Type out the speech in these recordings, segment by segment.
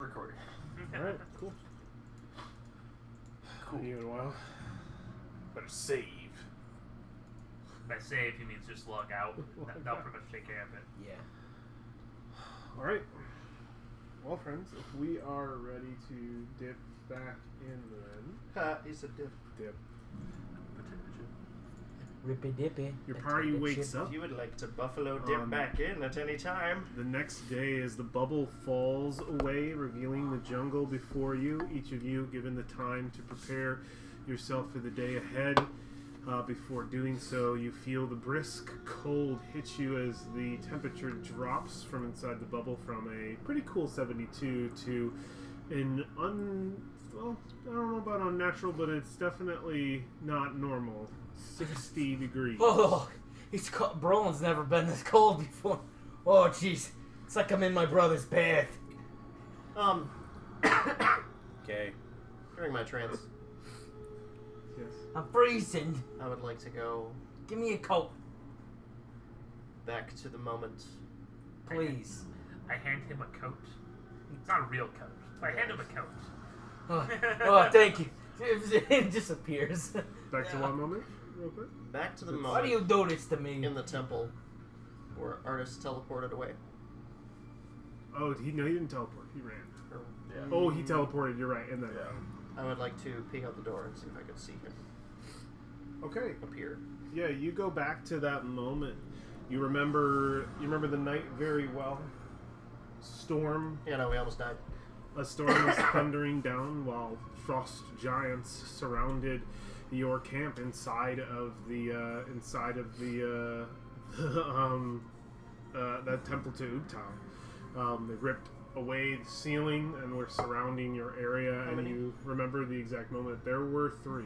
Recording. Alright, cool. Cool. You in a while. Better save. By save, he means just log out. That'll pretty much take care of it. Yeah. Alright. Well, friends, if we are ready to dip back in then. He said dip. Dip. Rippy dippy. Your party wakes up. If you would like to buffalo dip back in at any time. The next day, as the bubble falls away, revealing the jungle before you, each of you given the time to prepare yourself for the day ahead. Before doing so, you feel the brisk cold hit you as the temperature drops from inside the bubble from a pretty cool 72 to an well, I don't know about unnatural, but it's definitely not normal. 60 degrees. Oh, it's cold. Brolin's never been this cold before. Oh, jeez. It's like I'm in my brother's bath. Okay. During my trance, Yes. I'm freezing. I would like to go Give me a coat, back to the moment. please. I hand him a coat. It's not a real coat. I hand him a coat. Oh, thank you. It disappears. Back to one moment, real quick. Back to the Why moment do you do this to me? in the temple where artists teleported away. Oh, he didn't teleport. He ran. Or, Oh, he teleported. You're right. In that. I would like to peek out the door and see if I could see him Okay. appear. Yeah, you go back to that moment. You remember the night very well. Storm. Yeah, no, we almost died. A storm was thundering down while frost giants surrounded your camp inside of the that temple to Ubtao. They ripped away the ceiling and were surrounding your area. How and many? You remember the exact moment. There were 3,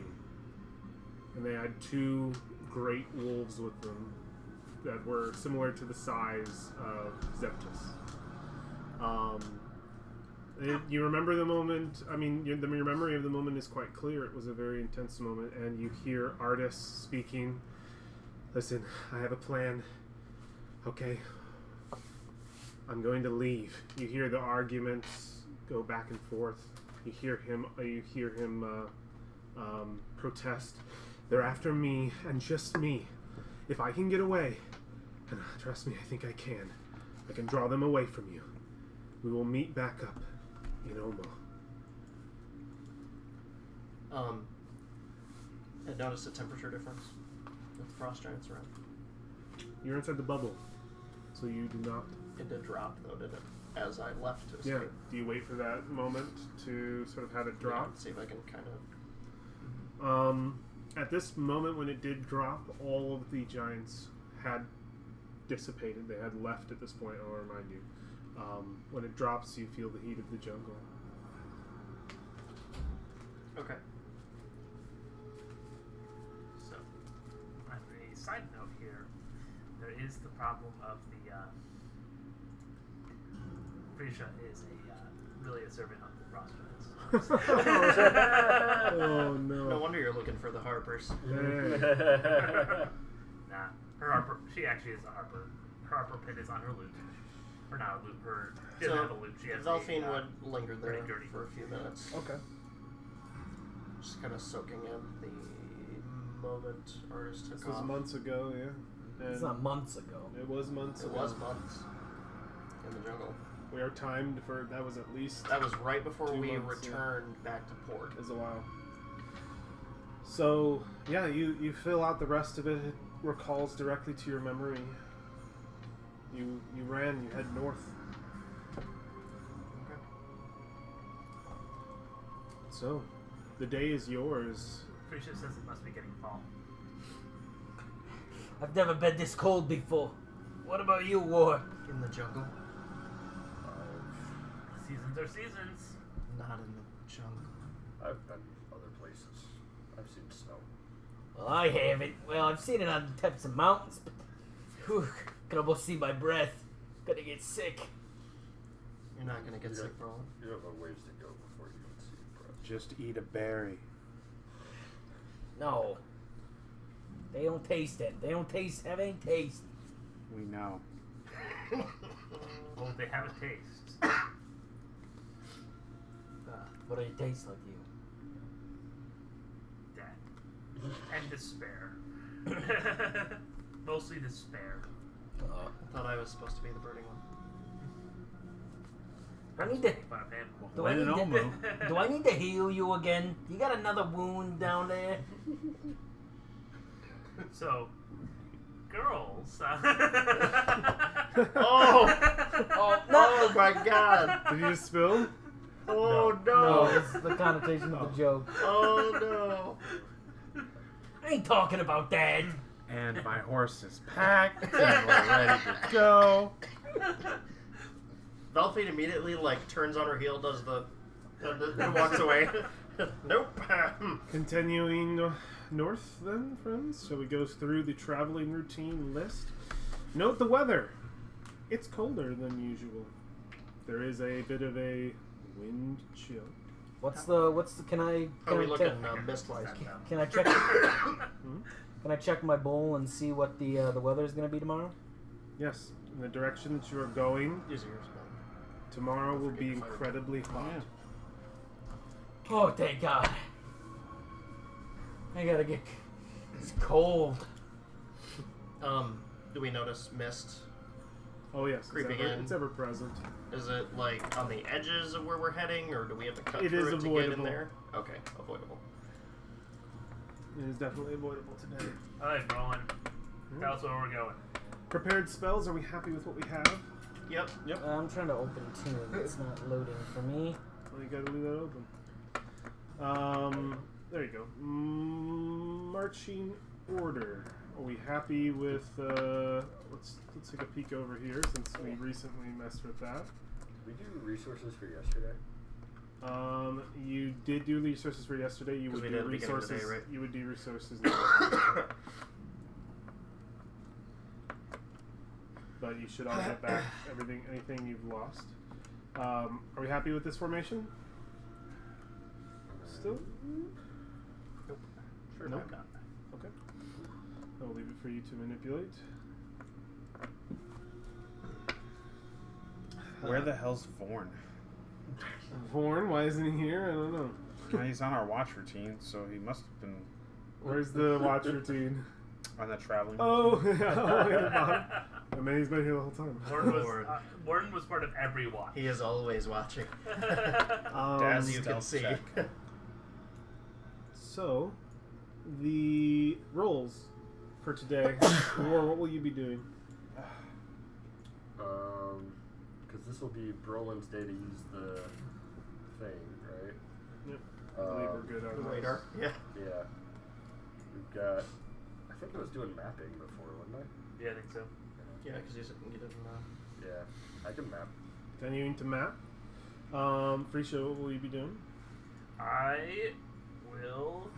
and they had 2 great wolves with them that were similar to the size of Zeptus. You remember the moment. I mean, your memory of the moment is quite clear. It was a very intense moment, and you hear artists speaking. Listen, I have a plan. Okay, I'm going to leave. You hear the arguments go back and forth. You hear him. Protest. They're after me and just me. If I can get away, and trust me, I think I can draw them away from you. We will meet back up in Omo. I noticed a temperature difference with the frost giants around. You're inside the bubble, so you do not. It did drop, though, did it? As I left to escape. Yeah. Do you wait for that moment to sort of have it drop? Yeah, see if I can kind of... At this moment when it did drop, all of the giants had dissipated. They had left at this point, I'll remind you. When it drops, you feel the heat of the jungle. Okay. So, on a side note here, there is the problem of the Frisha is really a servant of the frost giants. Oh no! No wonder you're looking for the Harpers. Hey. Nah, her harper. She actually is a harper. Her harper pit is on her lute. Or not a lute. She doesn't have a lute. She has Delphine would linger there pretty dirty. for a few minutes. Okay. Just kind of soaking in the moment artist took This was off. months ago, yeah. And It's not months ago. it was months It ago. was months in the jungle. We are timed for that was at least That was right before 2 we months, yeah. returned back to port. It was a while. So yeah, you fill out the rest of it. It recalls directly to your memory. You ran. You head north. Okay. So, the day is yours. Frisha says it must be getting fall. I've never been this cold before. What about you, War? In the jungle? Seasons are seasons. Not in the jungle. I've been other places. I've seen snow. Well, I haven't. Well, I've seen it on the tops of mountains, but whew, can almost see my breath. Gonna get sick. You're not gonna get Yeah. sick, bro. You have a ways to go before you can see breath. Just eat a berry. No. They don't taste it. They don't have any taste. We know. Well, they have a taste. What do you taste like you? Death. And despair. Mostly despair. I thought I was supposed to be the burning one. I need to. Fun of him. Do I, When need in to Olmo. do I need to heal you again? You got another wound down there? So, girls. Oh! Oh, Oh my god! Did you just spill? Oh No, no! it's the connotation of the joke. Oh I ain't talking about that. And my horse is packed and we're ready to go. no! Valfine immediately turns on her heel, does the and walks away. Nope. Continuing north, then, friends. Shall we go through the traveling routine list? Note the weather. It's colder than usual. There is a bit of a wind chill. What's the? Can I? How are we I looking check? mist-wise? Can I check? Can I check my bowl and see what the weather is going to be tomorrow? Yes, in the direction that you are going, Using yours, man. tomorrow will be incredibly hot. Oh, thank God! I gotta get. It's cold. Do we notice mist? Oh yes, Creeping in. it's ever present. Is it on the edges of where we're heading, or do we have to cut It through is it to get in avoidable. there? Okay, avoidable. It is definitely avoidable today. Alright, Rowan. Tell us where we're going. Prepared spells. Are we happy with what we have? Yep. I'm trying to open Tune. It's not loading for me. Well, you gotta leave that open. There you go. Marching order. Are we happy with? Let's take a peek over here since we recently messed with that. Did we do resources for yesterday? You did do resources for yesterday. You 'Cause would we do did at the beginning of the resources. day, right? You would do resources now. But you should all get back anything you've lost. Are we happy with this formation? Still? Nope. Sure. Nope. Not. Okay. I'll leave it for you to manipulate. Where the hell's Vorn? Vorn, why isn't he here? I don't know. Well, he's on our watch routine, so he must have been Where's the watch routine? on the traveling. Oh, yeah. I mean, he's been here the whole time. Warren was part of every watch. He is always watching, Um, as you can stealth see. check. So, the rolls for today. War, what will you be doing? Because this will be Brolin's day to use the thing, right? Yep. I believe we're good on The those. radar. Yeah. Yeah. We've got. I think I was doing mapping before, wasn't I? Yeah, I think so. Yeah, because you didn't. Yeah, I can map. Continuing to map. Frisha, what will you be doing? I will.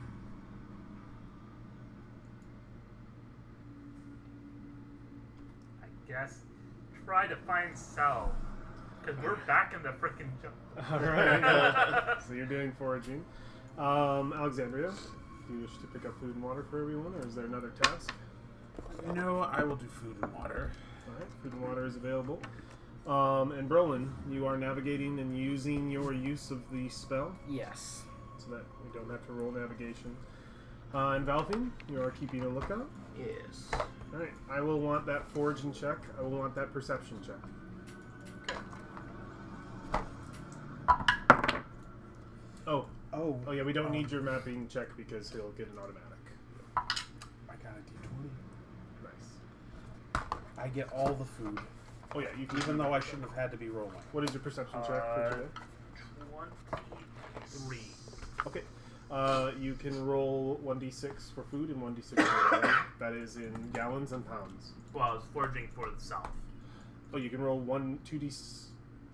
I guess try to find Sal. Because we're back in the frickin' jungle. Alright. So you're doing foraging. Alexandria, do you wish to pick up food and water for everyone, or is there another task? You know, I will do food and water. Alright, food and water is available. And Brolin, you are navigating and using your use of the spell, Yes. so that we don't have to roll navigation. And Valfine, you are keeping a lookout. Yes. Alright, I will want that foraging check. I will want that perception check. Oh yeah, we don't need your mapping check because he'll get an automatic. I got a D20. Nice. I get all the food, Oh yeah, you can. even though I shouldn't have had to be rolling. What is your perception check for today? 23. Okay. You can roll 1d6 for food and 1d6 for water. That is in gallons and pounds. Well, I was foraging for the south. Oh, you can roll 2d.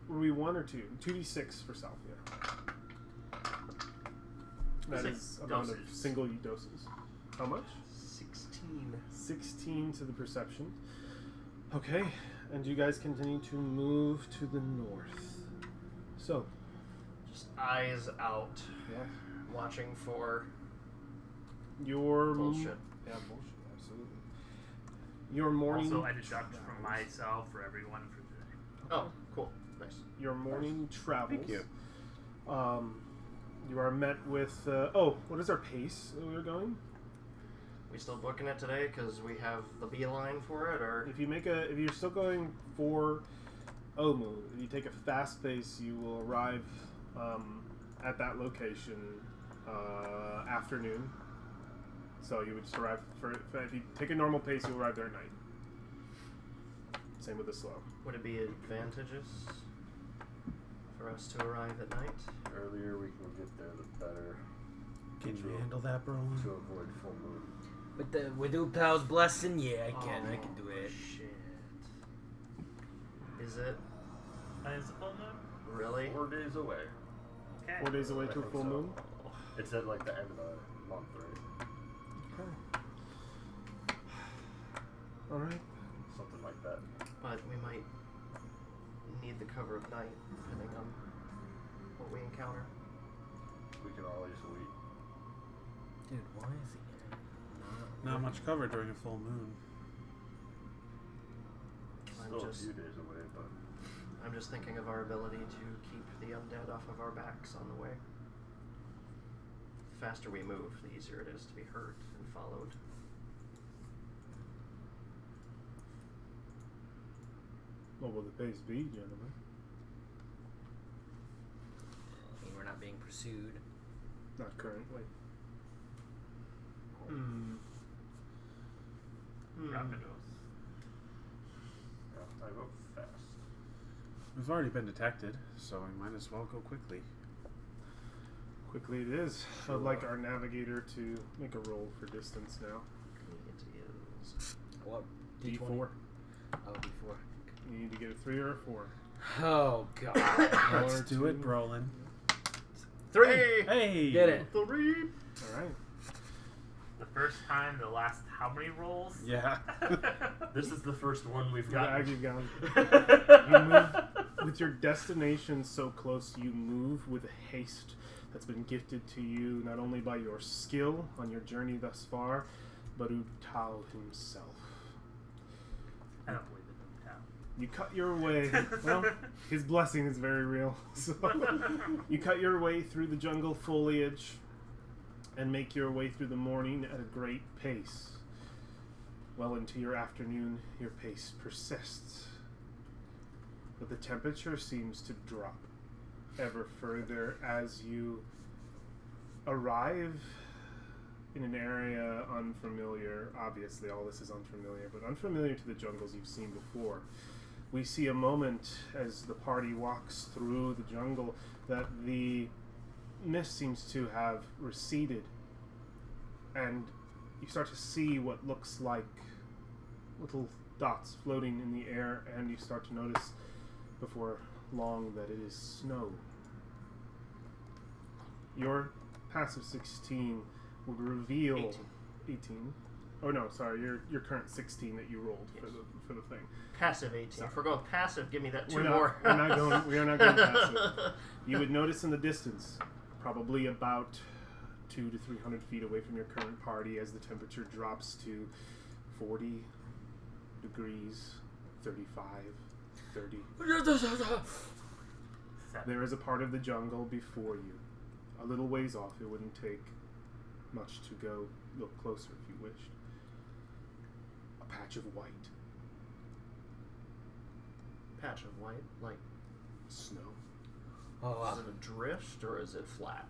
Were we 1 or 2? 2d6 for self, yeah. That 6 is amount of doses. single doses. How much? 16. 16 to the perception. Okay, and you guys continue to move to the north. So, Just eyes out, yeah, watching for your bullshit. Yeah, bullshit, absolutely. Your morning. Also, I deduct from myself for everyone for today. Oh, cool. Nice. Your morning travels. Thank you. You are met with. What is our pace that we're going? We still booking it today because we have the beeline for it, or If you're still going for Omu, if you take a fast pace, you will arrive at that location afternoon. So you would just arrive if you take a normal pace, you'll arrive there at night. Same with the slow. would it be advantageous for us to arrive at night? The earlier we can get there, the better. Can you To- handle that, Brolin? To avoid full moon. With Upal's blessing, yeah, I can do it. Shit. Is it Is it full moon? really? 4 days away. Okay. 4 days away I to a think full so. moon. It's at like the end of the month, right? Okay. All right. Something like that. But we might need the cover of night, depending on what we encounter. We can always wait. Dude, why is he Not much cover during a full moon. Still just- a few days away, but I'm just thinking of our ability to keep the undead off of our backs on the way. The faster we move, the easier it is to be hurt and followed. What will the pace be, gentlemen? I mean, we're not being pursued. Not currently. Rapidos. yeah, I go fast. We've already been detected, so we might as well go quickly. Quickly it is. I'd like our navigator to make a roll for distance now. It is. What? D4. Oh, D4. You need to get a 3 or a 4. Oh, God. Let's Or do it, two. Brolin. 3! Hey! Did it. 3! All right. The first time, the last how many rolls? Yeah. This is the first one we've Yeah, gotten. you've gone. You move with your destination so close. You move with a haste that's been gifted to you not only by your skill on your journey thus far, but Utao himself. I don't believe it. No. You cut your way. Well, his blessing is very real. So you cut your way through the jungle foliage and make your way through the morning at a great pace. Well into your afternoon, your pace persists. But the temperature seems to drop ever further as you arrive in an area unfamiliar. Obviously, all this is unfamiliar, but unfamiliar to the jungles you've seen before. We see a moment as the party walks through the jungle that the mist seems to have receded, and you start to see what looks like little dots floating in the air, and you start to notice before long that it is snow. Your passive 16 would reveal 18. Oh no, sorry, your current 16 that you rolled Yes. for the thing. Passive 18. Sorry. If we're going passive, give me that 2 We're more. not going. We are not going passive. You would notice in the distance, probably about 200 to 300 feet away from your current party, as the temperature drops to 40 degrees, 35, 30. There is a part of the jungle before you, a little ways off. It wouldn't take much to go look closer if you wished. A patch of white Patch of white, like, snow. is it a drift or is it flat?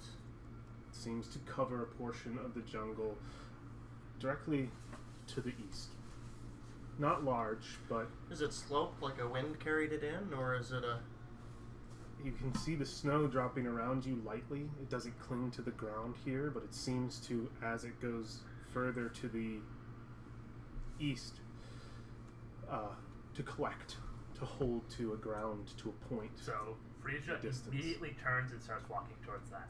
Seems to cover a portion of the jungle directly to the east. Not large, but Is it sloped like a wind carried it in, or is it a... you can see the snow dropping around you lightly. It doesn't cling to the ground here, but it seems to, as it goes further to the east, to collect, to hold to a ground, to a point. So Frisia Distance. immediately turns and starts walking towards that.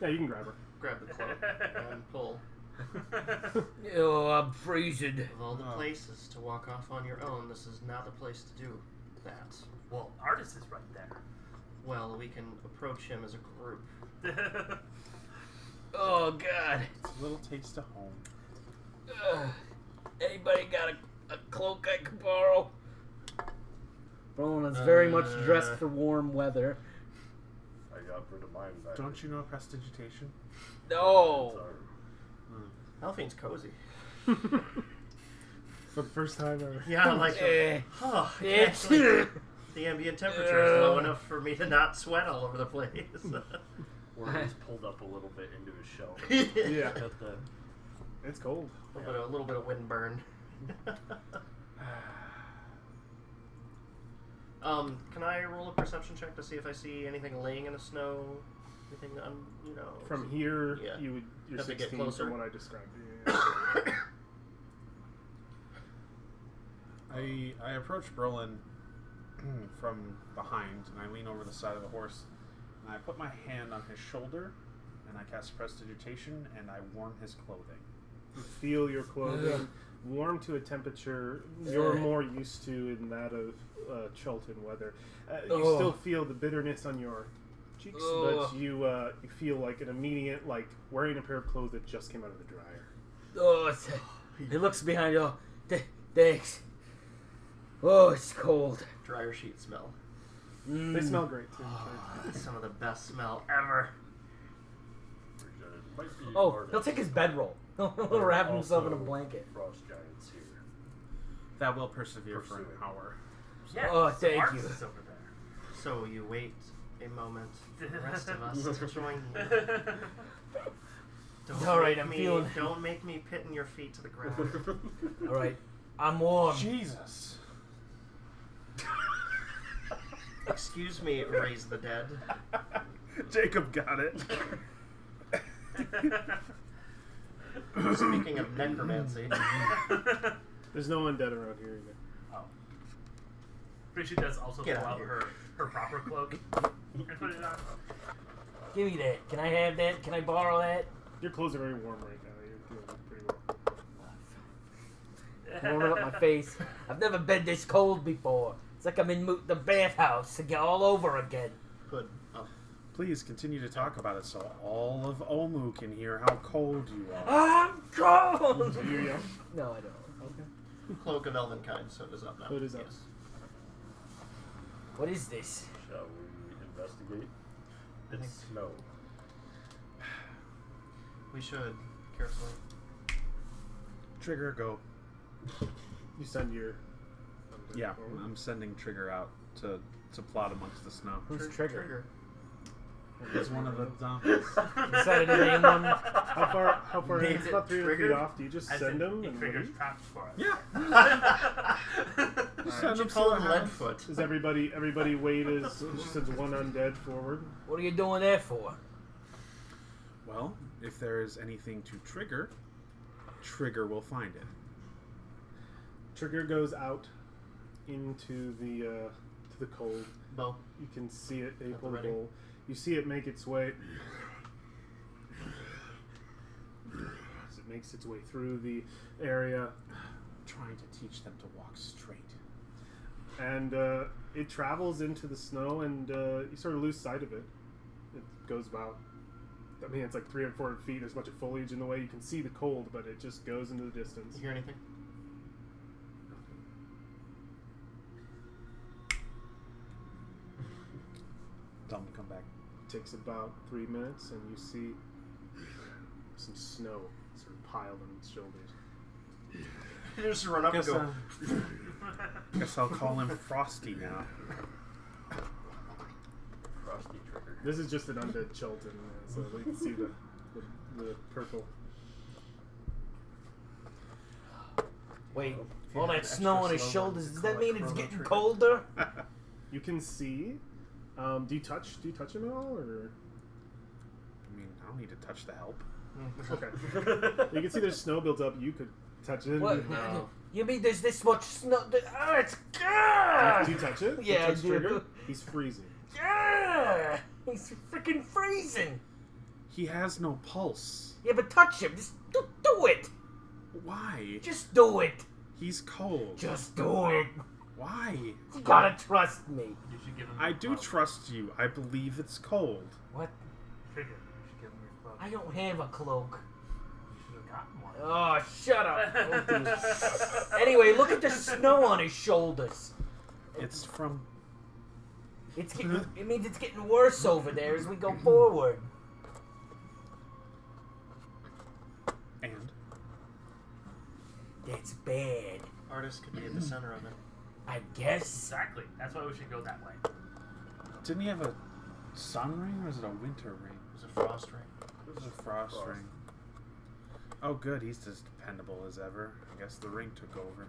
Yeah, you can grab her. Grab the cloak and pull. Oh, I'm freezing. Of all the places to walk off on your own, this is not a place to do that. Well, Artis is right there. Well, we can approach him as a group. Oh, God. It's a little taste of home. Anybody got a cloak I could borrow? Brolin is very much dressed for warm weather. got rid of mine back. Don't you know prestidigitation? No. Alphine's cozy. For the first time ever. Yeah, like, oh, actually, the ambient temperature is low enough for me to not sweat all over the place. Or he's pulled up a little bit into his shell. Yeah. At the, It's cold. A little bit of wind burn. Can I roll a perception check to see if I see anything laying in the snow? Anything, From here, Yeah. you're Have to get 16 closer. from what I described. Yeah. I approach Brolin from behind, and I lean over the side of the horse, and I put my hand on his shoulder, and I cast prestidigitation, and I warm his clothing. You feel your clothing warm to a temperature you're more used to in that of Chultan weather. You still feel the bitterness on your cheeks, but you feel like an immediate, like wearing a pair of clothes that just came out of the dryer. Oh, it looks behind. Oh, thanks. Oh, it's cold. Dryer sheet smell. They smell great too. That's some of the best smell ever. might be Oh, hard he'll to- take his bedroll. He'll There are wrap himself in a also blanket. Frost giants here. That will persevere for an Pursuing. hour. Yeah, Oh, thank Arts you. is over there. So you wait a moment for the rest of us to join you. Don't All right, make I'm me, feeling- Don't make me pitting your feet to the ground. All right, I'm warm. Jesus. Excuse me, raise the dead. Jacob got it. Speaking of necromancy, There's no undead around here either. Oh. But she does also Get pull out out of her proper cloak and put it on. Give me that. Can I have that? Can I borrow that? Your clothes are very warm right now. You're doing pretty well. Warming up my face. I've never been this cold before. It's like I'm in the bathhouse again, all over again. hood up. Please continue to talk about it so all of Omu can hear how cold you are. I'm cold. Do you yell? No, I don't. Okay. Cloak of Elvenkind, so it is up now. Hood is up. Yes. What is this? Shall we investigate? It's snow. We should carefully. Trigger, go. You send your. undead Yeah, forward. I'm sending Trigger out to plot amongst the snow. Who's Trigger? He's one of the zombies. Decided to name one. How far? Named It's it about 300 feet Trigger? off. Do you just As send in, them? he and triggers leave? traps for us. Yeah. Why'd you call him Leadfoot? Does everybody wait as she sends one undead forward? What are you doing that for? Well, if there is anything to trigger, Trigger will find it. Trigger goes out into the to the cold. Bo. You can see it. At the Pull the ready. bowl. You see it make its way. As it makes its way through the area, Trying to teach them to walk straight. and it travels into the snow, and you sort of lose sight of it. It goes about. I mean, it's like 300 or 400 feet. There's a bunch of foliage in the way. You can see the cold, but it just goes into the distance. You hear anything? Tell them to come back. Takes about 3 minutes, and you see some snow sort of piled on its shoulders. You just run up and Guess, go. guess I'll call him Frosty now. Frosty trigger. This is just an undead Chultan, so you can see the purple. Wait, Yeah, all that extra snow on his slow shoulders. ones, Does call that it mean it's chrono getting trigger. colder? You can see. Do you touch him at all, or I mean, I don't need to touch the help. okay? You can see there's snow built up. You could touch it. What? No. You mean there's this much snow? It's Do you touch it? Yeah, I touch do. Trigger? He's freezing. Yeah, he's freaking freezing. He has no pulse. Yeah, but touch him. Just do it. Why? Just do it. He's cold. Just do it. Why? You gotta trust me. You should give him I your do cloak. trust you. I believe it's cold. What? Trigger. You should give him your cloak. I don't have a cloak. You should have gotten one. Oh, shut up. Don't do it. Anyway, look at the snow on his shoulders. It's from It means it's getting worse over there as we go forward. And That's bad. Artist could be at the center of it. I guess. Exactly. That's why we should go that way. didn't he have a sun ring or is it a winter ring? It was a frost ring. It was a frost ring. Oh, good. He's as dependable as ever. I guess the ring took over.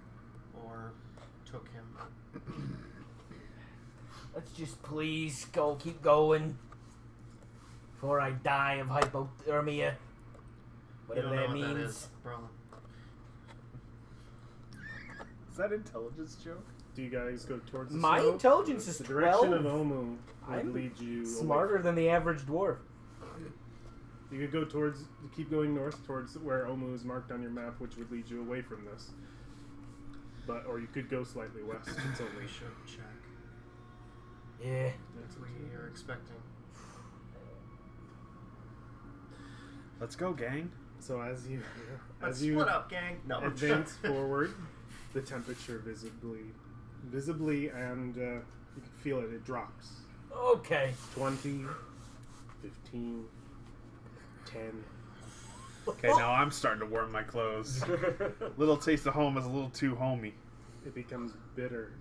Or took him. Let's just please keep going. Before I die of hypothermia. Whatever you don't that know means. what that is, Brolin. Is that intelligence joke? Do you guys go towards the My snow? intelligence is The direction 12. of Omu would I'm lead you Smarter away. than the average dwarf. You could go towards, keep going north towards where Omu is marked on your map, which would lead you away from this. Or you could go slightly west. It's only We should check. Yeah. If we are expecting. Let's go, gang. So as you Let's split up, gang. No. advance forward, the temperature visibly, and you can feel it. It drops. Okay. 20, 15, 10. Okay, now I'm starting to warm my clothes. Little taste of home is a little too homey. It becomes bitter.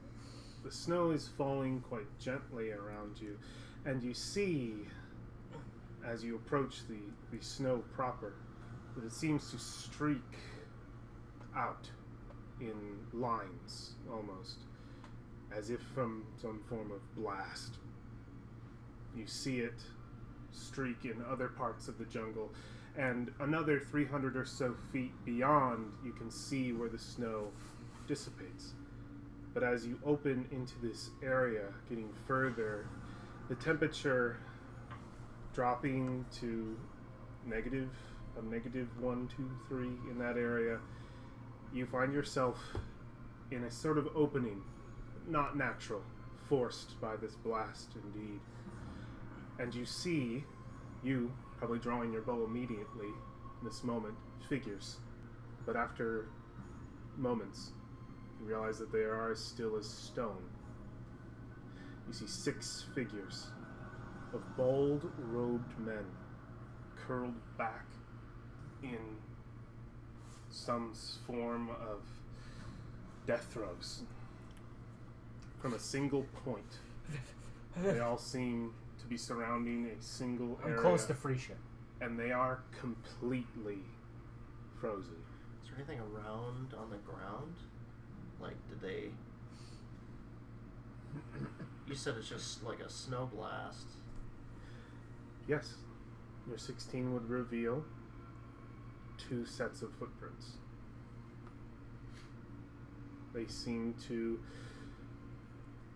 The snow is falling quite gently around you, and you see, as you approach the snow proper, that it seems to streak out in lines, almost, as if from some form of blast. You see it streak in other parts of the jungle, and another 300 or so feet beyond, you can see where the snow dissipates. But as you open into this area, getting further, the temperature dropping to negative 1, 2, 3 in that area, you find yourself in a sort of opening, not natural, forced by this blast indeed. And you see, probably drawing your bow immediately in this moment, figures. But after moments, you realize that they are as still as stone. You see 6 figures of bald robed men curled back in some form of death throes from a single point. They all seem to be surrounding a single area. I'm close to Freesia. And they are completely frozen. Is there anything around on the ground? Like, did they... You said it's just like a snow blast. Yes. Your 16 would reveal 2 sets of footprints. They seem to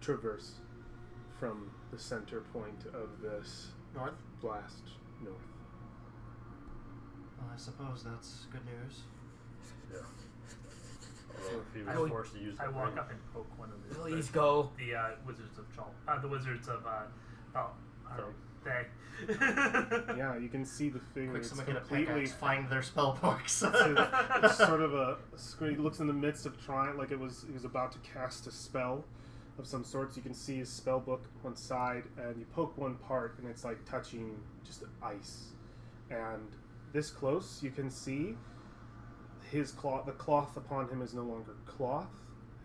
traverse from the center point of this North? blast north. Well, I suppose that's good news. Yeah. Although if he I was would- forced to use the I walk ring, up and poke one of the Please go. the wizards of Chult. The wizards of they. Yeah, you can see the figure. Quick, It's someone get a completely pickaxe, find their spell books. it's sort of a screen. He looks in the midst of trying, like he was about to cast a spell of some sorts. You can see his spell book on side, and you poke one part, and it's like touching just ice. And this close, you can see his cloth. The cloth upon him is no longer cloth.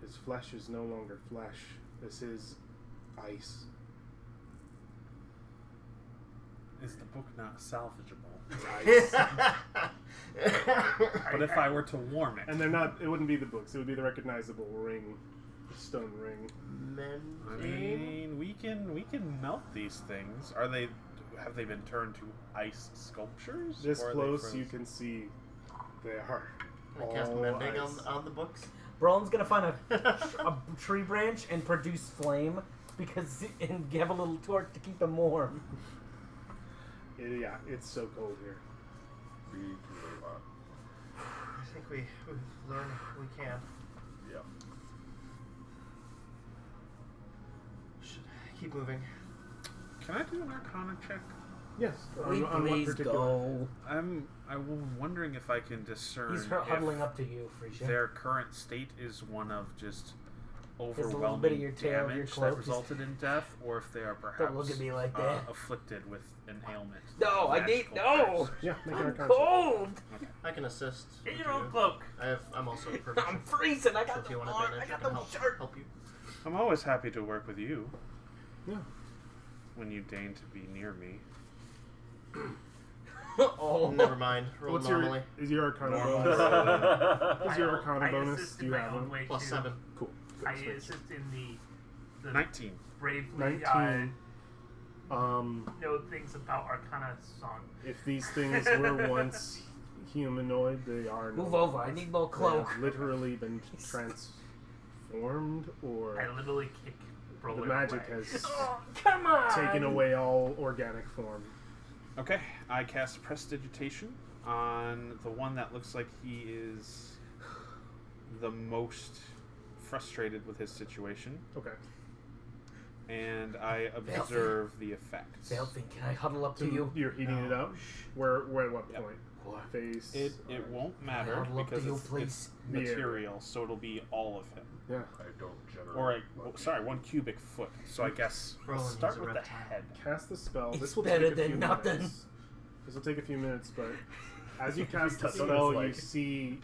His flesh is no longer flesh. This is ice. Is the book not salvageable? Ice. But if I were to warm it, And they're not. It wouldn't be the books. It would be the recognizable ring, the stone ring. I Mending? mean, we can melt these things. Have they been turned to ice sculptures? This or are they close, frozen? you can see they are Can I cast all mending ice. on the books? Brolin's gonna find a tree branch and produce flame and have a little torch to keep him warm. Yeah, it's so cold here. we can live on. I think we've learned we can. Yeah. Should keep moving. Can I do an Arcana check? Yes. Please, on what please particular? go. I'm wondering if I can discern He's if huddling up to you, Freesia. their current state is one of just overwhelming bit of your tail, damage your that cloak. resulted in death, or if they are perhaps Don't look at me like that. afflicted with an ailment. No, I need no. Yeah, make an I'm arcana check. cold. I can assist. Get with your own you. cloak. I'm also a proficient. I'm freezing. I So got if the you want arm. advantage, I I got can the help, shirt. help you. I'm always happy to work with you Yeah. when you deign to be near me. Oh, Never mind. Roll What's normally. is your arcana Normal. bonus? Is your I arcana bonus? assist Do in you my have own one? way Plus too. 7. Cool. Good, I sweet. assist in the 19. bravely 19. know things about Arcana song. If these things were once humanoid, they are no move over. I longer. need more They cloak. have literally been transformed, or I literally kick Brolin the magic away. has Oh, come on. taken away all organic form. Okay, I cast Prestidigitation on the one that looks like he is the most frustrated with his situation, Okay. and I observe the effects. Velfin, can I huddle up So to you? you're heating it up? Where at what Yep. point? Face. It won't matter huddle up to because you, it's please? material, so it'll be all of him. Yeah. I don't generate. Or lucky. sorry, 1 cubic foot. So I guess Roland we'll needs start a with the reptile. head. Cast the spell. It's This will better take a than few nothing. minutes. This will take a few minutes, but as you cast the Notice, spell, you like, see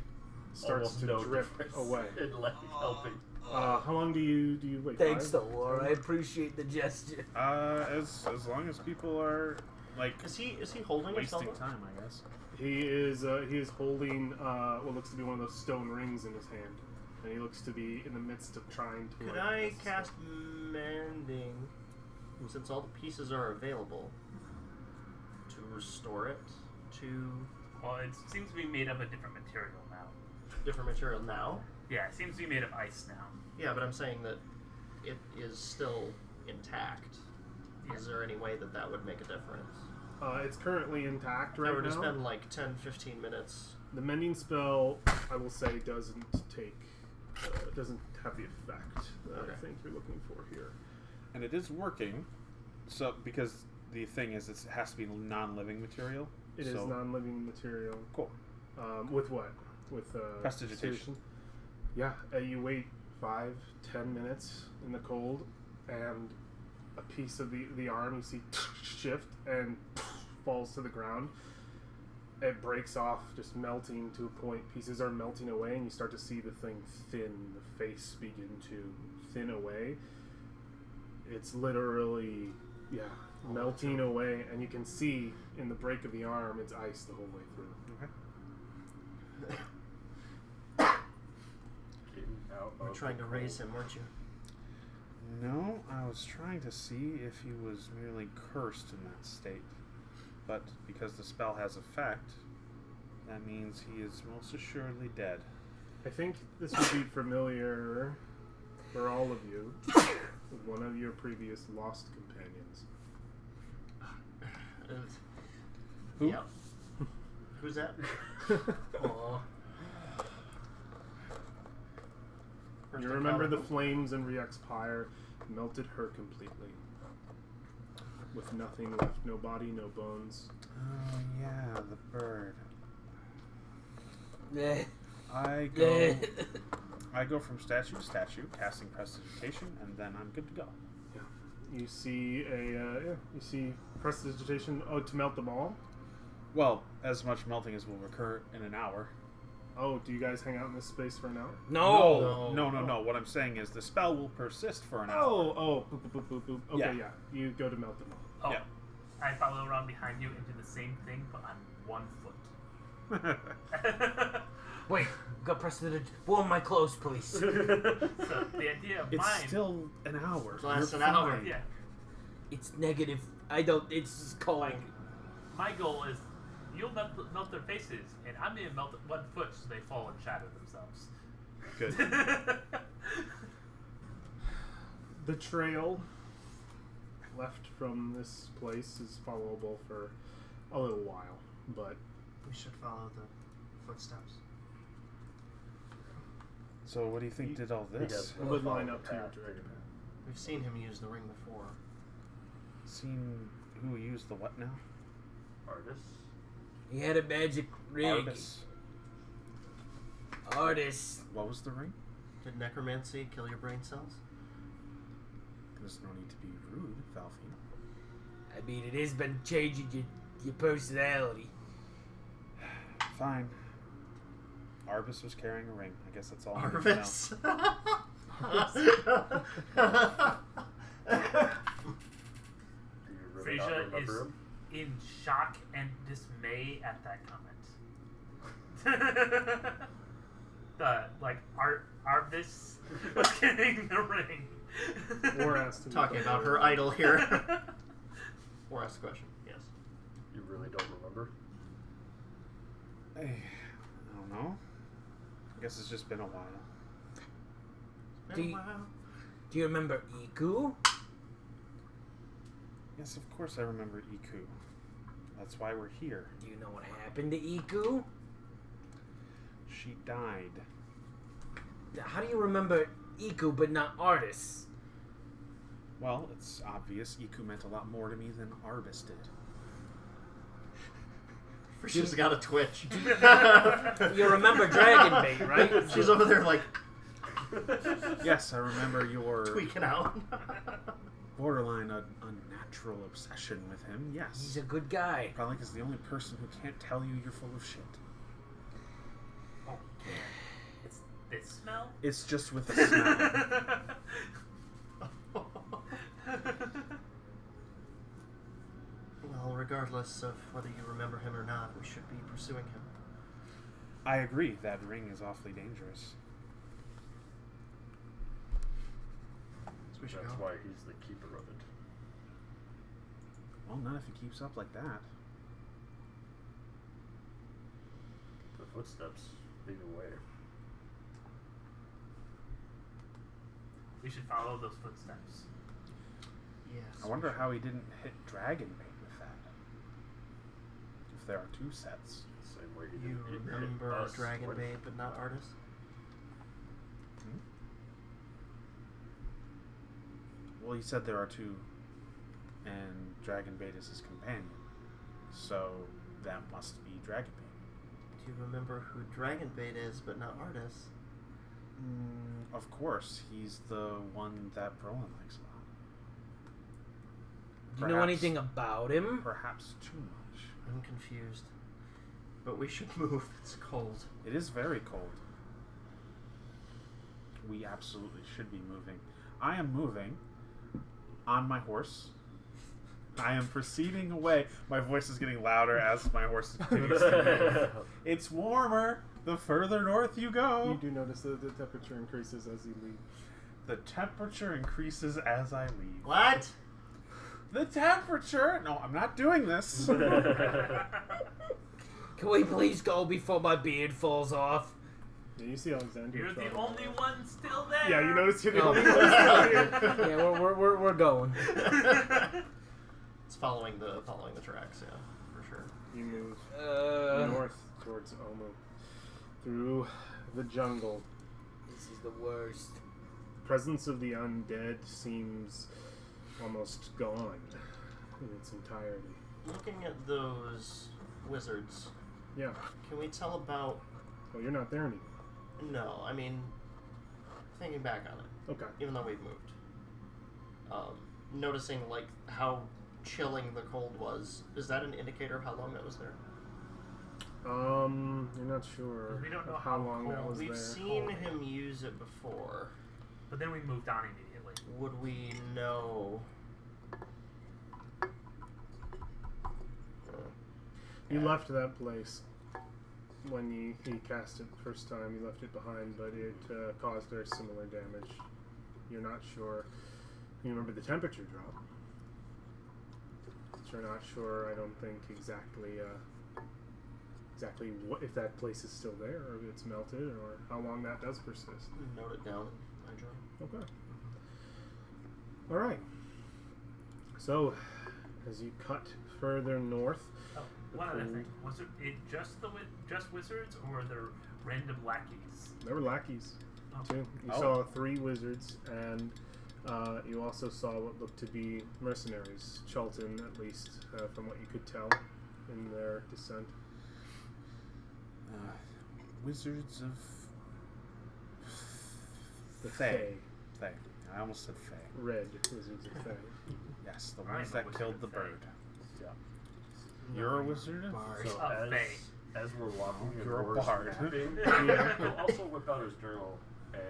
starts Almost to no drip difference away. in like helping. How long do you wait? Thanks, 5? though, War. I appreciate the gesture. As long as people are like Is he holding wasting himself? time, I guess. He is holding what looks to be one of those stone rings in his hand, and he looks to be in the midst of trying to. Could like, I cast mending, since all the pieces are available, to restore it to Well, it seems to be made of a different material now. different material now? Yeah, it seems to be made of ice now. Yeah, but I'm saying that it is still intact. Yeah. Is there any way that that would make a difference? It's currently intact If I right were now. to spend like 10, 15 minutes. The mending spell, I will say, doesn't doesn't have the effect that I Okay. think you're looking for here. And it is working. So because the thing is, it has to be non-living material. It is so, non-living material. Cool. With what? With Prestidigitation. Yeah, you wait 5-10 minutes in the cold, and a piece of the arm you see shift and falls to the ground. It breaks off, just melting to a point. Pieces are melting away, and you start to see the thing thin, the face begin to thin away. It's literally, melting away, and you can see in the break of the arm, it's ice the whole way through. Okay. Getting out We're of trying the to raise cold. him, weren't you? No, I was trying to see if he was merely cursed in that state. But because the spell has effect, that means he is most assuredly dead. I think this would be familiar for all of you with one of your previous lost companions. Who? Yep. Who's that? Aw. First You remember the encounter. flames in Riek's pyre melted her completely. With nothing left, no body, no bones. Oh yeah, the bird. Eh. I go from statue to statue, casting Prestidigitation, and then I'm good to go. Yeah. You see you see prestidigitation to melt them all. Well, as much melting as will recur in an hour. Oh, do you guys hang out in this space for an hour? No. No. What I'm saying is the spell will persist for an hour. Oh, boop, boop, boop, boop, boop. Okay, Yeah. You go to melt them all. Oh, Yeah. I follow around behind you and do the same thing, but on 1 foot. Wait, go press the. Warm my clothes, please. So the idea of It's mine. still an hour. It lasts You're an hour. fine. Yeah. It's negative. I don't. It's cold. Like, my goal is you'll melt their faces, and I'm gonna melt 1 foot so they fall and shatter themselves. Good. The trail left from this place is followable for a little while, but We should follow the footsteps. So what do you think did all He this? does it would follow line the up to your path, direct pretty path. We've seen him use the ring before. Seen who used the what now? Artists. He had a magic rig. Artis. Artist. What was the ring? Did necromancy kill your brain cells? There's no need to be rude, Valfine. I mean, it has been changing your personality. Fine. Arbus was carrying a ring. I guess that's all I need to know. Arvis? Do you really not Frisia remember is him? in shock and dismay at that comment. Arvis was getting the ring. Or asked him Talking about her idol here. Or ask a question. Yes. You really don't remember? I don't know. I guess it's just been a while. Do you- Do you remember Iku? Yes, of course I remember Iku. That's why we're here. Do you know what happened to Iku? She died. How do you remember Iku but not Artis? Well, it's obvious Iku meant a lot more to me than Arbus did. She's got a twitch. You remember Dragonbait, right? She's over there like Yes, I remember your tweaking out. borderline unnatural obsession with him. Yes. He's a good guy. Probably is the only person who can't tell you you're full of shit. Oh, it's this smell? It's just with a smell. Well, regardless of whether you remember him or not, we should be pursuing him. I agree. That ring is awfully dangerous. So we should That's go. why he's the keeper of it. Well, not if he keeps up like that. The footsteps lead the way. We should follow those footsteps. Yes. I wonder how he didn't hit Dragonbait with that. If there are two sets. Same way he You didn't hit remember us Dragon when- Bait, but not Artis? Well, he said there are two, and Dragonbait is his companion. So that must be Dragonbait. Do you remember who Dragon Bait is, but not Artis? Of course, he's the one that Brolin likes a lot. Do you know Perhaps- anything about him? Perhaps too much. I'm confused. But we should move. It's cold. It is very cold. We absolutely should be moving. I am moving on my horse. I am proceeding away. My voice is getting louder as my horse continues to move. It's warmer the further north you go. You do notice that the temperature increases as you leave. The temperature increases as I leave. What? The temperature? No, I'm not doing this. Can we please go before my beard falls off? Yeah, you see Alexander. You're the trotting only along. one still there. Yeah, you notice you're the Oh. only one still here. Yeah, we're going. It's following the tracks, yeah, for sure. You move Uh, north towards Omu through the jungle. This is the worst. The presence of the undead seems almost gone in its entirety. Looking at those wizards, Yeah. can we tell about... Well, you're not there anymore. No, I mean, thinking back on it, Okay. even though we've moved. Noticing, like, how chilling the cold was, is that an indicator of how long that was there? You're not sure We don't know of how how long that cold was We've there. seen him use it before. But then we moved on immediately. Would we know... You left that place when he cast it the first time. You left it behind, but it caused very similar damage. You're not sure. You remember the temperature drop. But you're not sure, I don't think, exactly what, if that place is still there, or if it's melted, or how long that does persist. Note it down, I draw. Okay. Alright. So, as you cut further north, Oh, one other thing. Was it just just wizards or were there random lackeys? there were lackeys. Oh. Too. You Oh. saw 3 wizards, and you also saw what looked to be mercenaries, Chulton at least, from what you could tell in their descent. Wizards of The Fae. Fae. Fae. I almost said Fae. Red wizards of Fae. Yes, the I ones am a that wizard killed of the Fae. bird. Yeah. You're a wizard? Bard. So Oh, Fae. as we're walking and You're a Roar's bard. napping, Yeah. he'll also whip out his journal and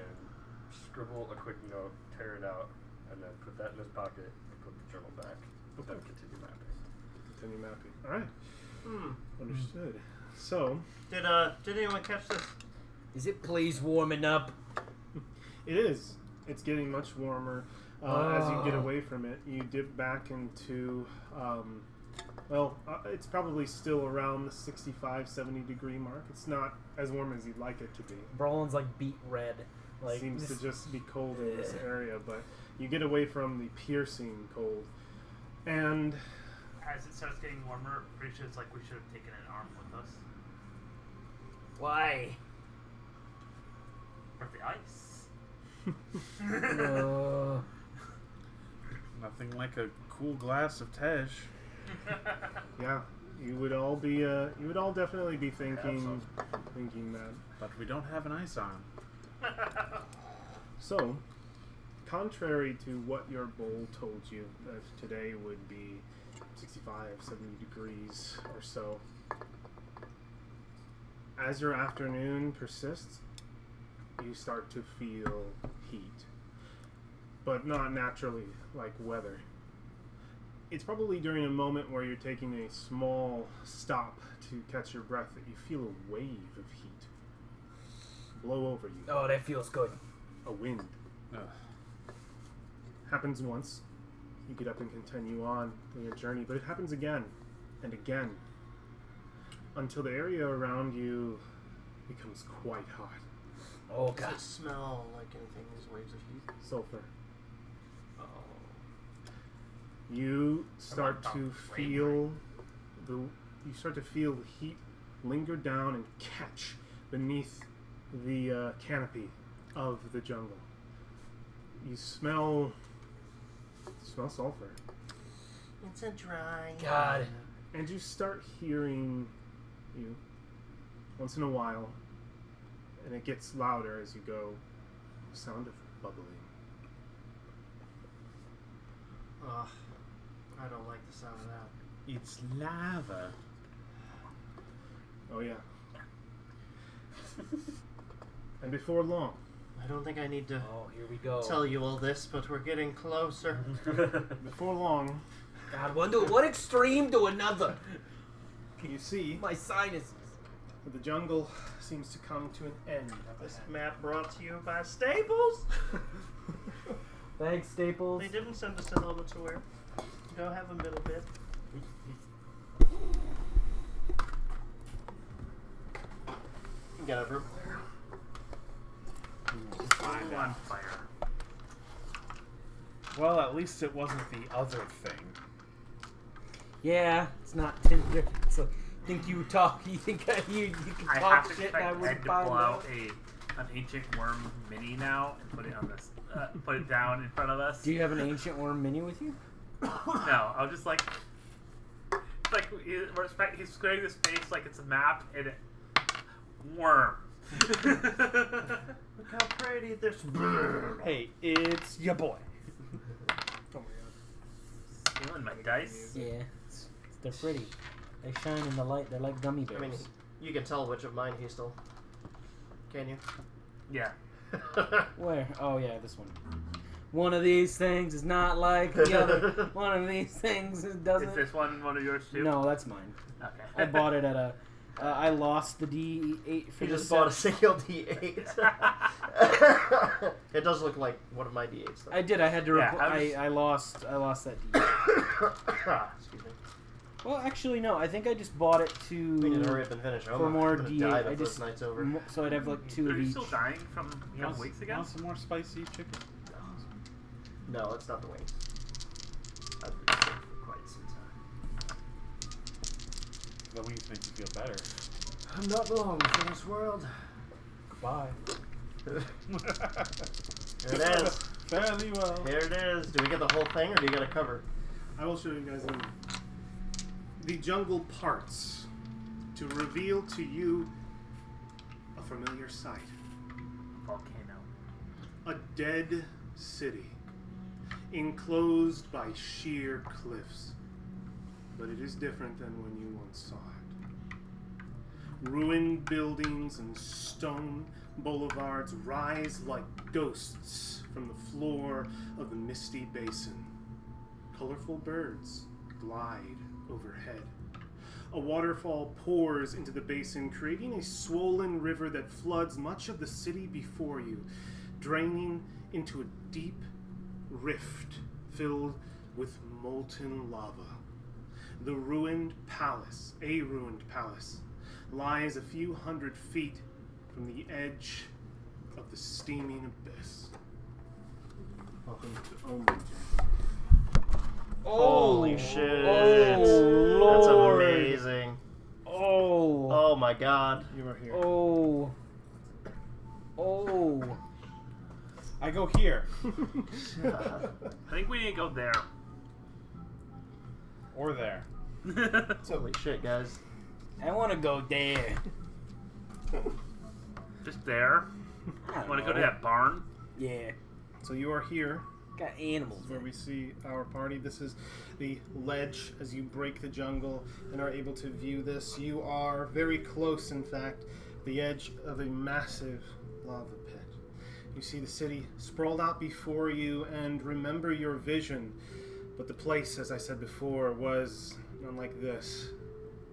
scribble a quick note, tear it out, and then put that in his pocket and put the journal back. Then continue mapping. Continue mapping. Alright. Hmm. Understood. So, Did anyone catch this? Is it please warming up? it is. It's getting much warmer. As you get away from it, you dip back into, it's probably still around the 65, 70 degree mark. It's not as warm as you'd like it to be. Brolin's like beet red. Like Seems to just be cold in this area, but you get away from the piercing cold. And As it starts getting warmer, pretty sure it's like we should have taken an arm with us. Why? For the ice. Nothing like a cool glass of Tej. yeah, you would all definitely be thinking that. But we don't have an ice arm. So, contrary to what your bowl told you, that today would be 65, 70 degrees or so, as your afternoon persists, you start to feel heat. But not naturally, like weather. It's probably during a moment where you're taking a small stop to catch your breath that you feel a wave of heat blow over you. Oh, that feels good. A wind. Ugh. Happens once. You get up and continue on your journey, but it happens again and again until the area around you becomes quite hot. Oh Does god. it smell like anything? These waves of heat? Sulfur. Oh. You start about to flame, feel the heat linger down and catch beneath the canopy of the jungle. You smell sulfur, It's a dry. God. and you start hearing you once in a while, and it gets louder as you go. The sound of bubbling. Ugh. I don't like the sound of that. It's lava. Oh yeah. And before long, I don't think I need to Oh, here we go. tell you all this, but we're getting closer. before long, God, one extreme to another. you see My sinuses. that the jungle seems to come to an end. This map brought to you by Staples. Thanks, Staples. They didn't send us a helmet to wear. Go have a middle bit. Get over. I'm on fire. Well, at least it wasn't the other thing. Yeah, it's not Tinder. It's like, you think you can I talk have to shit expect and I Ed wouldn't to find pull out. out an ancient worm mini now and put it on this, put it down in front of us. Do you have an ancient worm mini with you? No, I'll just like he's squaring this face like it's a map and it, worm. Look how pretty this. Hey, it's your boy. Oh my god. Stealing my dice. Yeah, they're pretty. They shine in the light. They're like gummy bears. I mean, you can tell which of mine he stole. Can you? Yeah. Where? Oh yeah, this one. One of these things is not like the other. One of these things doesn't. Is this one of yours too? No, that's mine. Okay. I bought it at a. I lost the D8 for He the just bought a set. single D8. It does look like one of my D8s. Though. I did. I had to. Yeah, I lost that D8. Excuse me. Well, actually, no. I think I just bought it We need to to hurry up and finish. for more I'm gonna D8. die I before just this night's over. so I'd have like 2 Are of you each. still dying from a couple weeks ago? Want some more spicy chicken? No, it's not the wings. I've been sick for quite some time. The wings make you feel better. I'm not long for this world. Bye. Here it is. Fairly well. Here it is. Do we get the whole thing, or do you get a cover? I will show you guys the jungle parts to reveal to you a familiar sight. Volcano. A dead city, enclosed by sheer cliffs. But it is different than when you once saw it. Ruined buildings and stone boulevards rise like ghosts from the floor of the misty basin. Colorful birds glide overhead. A waterfall pours into the basin, creating a swollen river that floods much of the city before you, draining into a deep rift filled with molten lava. The ruined palace, lies a few hundred feet from the edge of the steaming abyss. Welcome to Omen. Holy shit. Oh, That's Lord. amazing. Oh. Oh my god. You are here. Oh. Oh. I go here. I think we need to go there. Or there. Holy shit, guys. I want to go there. Just there. I don't Want to go to know. that barn? Yeah. So you are here. Got animals. This is where we see our party. This is the ledge as you break the jungle and are able to view this. You are very close, in fact, the edge of a massive lava pit. You see the city sprawled out before you and remember your vision. But the place, as I said before, was unlike this.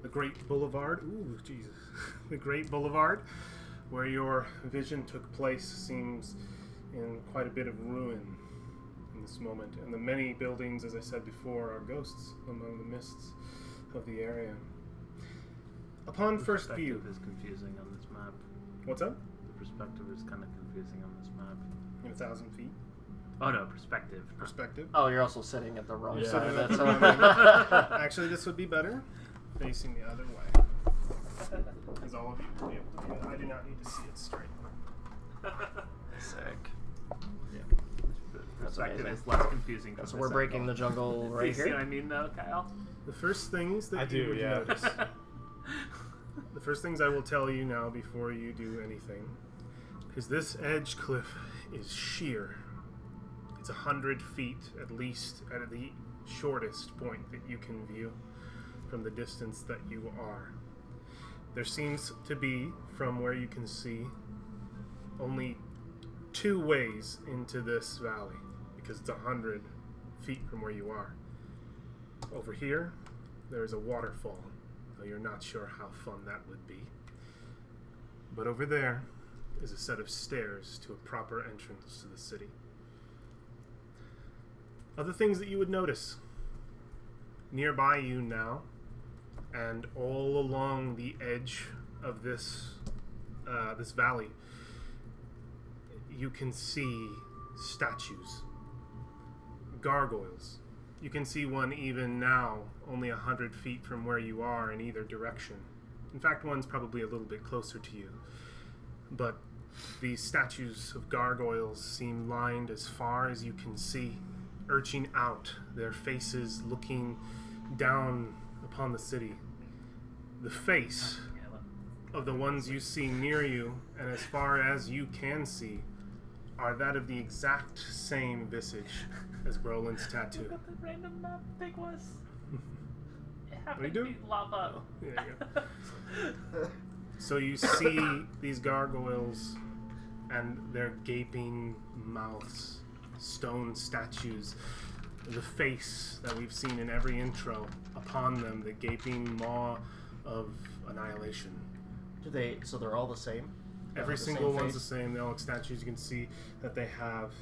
The Great Boulevard. Ooh, Jesus. The Great Boulevard, where your vision took place, seems in quite a bit of ruin in this moment. And the many buildings, as I said before, are ghosts among the mists of the area. Upon first view... Perspective is confusing on this map. What's up? The perspective is kind of confusing on this map. In 1,000 feet. Oh no, perspective. Perspective. Oh, you're also sitting at the wrong Yeah. side. That's Actually, this would be better facing the other way. Because all of you will be able to view it. I do not need to see it straight. Sick. Perspective amazing. is less confusing. So from we're this breaking the angle. jungle Do right you see what I here. mean, though, Kyle? The first things that I you do, would yeah. notice. The first things I will tell you now before you do anything is this edge cliff is sheer. It's 100 feet at least at the shortest point that you can view from the distance that you are. There seems to be, from where you can see, only 2 ways into this valley because it's 100 feet from where you are. Over here, there is a waterfall, though you're not sure how fun that would be. But over there is a set of stairs to a proper entrance to the city. Other things that you would notice. Nearby you now, and all along the edge of this this valley, you can see statues, gargoyles. You can see one even now, only 100 feet from where you are in either direction. In fact, one's probably a little bit closer to you. But these statues of gargoyles seem lined as far as you can see, urging out, their faces looking down upon the city. The face of the ones you see near you, and as far as you can see, are that of the exact same visage as Brolin's tattoo. Look at the random map thing was. It What are you happened to doing? be lava. There you go. So you see these gargoyles and their gaping mouths, stone statues, the face that we've seen in every intro, upon them the gaping maw of Annihilation. So they're all the same? They Every have the single same one's the face? same. They all look statues. You can see that they have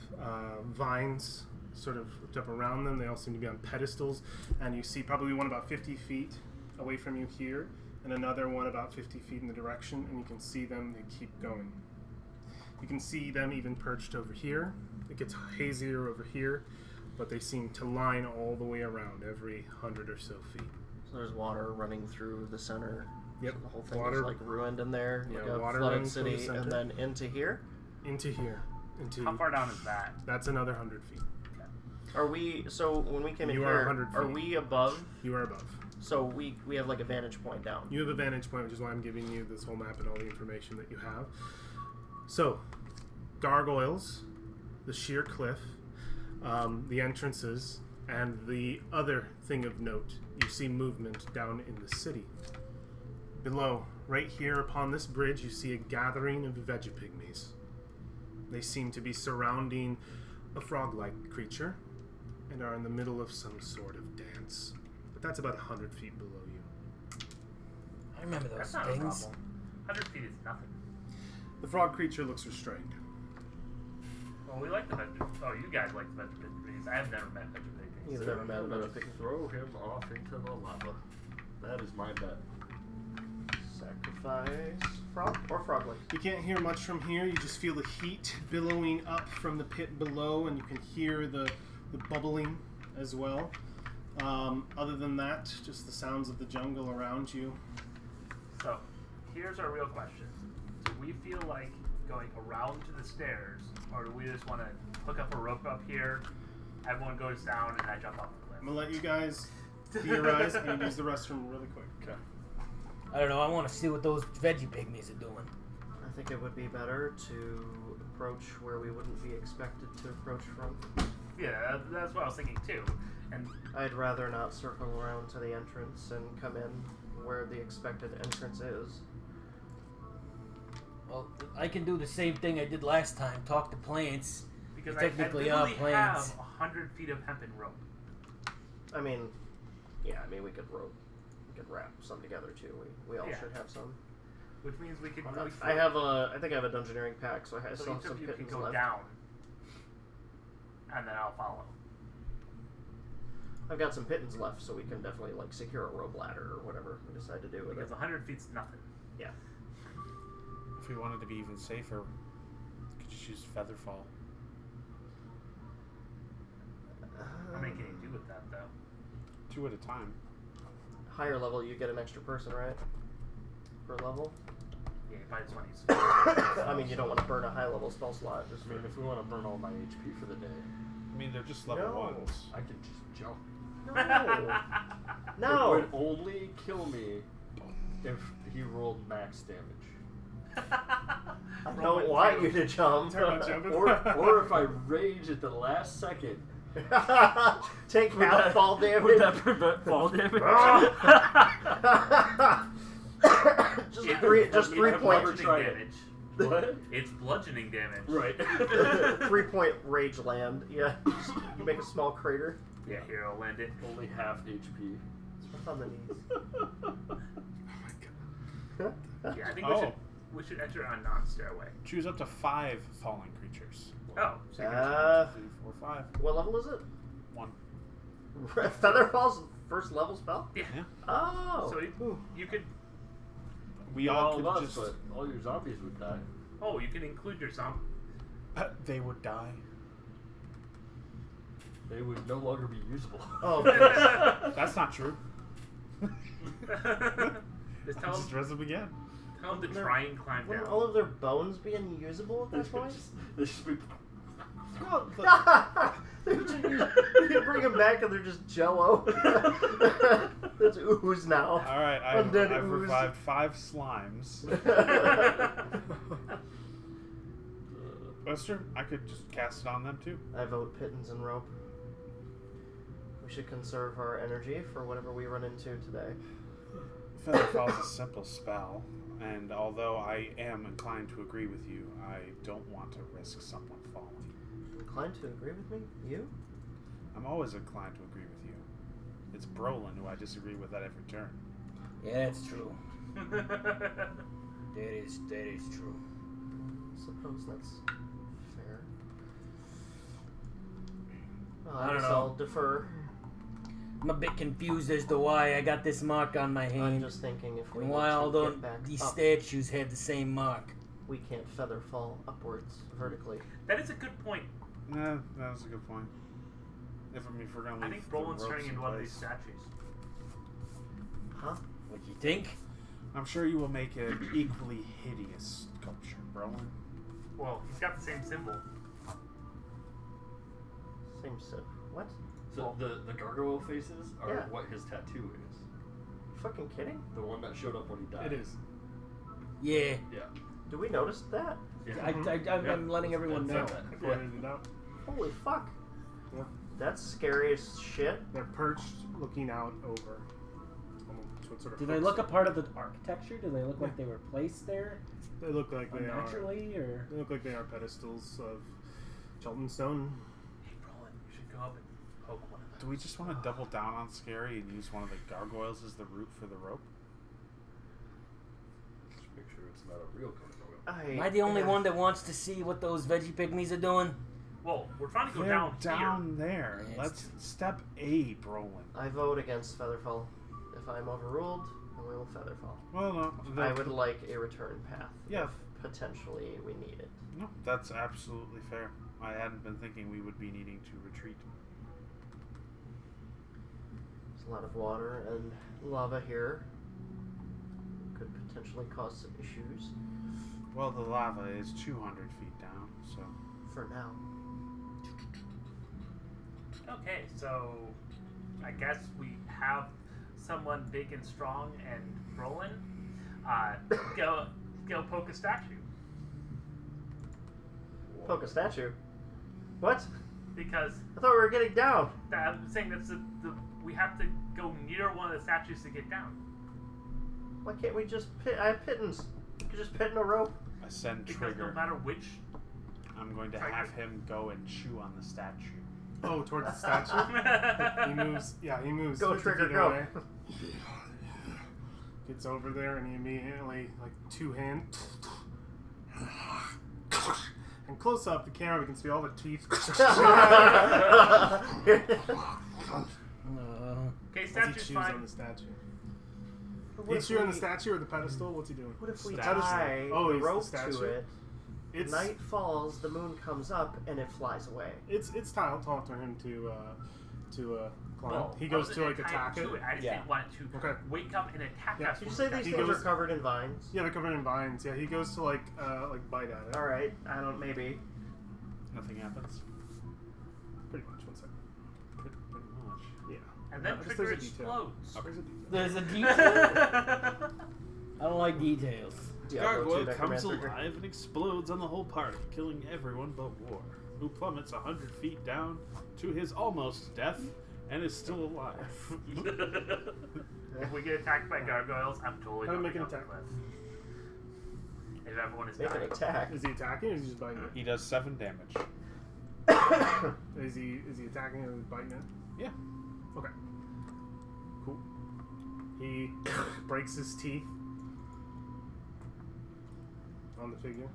vines sort of hooked up around them. They all seem to be on pedestals. And you see probably one about 50 feet away from you here, and another one about 50 feet in the direction, and you can see them. They keep going. You can see them even perched over here. It gets hazier over here, but they seem to line all the way around every 100 or so feet. So there's water running through the center. Yep. So the whole thing Water- is like ruined in there. Yeah, like a water flooded running through the city, center. and then into here. Into here. Into How far down is that? That's another 100 feet. Are we? So when we came in You are here, 100 are feet. we above? You are above. So we have like a vantage point down. You have a vantage point, which is why I'm giving you this whole map and all the information that you have. So, gargoyles the sheer cliff, the entrances, and the other thing of note, you see movement down in the city. Below, right here upon this bridge, you see a gathering of vegapygmies. They seem to be surrounding a frog-like creature and are in the middle of some sort of dance. But that's about 100 feet below you. I remember those That's not a things. problem. 100 feet is nothing. The frog creature looks restrained. Well, we like the vegetables. Oh, you guys like the vegetables. I have never met vegetables. You've So never I'm met a gonna vegapig. throw him off into the lava. That is my bet. Sacrifice frog or frogling. You can't hear much from here. You just feel the heat billowing up from the pit below, and you can hear the bubbling as well. Other than that, just the sounds of the jungle around you. So, here's our real question. Do we feel like going around to the stairs, or do we just want to hook up a rope up here, everyone goes down, and I jump off the cliff? I'm gonna let you guys theorize and use the restroom really quick. Okay. I don't know. I want to see what those veggie pygmies are doing. I think it would be better to approach where we wouldn't be expected to approach from. Yeah, that's what I was thinking too. And I'd rather not circle around to the entrance and come in where the expected entrance is. Well, I can do the same thing I did last time. Talk to plants. because They I technically literally are plants. have 100 feet of hempen rope. I mean, we could wrap some together too. We all Yeah. should have some. Which means we could. I think I have a dungeoneering pack, so I So still have each some of you can pittance go left. down, and then I'll follow. I've got some pittance left, so we can definitely secure a rope ladder or whatever we decide to do with Because it. 100 feet's nothing. Yeah. If we wanted to be even safer, we could just use Featherfall. How many can you do with that, though? 2 at a time. Higher level, you get an extra person, right? Per level. Yeah, you probably just want to use. I mean, you don't want to burn a high level spell slot. Just I mean, if we want to burn all my HP for the day, I mean, they're just level No. 1s. I can just jump. no. It No. would only kill me if he rolled max damage. I don't want you to jump. or if I rage at the last second. Take half fall damage. Would that prevent fall damage? just It's 3 bludgeoning point damage. What? It's bludgeoning damage. Right. 3 point rage land. Yeah, you make a small crater. Yeah, here I'll land it. Only half HP. It's on the knees. Yeah, I think Oh. we should enter a non-stairway. Choose up to 5 falling creatures. Oh, so you can 1, 2, 3, 4, 5. What level is it? 1. Featherfall's first level spell. yeah. Yeah. Oh. So you could. We Not all all could of us, just. but all your zombies would die. Oh, you can include your zombie. They would die. They would no longer be usable. Oh. That's not true. Just tell Just them, dress them again. tell them to try and climb Wouldn't down. all of their bones be unusable at that point? They should be. You bring them back and they're just jello. That's ooze now. Alright, I've Undead ooze. revived 5 slimes. Wester, I could just cast it on them too. I vote pittance and rope. We should conserve our energy for whatever we run into today. Featherfall is a simple spell, and although I am inclined to agree with you, I don't want to risk someone falling. Inclined to agree with me? You? I'm always inclined to agree with you. It's Brolin who I disagree with at every turn. Yeah, that's true. That is true. Suppose that's fair. Well, I I don't guess know. I'll defer. I'm a bit confused as to why I got this mark on my I'm hand. just thinking if we And need why to all get back these up, statues had the same mark. we can't feather fall upwards vertically. That is a good point. Nah, that's a good point. If we're gonna leave I think the Roland's ropes turning in into one of place. these statues. Huh? What do you think? I'm sure you will make an equally hideous sculpture, Brolin. Well, he's got the same symbol. Same sip. What? So the gargoyle faces are Yeah. what his tattoo is. You fucking kidding? The one that showed up when he died. It is. Yeah. Yeah. Do we notice that? I'm letting everyone know. I pointed it out. Holy fuck. Yeah. That's scary as shit. They're perched, looking out over. Sort of Do they look a part of the architecture? Do they look like they were placed there They look like they are. naturally, or? They look like they are pedestals of Chult stone. Hey, Brolin, you should go up and poke one of them. Do we just want to double down on scary and use one of the gargoyles as the root for the rope? Just make sure it's not a real gargoyle. Am I the only one that wants to see what those veggie pygmies are doing? Well, we're trying to go They're down here. there. Yeah, Let's step A, Brolin. I vote against Featherfall. If I'm overruled, then we will Featherfall. Well, no. I would like a return path. Yeah. If potentially we need it. No, that's absolutely fair. I hadn't been thinking we would be needing to retreat. There's a lot of water and lava here. Could potentially cause some issues. Well, the lava is 200 feet down, so... For now. Okay, so I guess we have someone big and strong and Brolin. Go poke a statue. Poke a statue? What? Because I thought we were getting down. I'm saying that's we have to go near one of the statues to get down. Why can't we just pit? I have pittance. We could just pit in a rope. I send Because Trigger. no matter which. I'm going to have him go and chew on the statue. Oh, towards the statue? He moves. Yeah, he moves. Go 50 Trigger, feet go. away. Gets over there and he immediately, like, two hands. And close up the camera, we can see all the teeth. Okay, As he statue's chews on fine. the statue. What He's if chewing the we- statue or the pedestal? What's he doing? What if we Statue. tie Oh, the he's the rope statue? to it? It's Night falls, the moon comes up, and it flies away. it's tile tall for him to climb. Well, He I goes wasn't to like gonna tie attack it. to I just Yeah. didn't want it to Okay. wake up and attack Yeah. us. Did you when say we got these He things goes- are covered in vines? Yeah, they're covered in vines. Yeah, he goes to like bite at it. Alright, I don't, maybe. Nothing happens. Pretty much. 1 second. Pretty much. Yeah. And then No, just Trigger there's a detail. explodes. There's a detail. There's a detail. I don't like details. Diablo 2 Gargoyle comes Necromancer. alive and explodes on the whole party, killing everyone but War, who plummets 100 feet down to his almost death and is still alive. If we get attacked by gargoyles, I'm totally Have him going make an up the attack. cliff. If everyone is Make an dying. attack. Is he attacking or is he just biting He does 7 damage. it? Is he attacking or biting it? Yeah. Okay. Cool. He breaks his teeth on the figure.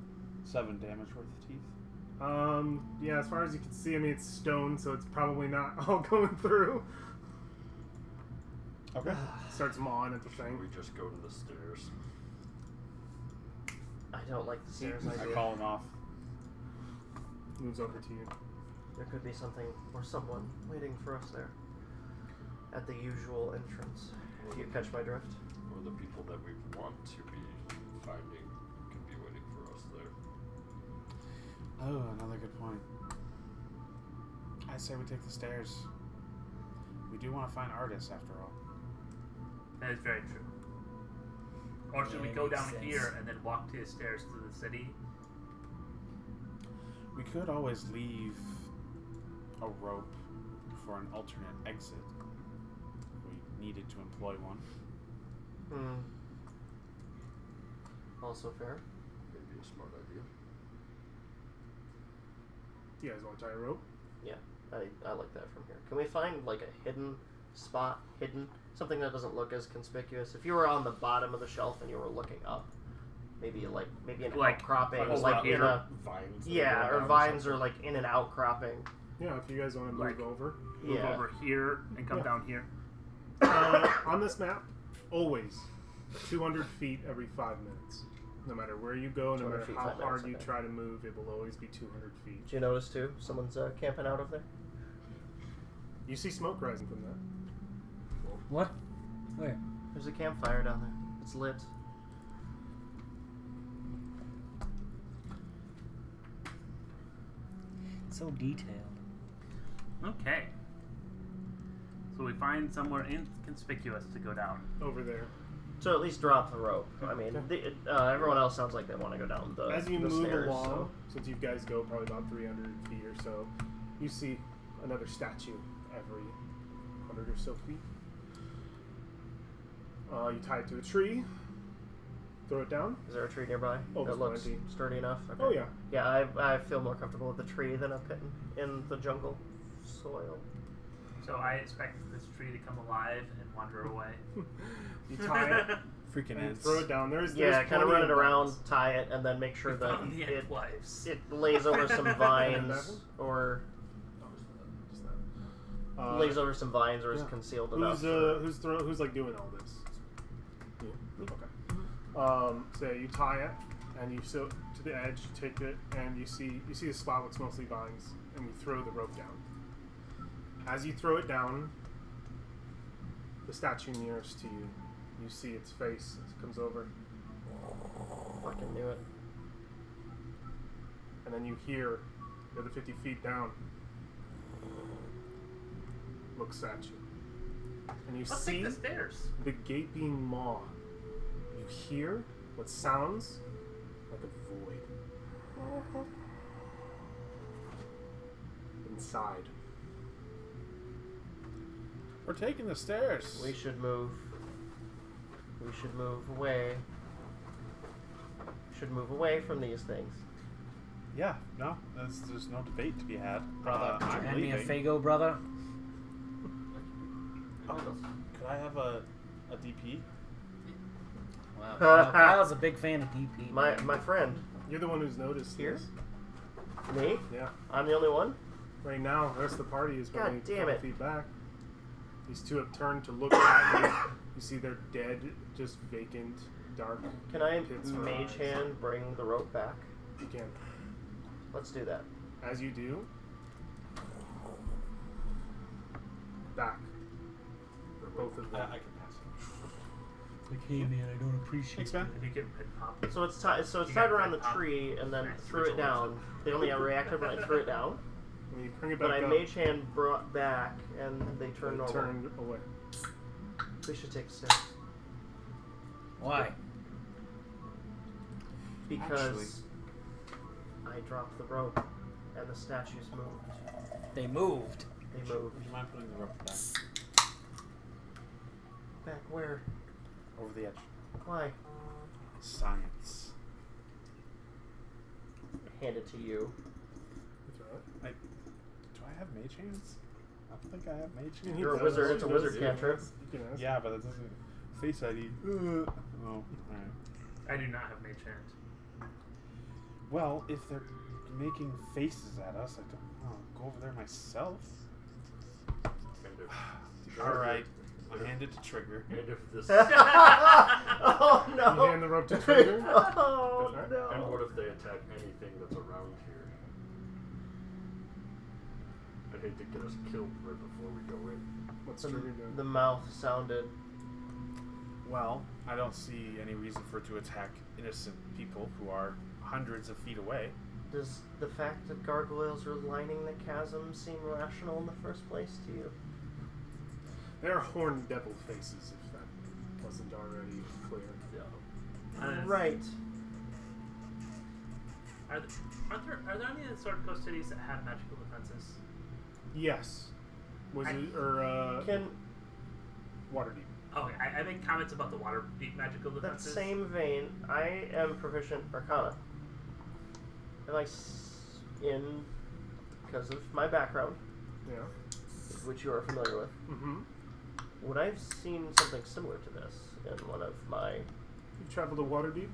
7 damage worth of teeth. Yeah, as far as you can see, I mean, it's stone, so it's probably not all going through. Okay. Starts mawing at the thing. We just go to the stairs. I don't like the stairs I idea. call him off. Moves over to you. There could be something or someone waiting for us there. At the usual entrance. Do you catch my drift? Or the people that we want to be finding could be waiting for us there. Oh, another good point. I say we take the stairs. We do want to find artists after all. That is very true. Or should we Yeah, go makes down sense. here and then walk to the stairs to the city? We could always leave a rope for an alternate exit if we needed to employ one. Also fair. Maybe a smart idea. You guys want to tie a rope? Yeah, I like that from here. Can we find like a hidden spot, something that doesn't look as conspicuous? If you were on the bottom of the shelf and you were looking up, maybe an Like, outcropping, like like in a vines. that yeah, go or down vines, something. or like in an outcropping. Yeah, if you guys want to move Like- over. Move Yeah. over here and come Yeah. down here. On this map, always 200 feet every 5 minutes. No matter where you go, no 200 matter feet, how 5 minutes, hard you okay. try to move, it will always be 200 feet. Did you notice too? Someone's camping out over there. You see smoke rising from that. What? Where? There's a campfire down there. It's lit. So detailed. Okay. So we find somewhere inconspicuous to go down. Over there. So at least drop the rope. I mean, everyone else sounds like they want to go down the As you the move stairs, along, so. since you guys go probably about 300 feet or so, you see another statue every 100 or so feet. You tie it to a tree, throw it down. Is there a tree nearby Oh, that there's looks plenty. sturdy enough? Okay. Oh, yeah. Yeah, I feel more comfortable with the tree than a pit in the jungle soil. So I expect this tree to come alive and wander away. You tie it Freaking and ants. throw it down. There's Yeah, kind of plenty run it around, vines. tie it, and then make sure that Found the ant wives. it lays over some vines or Just that. lays over some vines or is yeah. concealed enough. Who's like doing all this? You? Okay. So you tie it and you so to the edge. You take it and you see a spot with mostly vines, and you throw the rope down. As you throw it down, the statue nearest to you, you see its face as it comes over, Fucking knew it. and then you hear the other 50 feet down. Looks at you, and you Let's see take the stairs. the gaping maw. You hear what sounds like a void inside. We're taking the stairs. We should move. We should move away. Should move away from these things. Yeah, no, there's no debate to be had. Brother, could you I'm hand me a leaving. Fago, brother? Could I have a DP? Wow. Kyle's a big fan of DP. My friend. You're the one who's noticed Here? this. Me? Yeah. I'm the only one? Right now, the rest of the party is God probably a damn couple it. feet back. These two have turned to look at you. You see they're dead, just vacant, dark. Can I Pits for mage eyes. hand bring the rope back? You can. Let's do that. As you do, back. For both of them. I can pass it. Like, hey man, I don't appreciate Thanks, man. If you get pit pop. So it's tied. So it's You tied got around the red pop. tree, and then Nice. threw it down. They only reacted when I threw it down. When you bring it back But I up, mage hand brought back, and they turned they normal. turned away. We should take steps Why? because I dropped the rope, and the statues moved. They moved. They moved Would you mind putting the rope back back where? over the edge? Why? Science. Hand it to you. You throw it. Do I have mage hands? I don't think I have mage hands. You're a wizard. It's a wizard cantrip. You can ask. Yeah, but it doesn't. Face ID. Oh, alright. I do not have mage hand. Well, if they're making faces at us, I don't go over there myself. Alright, I hand it to Trigger. And if this Oh no! You hand the rope to Trigger. Oh Alright. no! and what if they attack anything that's around here? I'd hate to get us killed right before we go in. What's Trigger doing? The mouth sounded. Well, I don't see any reason for it to attack innocent people who are hundreds of feet away. Does the fact that gargoyles are lining the chasm seem rational in the first place to you? They're horned devil faces, if that wasn't already clear. Yeah. Right. Are there any of the Sword Coast cities that have magical defenses? Yes. Wizard or Can Waterdeep. Okay, I make comments about the water deep magical that defenses. same vein, I am proficient Arcana. And in because of my background, Yeah. which you are familiar with, Mm-hmm. would I've seen something similar to this in one of my You've traveled to Waterdeep?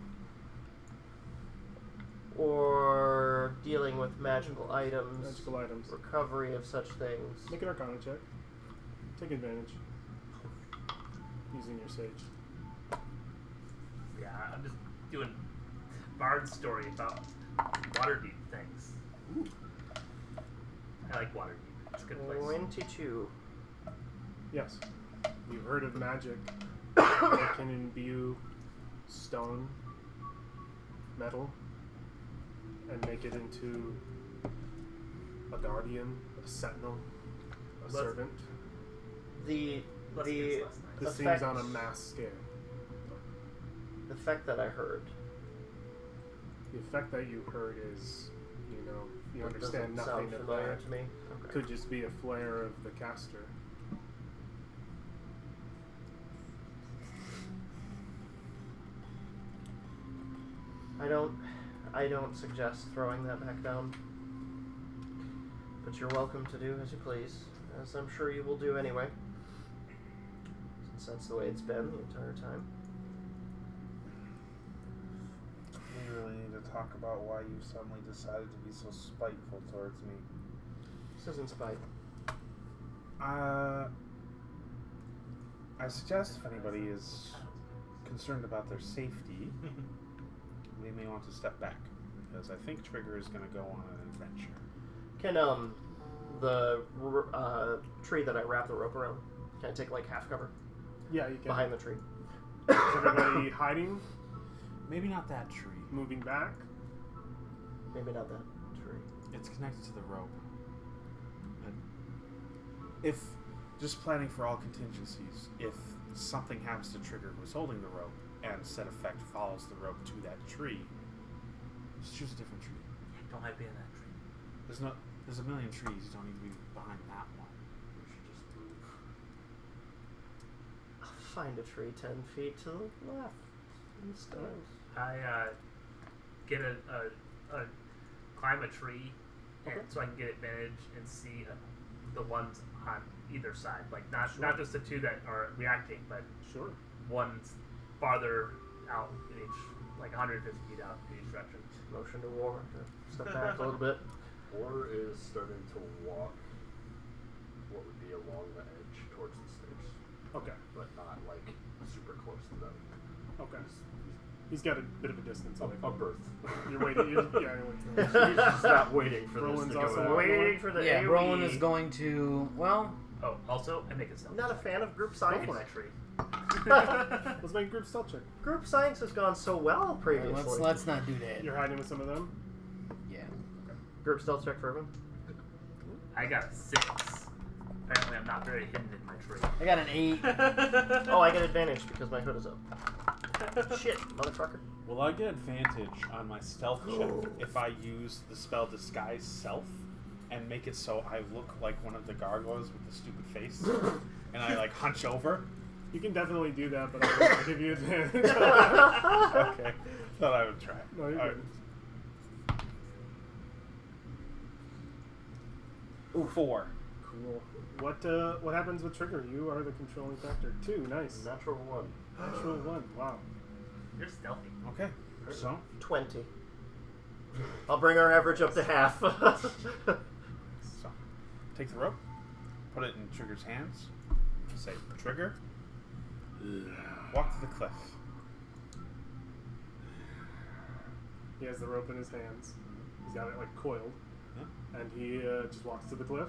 or dealing with magical items, Magical items. recovery of such things. Make an Arcana check. Take advantage. Using your Sage. Yeah, I'm just doing Bard's story about water deep things. Ooh. I like water deep. It's a good place. 22. Yes. You've heard of magic that can imbue stone, metal, and make it into a guardian, a sentinel, a servant. The Less against less nice. This Effect- seems on a mass scale. The effect that I heard. The effect that you heard is, you It understand doesn't nothing sound of familiar that. to me. Okay. Could just be a flare of the caster. I don't suggest throwing that back down. But you're welcome to do as you please, as I'm sure you will do anyway. Since that's the way it's been the entire time. We really need to talk about why you suddenly decided to be so spiteful towards me. This isn't spite. I suggest if anybody is concerned about their safety, they may want to step back, because I think Trigger is going to go on an adventure. Can the tree that I wrap the rope around, can I take like half cover Yeah, you can. behind the tree? Is everybody hiding? Maybe not that tree. Moving back? Maybe not that tree. It's connected to the rope. If, just planning for all contingencies, if something happens to Trigger who's holding the rope, and said effect follows the rope to that tree, Just choose a different tree. Don't hide behind that tree. There's a million trees. You don't need to be behind that one. We should just move. I'll find a tree 10 feet to the left. Instead. I get a climb a tree, and Okay. so I can get advantage and see the ones on either side. Like not just the two that are reacting, but Sure. ones farther out in each, like 150 feet out in each direction. Motion to war. To step back a little bit. Or is starting to walk what would be along the edge towards the stairs, Okay. but not like super close to them. Okay. He's got a bit of a distance away A from berth. You're waiting. You're waiting. He's just not waiting for Roland's this to also go out. out. Waiting for the Yeah, AoE. Roland is going to. Well, Oh, also I make it stealth. I'm not a fan of group Go science. for that tree. Let's make a group stealth check. Group science has gone so well previously. let's not do that. You're hiding with some of them. Yeah. Group stealth check for everyone. I got a 6. Apparently, I'm not very hidden in my tree. I got an 8. Oh, I get advantage because my hood is up. Shit, motherfucker. Will I get advantage on my stealth check if I use the spell Disguise Self and make it so I look like one of the gargoyles with the stupid face? And I like hunch over? You can definitely do that, but I'll give you advantage. Okay. Thought I would try. No, you're All right. good. Ooh, 4. Cool. What happens with Trigger? You are the controlling factor. 2. Nice. Natural 1. Natural 1. Wow. You're stealthy. Okay. So, 20. I'll bring our average up to half. take the rope, put it in Trigger's hands, say, Trigger, walk to the cliff. He has the rope in his hands. He's got it like coiled, Yeah. and he just walks to the cliff.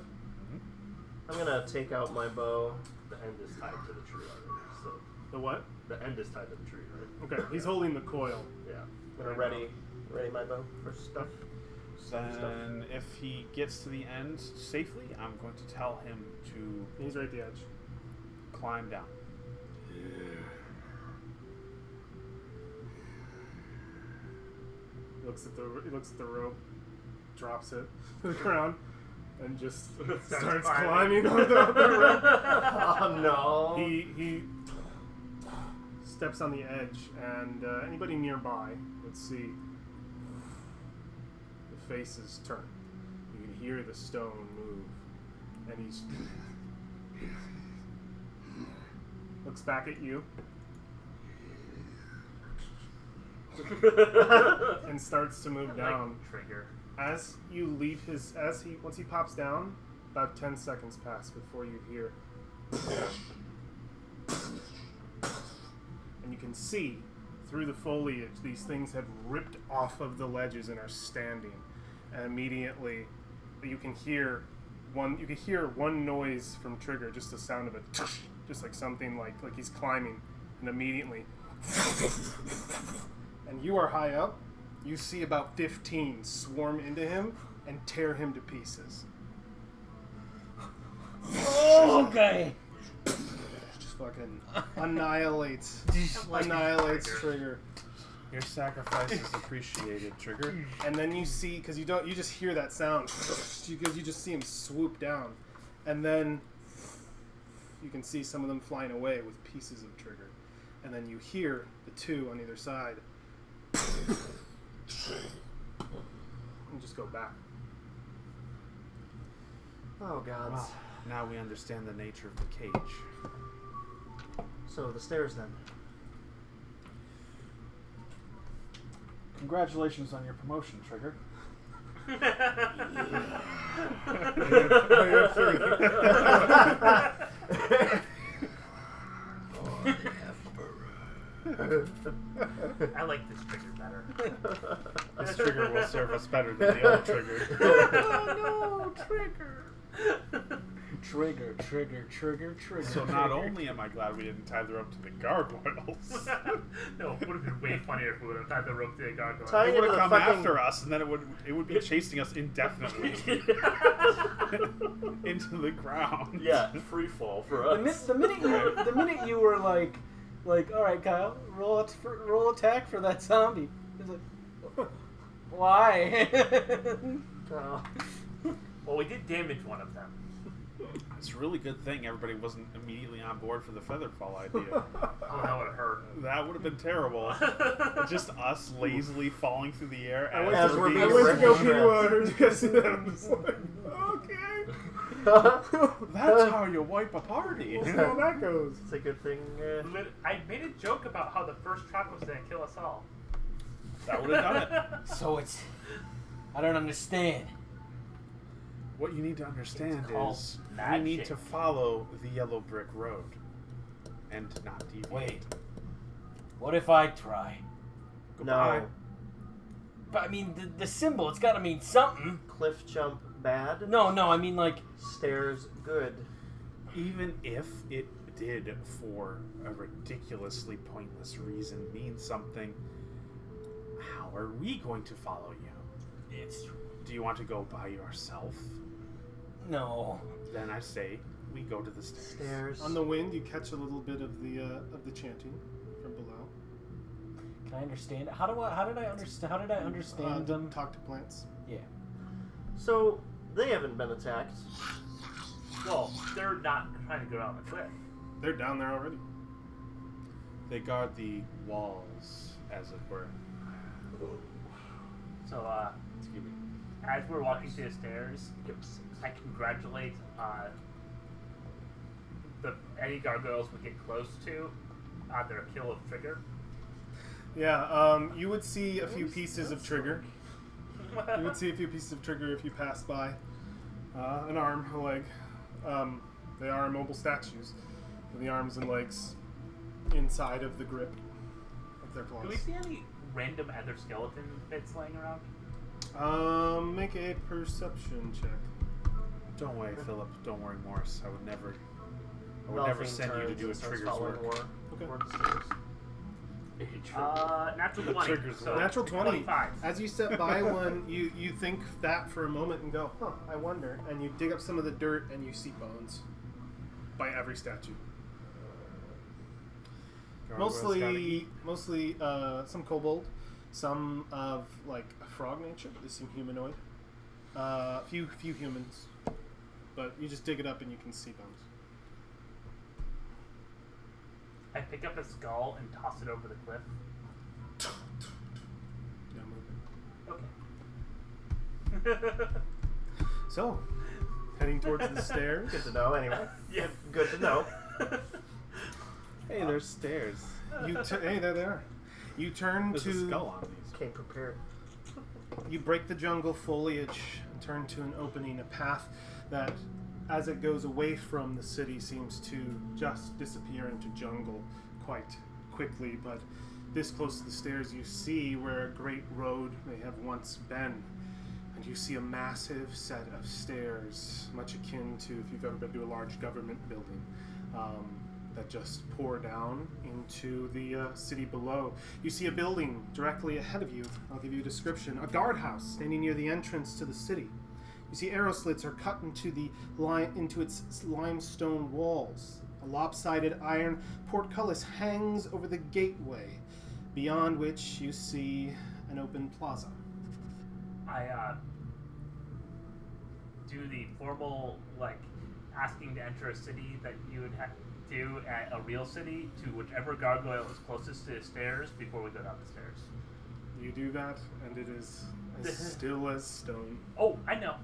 I'm gonna take out my bow. The end is tied to the tree already, so The what? the end is tied to the tree, right? Okay, he's holding the coil. Yeah. I'm gonna ready my bow for stuff. Then, if he gets to the end safely, I'm going to tell him to He's right at the edge. climb down. He looks at the rope, drops it to the ground, and just starts climbing over the rope. Oh no! He steps on the edge, and anybody nearby would see the faces turn. You can hear the stone move, and he's looks back at you and starts to move down. Like Trigger. As you leave once he pops down, about 10 seconds pass before you hear, and you can see through the foliage these things have ripped off of the ledges and are standing, and immediately you can hear one noise from Trigger, just the sound of it, just like something like he's climbing, and immediately, and you are high up. You see about 15 swarm into him and tear him to pieces. Oh, okay. Just fucking annihilates Like Trigger. Trigger. Your sacrifice is appreciated, Trigger. And then you see, because you just hear that sound, because you just see him swoop down, and then you can see some of them flying away with pieces of Trigger, and then you hear the two on either side, and just go back. Oh gods. Wow. Now we understand the nature of the cage. So the stairs then. Congratulations on your promotion, Trigger. I like this trigger better. This Trigger will serve us better than the other Trigger. Oh no, Trigger. Trigger. So not only am I glad we didn't tie the rope to the gargoyles, No, it would have been way funnier if we would have tied the rope to the gargoyle. Tie- it would have the come fucking- after us, and then it would be chasing us indefinitely into the ground. Yeah, free fall for us. The minute you were like, all right, Kyle, roll attack for that zombie. It's like, why? Oh. Well, we did damage one of them. It's a really good thing everybody wasn't immediately on board for the feather fall idea. Oh, that would have hurt. That would have been terrible. Just us lazily falling through the air As we're I being went to go ripped pee to water because of them. I'm just like, okay. That's how you wipe a party. That's how that goes. It's a good thing. I made a joke about how the first trap was going to kill us all. That would have done it. So I don't understand. What you need to understand It's called is we magic. need to follow the yellow brick road and not deviate. Wait. What if I try? Goodbye. No. But I mean, the symbol, it's got to mean something. Cliff jump bad. No, I mean like. Stairs good. Even if it did for a ridiculously pointless reason mean something, how are we going to follow you? It's true. Do you want to go by yourself? No. Then I say we go to the stairs. Stairs. On the wind, you catch a little bit of the chanting from below. Can I understand it? How did I understand them? Talk to plants. Yeah. So they haven't been attacked. Well, they're not trying to go down the cliff. They're down there already. They guard the walls, as it were. So, as we're walking to the stairs, I congratulate any gargoyles we get close to on their kill of Trigger. Yeah, you would see a few pieces of Trigger. You would see a few pieces of Trigger if you passed by. An arm, a leg. They are immobile statues. With the arms and legs inside of the grip of their claws. Do we see any random other skeleton bits laying around? Make a perception check. Don't worry, Philip. Don't worry, Morris. I would never Dolphin send you to turns do a and starts trigger's following work. War Okay. toward the stairs. Natural The 20. trigger's So Natural 20. 25. As you step by one, you think that for a moment and go, huh, I wonder. And you dig up some of the dirt and you see bones by every statue. Gargoyles gotta eat. Mostly some kobold, some of like a frog nature, but they seem humanoid. Few humans, but you just dig it up and you can see bones. I pick up a skull and toss it over the cliff. No movement. Okay. So, heading towards the stairs. Good to know, anyway. Yeah. Good to know. Hey, there's stairs. Hey, there they are. You turn There's to. a skull on these. Came prepared. You break the jungle foliage and turn to an opening, a path that, as it goes away from the city, seems to just disappear into jungle quite quickly. But this close to the stairs, you see where a great road may have once been. And you see a massive set of stairs, much akin to if you've ever been to a large government building, that just pour down into the city below. You see a building directly ahead of you. I'll give you a description. A guardhouse standing near the entrance to the city. You see arrow slits are cut into its limestone walls. A lopsided iron portcullis hangs over the gateway. beyond which you see an open plaza. I do the formal, like, asking to enter a city that you would have to do at a real city to whichever gargoyle is closest to the stairs before we go down the stairs. You do that, and it is as still as stone. Oh, I know.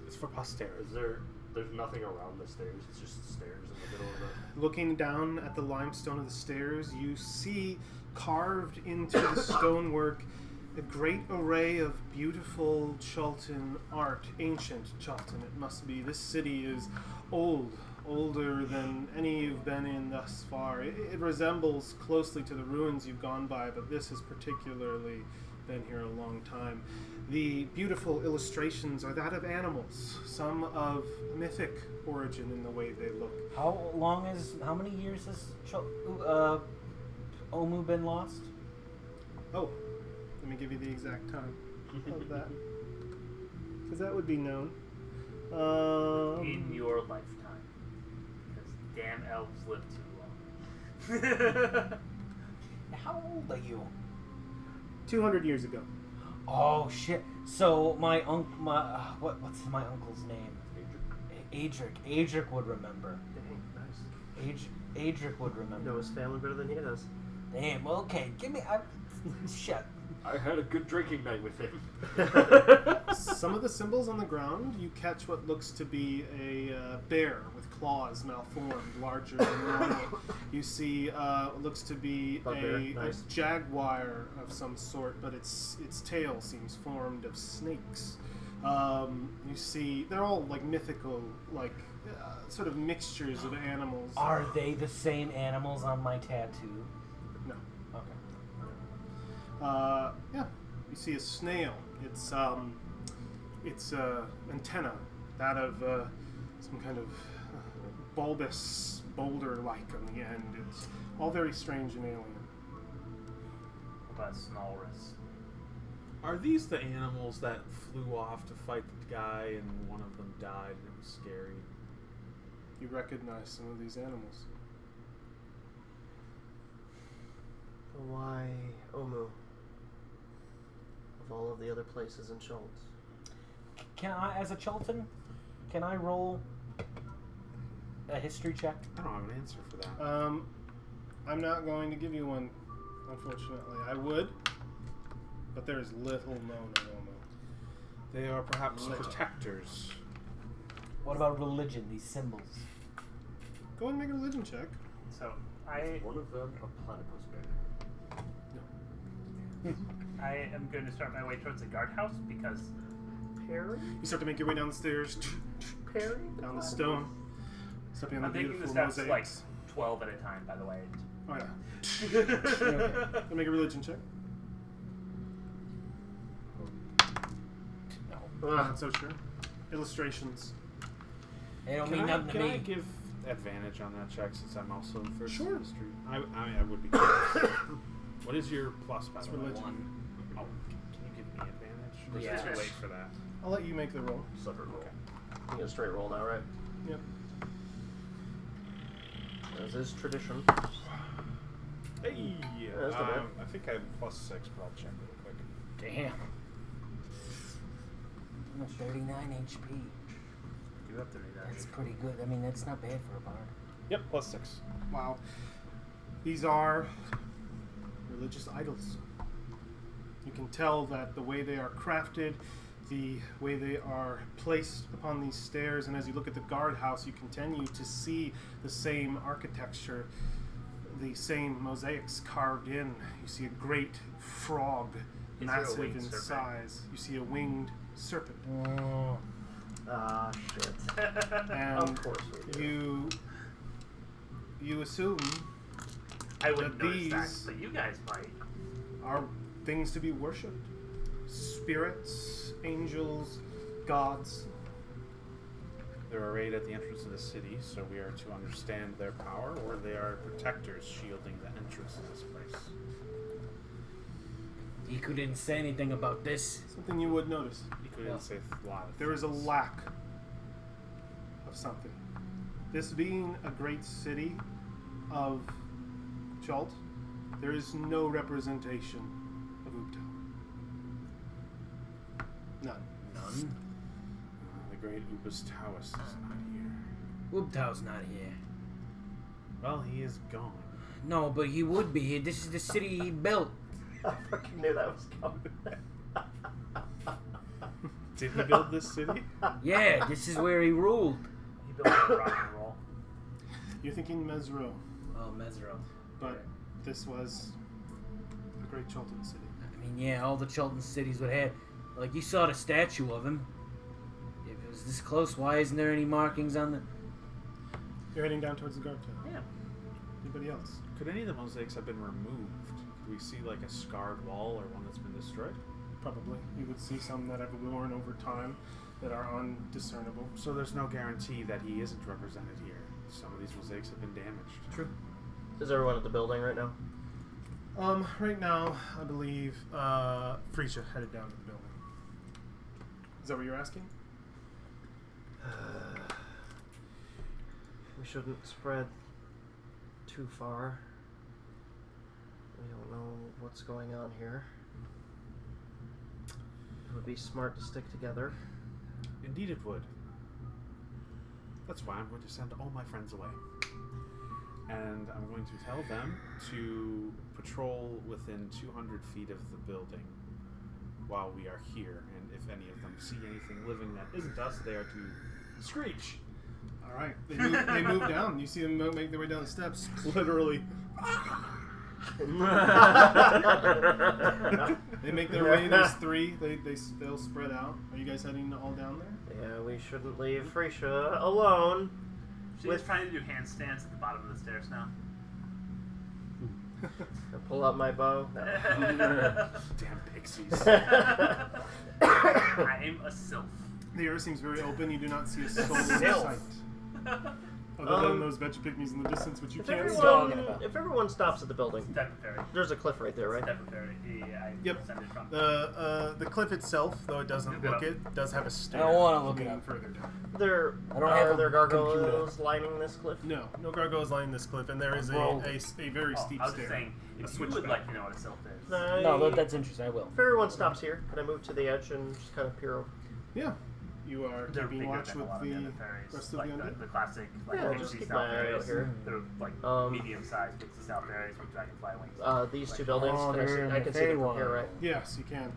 It's for posterity. There's nothing around the stairs. It's just stairs in the middle of the. Looking down at the limestone of the stairs, you see carved into the stonework a great array of beautiful Chultan art, ancient Chultan it must be. This city is older than any you've been in thus far. It resembles closely to the ruins you've gone by, but this has particularly been here a long time. The beautiful illustrations are that of animals, some of mythic origin in the way they look. How many years has Omu been lost? Oh, let me give you the exact time of that, because that would be known. In your lifetime. Because damn elves live too long. How old are you? 200 years ago. Oh shit! So what's my uncle's name? Adric. Adric would remember. Dang, nice. Adric would remember. You know his family better than he does. Damn. Okay, give me. Shit. I had a good drinking night with him. Some of the symbols on the ground, you catch what looks to be a bear with claws malformed, larger than normal. You see what looks to be Nice. a jaguar of some sort, but its tail seems formed of snakes. You see, they're all like mythical, like sort of mixtures of animals. Are they the same animals on my tattoo? No. Okay. Yeah, you see a snail. Its antenna, that of some kind of bulbous boulder-like on the end. It's all very strange and alien. What about Snalrus? Are these the animals that flew off to fight the guy and one of them died and it was scary? You recognize some of these animals. But why Omu? Of all of the other places in Chult. Can I, as a Chultan, can I roll a history check? I don't have an answer for that. I'm not going to give you one, unfortunately. I would, but there is little known of Omu. They are perhaps Little. protectors. What about religion? These symbols. Go and make a religion check. So, Is one of them a platypus bear? I am going to start my way towards the guardhouse because Perry? You start to make your way down the stairs, Perry? down the stone, stepping on I'm the taking the beautiful steps mosaics. like 12 at a time, by the way. Oh yeah. Okay. Go make a religion check. No. Not so sure. Illustrations. They don't Can mean I, nothing to can me. I give advantage on that check since I'm also first Sure. in the street? I would be curious. What is your plus, by It's the way? religion. 1. Oh, can you give me advantage? Or Yeah. is it too late for that? I'll let you make the roll. Separate roll. You get a straight roll now, right? Yep. As is tradition. Hey! that's not bad. I think I have +6, but I'll check real quick. Damn. 39 HP. You have to read that. That's pretty good. I mean, that's not bad for a bard. Yep, +6. Wow. These are religious idols. You can tell that the way they are crafted, the way they are placed upon these stairs, and as you look at the guardhouse, you continue to see the same architecture, the same mosaics carved in. You see a great frog, Is there a massive winged in serpent? size. You see a winged serpent. Ah, shit. And Of course we do. you assume I wouldn't But notice that, these- but you guys might. are things to be worshipped. Spirits, angels, gods. They're arrayed at the entrance of the city, so we are to understand their power, or they are protectors shielding the entrance to this place. Iku didn't say anything about this. Something you would notice. You couldn't say a lot of There is a things. lack of something. This being a great city of Chult, there is no representation of Ubtao. None. None. The great Ubis Taoist is not here. Ubtao's not here. Well, he is gone. No, but he would be here. This is the city he built. I fucking knew that was coming. Did he build this city? Yeah, this is where he ruled. He built a rock and roll. You're thinking Mesro, Oh, Mesro. but this was a great Chultan city. I mean, yeah, all the Chultan cities would have. Like, you saw the statue of him. If it was this close, why isn't there any markings on the... You're heading down towards the guard tower. Yeah. Anybody else? Could any of the mosaics have been removed? Could we see like a scarred wall or one that's been destroyed? Probably. You would see some that have worn over time that are undiscernible. So there's no guarantee that he isn't represented here. Some of these mosaics have been damaged. True. Is everyone at the building right now? Right now, I believe Frisia headed down to the building. Is that what you're asking? We shouldn't spread too far. We don't know what's going on here. It would be smart to stick together. Indeed it would. That's why I'm going to send all my friends away. And I'm going to tell them to patrol within 200 feet of the building while we are here. And if any of them see anything living that isn't us, they are to screech. All right. They move down. You see them make their way down the steps. Literally. They make their way. There's three. They'll spread out. Are you guys heading all down there? Yeah, we shouldn't leave Frisia alone. She's trying to do handstands at the bottom of the stairs now. I pull out my bow. No. Damn pixies. I am a sylph. The air seems very open. You do not see a soul in Self. sight. Other than those veggie pygmies in the distance, which you can't see. If everyone stops at the building, Step fairy. there's a cliff right there, right? Step fairy. Yeah, I Yep. descended from. The cliff itself, though it doesn't look it, does have a stair. I don't wanna look it leading up. further down. There I don't have are a there gargoyles computer. lining this cliff? No gargoyles lining this cliff, and there is a very steep I was stair. just saying, A if you switchback. would like to know what a sylph is. No, that's interesting. I will. If everyone stops here, can I move to the edge and just kind of peer over? Yeah. You are They're keeping bigger watch than a with lot of the the other fairies. rest of Like the undead? the classic, like Yeah, pixie just keep style my eye out fairies. here. They're like medium-sized pixie style fairies with dragonfly wings. These two Like, buildings, Oh, can I see? they're in I the can see them from Feywild. here, right? Yes, you can. You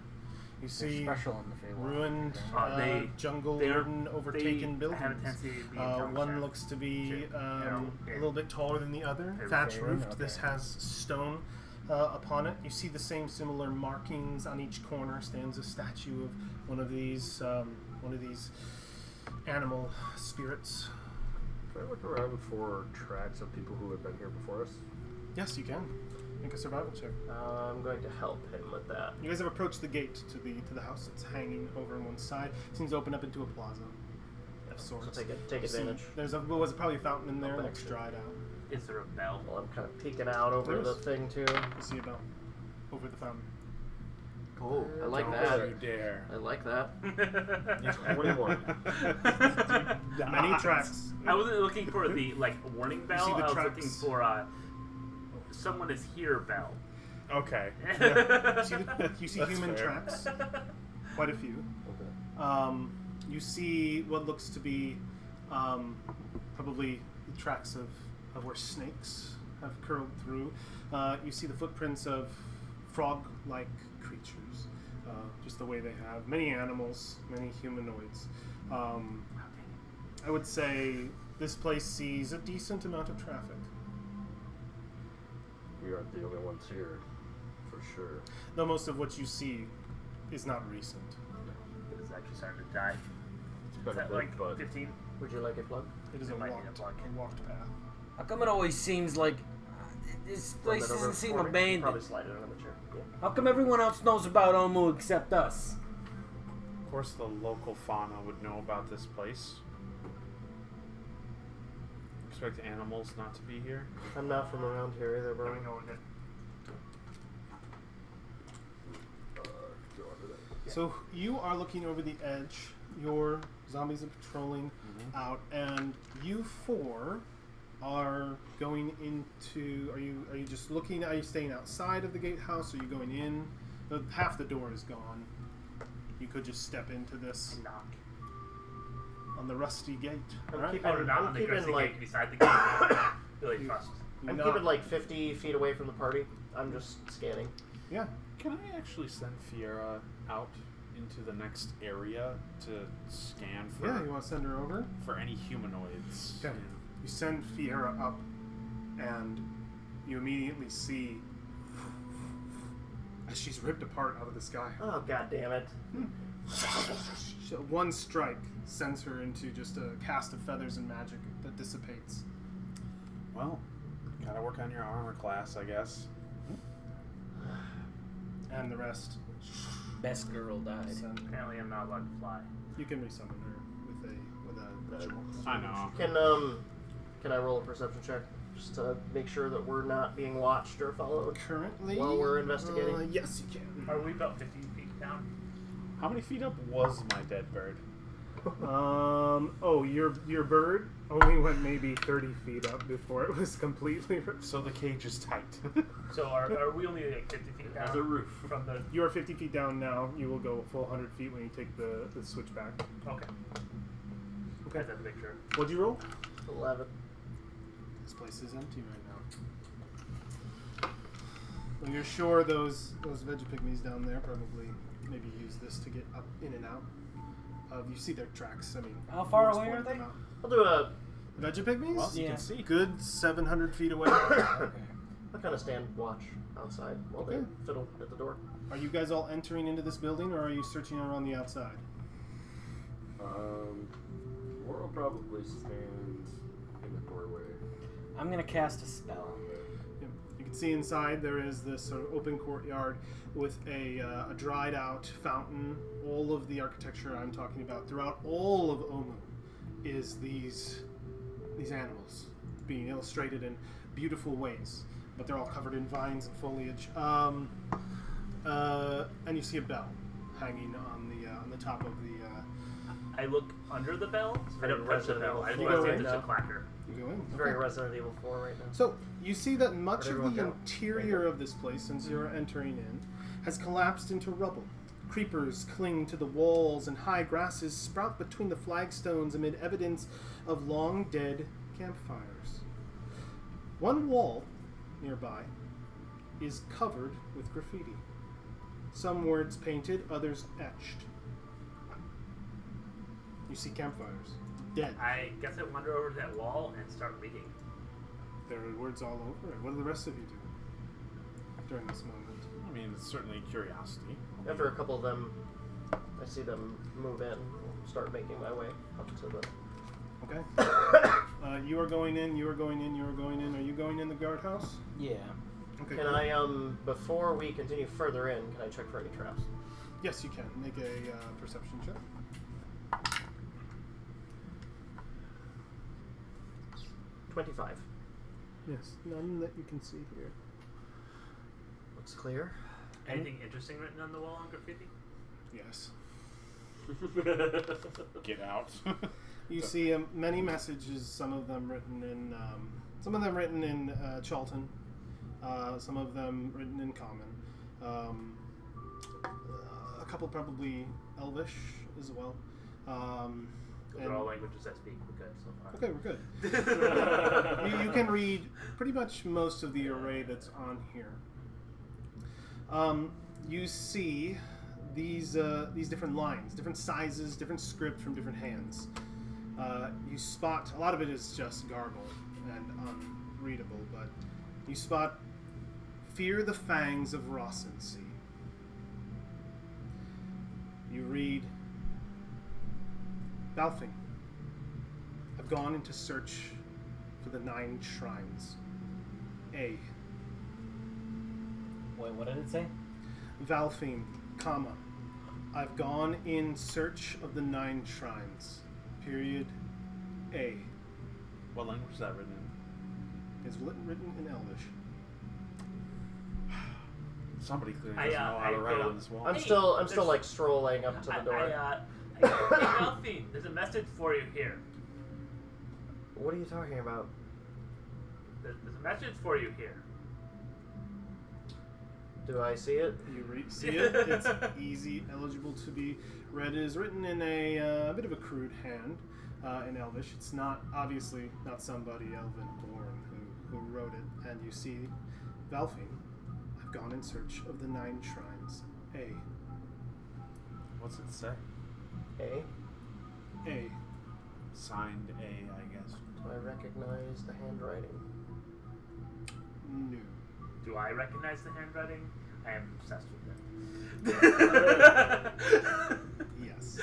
They're see special in the Feywild. ruined, they- jungle-ridden, overtaken they buildings. have a tendency to be One intelligent. looks to be Shit. a little bit taller than the other, Very thatch fair, roofed. okay. This has stone upon it. You see the same similar markings on each corner. Stands a statue of one of these animal spirits. Can I look around for tracks of people who have been here before us? Yes, you can. Make a survival check. I'm going to help him with that. You guys have approached the gate to the house. It's hanging over on one side. It seems to open up into a plaza of sorts. So take You see advantage. There's was probably a fountain in there. back Looks to- dried out. Is there a bell? Well, I'm kind of peeking out over There the is. thing too. You see a bell over the fountain. Oh, I like Don't that. you dare. I like that. 21. Many tracks. I wasn't looking for the warning bell. see the I was tracks? looking for someone is here bell. Okay. You see That's human fair. tracks. Quite a few. Okay. You see what looks to be probably the tracks of where snakes have curled through. You see the footprints of frog-like creatures, just the way they have. Many animals, many humanoids. I would say this place sees a decent amount of traffic. We aren't the only ones here, for sure. Though most of what you see is not recent. It is actually starting to die. It's Is been a that bit, like but 15? Would you like a plug? It is It a might be a walked path. How come it always seems like this place Run that over doesn't seem for me. abandoned? Probably slide it under the chair. Yeah. How come everyone else knows about Omu except us? Of course, the local fauna would know about this place. Expect animals not to be here. I'm not from around here either, bro. Let me know when go under that. So you are looking over the edge. Your zombies are patrolling out, and you four are going into. Are you just looking? Are you staying outside of the gatehouse? Are you going in? Half the door is gone. You could just step into this Knock. on the rusty gate. I'm All right. keeping- Oh, no, not I'm on the keeping, Christie like- gate beside the gate. Really You- trust. You I'm knock. keeping like 50 feet away from the party. I'm just scanning. Yeah. Can I actually send Fiera out into the next area to scan for Yeah. You want to send her over? for any humanoids? Okay. You send Fiera up, and you immediately see as she's ripped apart out of the sky. Oh, god damn it. So one strike sends her into just a cast of feathers and magic that dissipates. Well, gotta work on your armor class, I guess. And the rest. Best girl died. Send. Apparently, I'm not allowed to fly. You can resummon her with a ritual. I know. Can I roll a perception check just to make sure that we're not being watched or followed? Currently, While we're investigating? yes, you can. Are we about 50 feet down? How many feet up was my dead bird? Oh, your bird only went maybe 30 feet up before it was completely ripped. So the cage is tight. So are we only like 50 feet down? As a roof. From the. You are 50 feet down now. You will go a full 100 feet when you take the switch back. Okay. Okay. That's a picture. What'd you roll? 11. This place is empty right now. Well, you're sure those Vegapygmies down there probably maybe use this to get up in and out. You see their tracks. I mean, How far yours away point are they? them out. I'll do a... Vegapygmies? Well, you Yeah. can see. Good 700 feet away. Okay. I'll kind of stand watch outside while they Okay. fiddle at the door. Are you guys all entering into this building, or are you searching around the outside? Laura will probably stand in the doorway. I'm gonna cast a spell. Yep. You can see inside there is this sort of open courtyard with a dried out fountain. All of the architecture I'm talking about throughout all of Omu is these animals being illustrated in beautiful ways, but they're all covered in vines and foliage. And you see a bell hanging on the top of the. I look under the bell. I don't touch the bell. I just You want go to see in if there's a now. clacker. You go in. It's Okay. very Resident Evil 4 right now. So you see that much Where'd of the everyone go? interior of this place, since you're entering in, has collapsed into rubble. Creepers cling to the walls, and high grasses sprout between the flagstones amid evidence of long dead campfires. One wall nearby is covered with graffiti. Some words painted, others etched. You see campfires. Dead. I guess I wander over to that wall and start reading. There are words all over it. What do the rest of you do during this moment? I mean, it's certainly curiosity. After a couple of them, I see them move in. I'll start making my way up to the... Okay. You are going in, you are going in, you are going in. Are you going in the guardhouse? Yeah. Okay. Can I, before we continue further in, can I check for any traps? Yes, you can. Make a perception check. 25. Yes, none that you can see here. Looks clear. Anything interesting written on the wall on graffiti? Yes. Get out. You see many messages. Some of them written in Chultan. Some of them written in Common. A couple probably Elvish as well. Those are all languages I speak. We're good so far. Okay, we're good. You can read pretty much most of the array that's on here. You see these different lines, different sizes, different script from different hands. You spot a lot of it is just garbled and unreadable, but you spot "Fear the fangs of Rossency." You read "Balfing, I've gone into search for the 9 shrines. A. Wait, what did it say? Valfine, comma, I've gone in search of the 9 shrines. Period. A. What language is that written in? Is written in Elvish. Somebody clearly I, doesn't know how to I write go- on this wall. I'm Hey, still there's- like strolling up to the door. Hey, Delphine, there's a message for you here. What are you talking about? There's a message for you here. Do I see it? You see it. It's easy, eligible to be read. It is written in a bit of a crude hand in Elvish. It's not obviously not somebody elven born who wrote it. And you see, Valfine, I've gone in search of the 9 shrines. A. What's it say? A. Signed A, I guess. Do I recognize the handwriting? No. Do I recognize the handwriting? I am obsessed with it. Yes.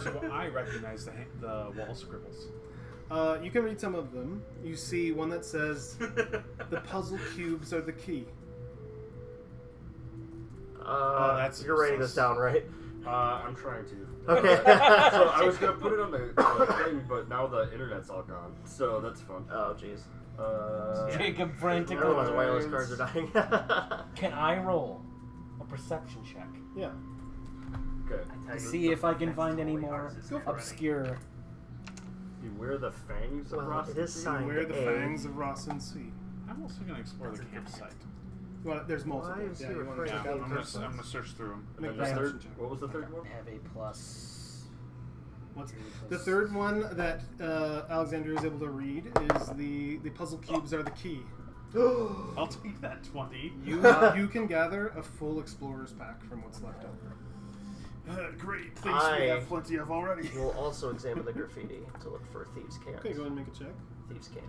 Do I recognize the wall scribbles? You can read some of them. You see one that says, "The puzzle cubes are the key." That's You're writing this down, right? I'm trying to. Okay. So I was gonna put it on the thing, but now the internet's all gone. So that's fun. Oh, jeez. Jacob frantically. Everyone's wireless cards are dying. Can I roll a perception check Yeah. Okay. to see if I can find any more obscure? Beware the fangs of Well, Ross. it is signed Beware the A. fangs of Ross and Sea. I'm also going to explore That's the a good campsite. Well, there's multiple. Why is he you wanna referring check to out I'm the going first to ones? search through them. Make And a then the perception third. check. What was the third one? Have a plus. What's the third one that Alexander is able to read is the puzzle cubes are the key. I'll take that 20. You can gather a full explorer's pack from what's left over. Great. Things I- we have plenty of already. We'll also examine the graffiti to look for thieves' cant. Okay, go ahead and make a check. Thieves' cant.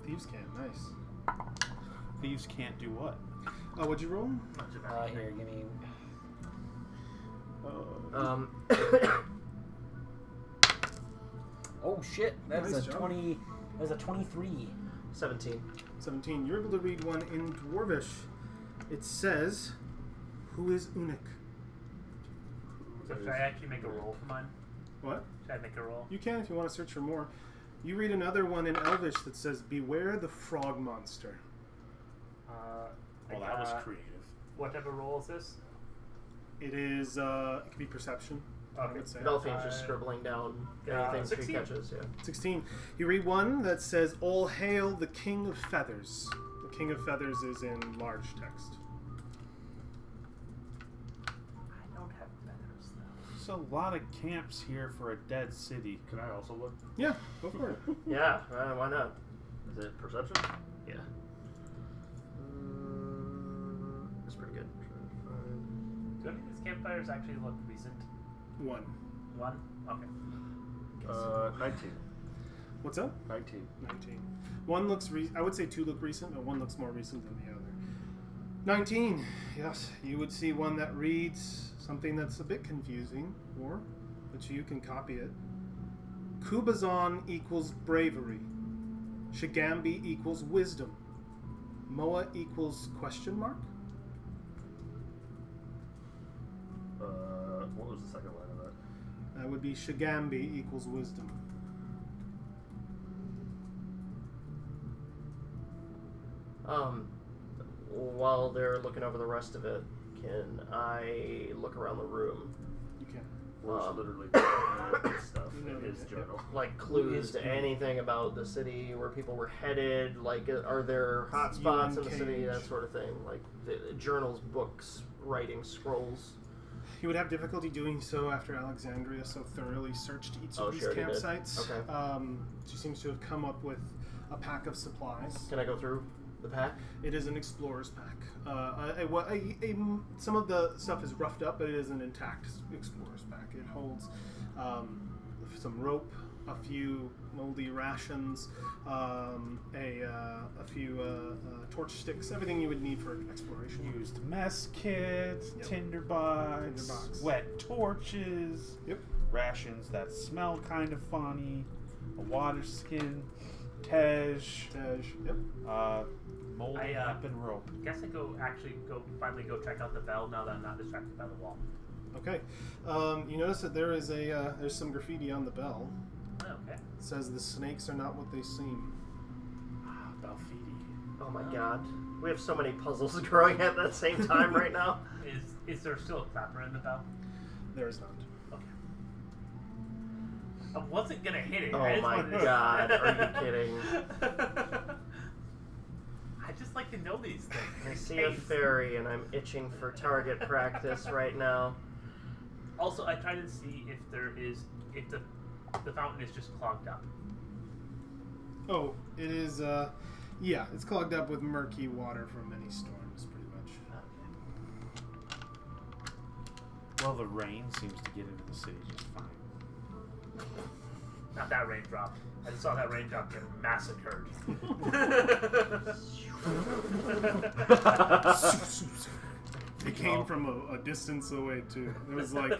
Thieves can, nice. Thieves can't do what? What'd you roll? Here, give me. Oh shit! That's Nice a job. 20. That's a 23. 17. 17. You're able to read one in Dwarvish. It says, "Who is Unik?" So should I actually make a roll for mine? What? Should I make a roll? You can if you want to search for more. You read another one in Elvish that says, "Beware the frog monster." Well, that was creative. What type of roll is this? It is, it could be perception, I Okay. would say. Dolphin's just scribbling down anything she 16. catches, yeah. 16. You read one that says, "All hail the King of Feathers." The King of Feathers is in large text. I don't have feathers though. There's a lot of camps here for a dead city. Can I also look? Yeah, go for it. Yeah, why not? Is it perception? Yeah. That's pretty good. Do any of these campfires actually look recent? One. One? Okay. 19. What's up? 19. 19. One looks, I would say two look recent, but one looks more recent than the other. 19. Yes, you would see one that reads something that's a bit confusing, but you can copy it. Kubazan equals bravery. Shigambi equals wisdom. Moa equals question mark? What was the second line of that? That would be Shigambi equals wisdom. While they're looking over the rest of it, can I look around the room? You can. Where's literally stuff in his journal. Like clues to anything about the city, where people were headed, like are there hot spots in the city, that sort of thing, like journals, books, writing, scrolls. He would have difficulty doing so after Alexandria so thoroughly searched each of these sure he did. campsites. Okay. She seems to have come up with a pack of supplies. Can I go through the pack? It is an explorer's pack. Some of the stuff is roughed up, but it is an intact explorer's pack. It holds some rope, a few moldy rations, a few torch sticks, everything you would need for exploration. Used mess kits, Yep. tinderbox, wet torches, Yep. rations that smell kind of funny, a water skin, tej, Yep. molded hemp and rope. Guess I finally go check out the bell now that I'm not distracted by the wall. Okay. You notice that there is there's some graffiti on the bell. Okay. It says the snakes are not what they seem. Balfidi. Oh my god. We have so many puzzles growing at the same time right now. Is there still a clapper in the bell? There is not. Okay. I wasn't gonna hit it. Oh I just my wanted to- god, are you kidding? just like to know these things. I see a fairy, and I'm itching for target practice right now. Also, I try to see if the fountain is just clogged up. Oh, it is. Yeah, it's clogged up with murky water from many storms, pretty much. Well, the rain seems to get into the city just fine. Not that raindrop. I just saw that raindrop get massacred. It came from a distance away too. It was like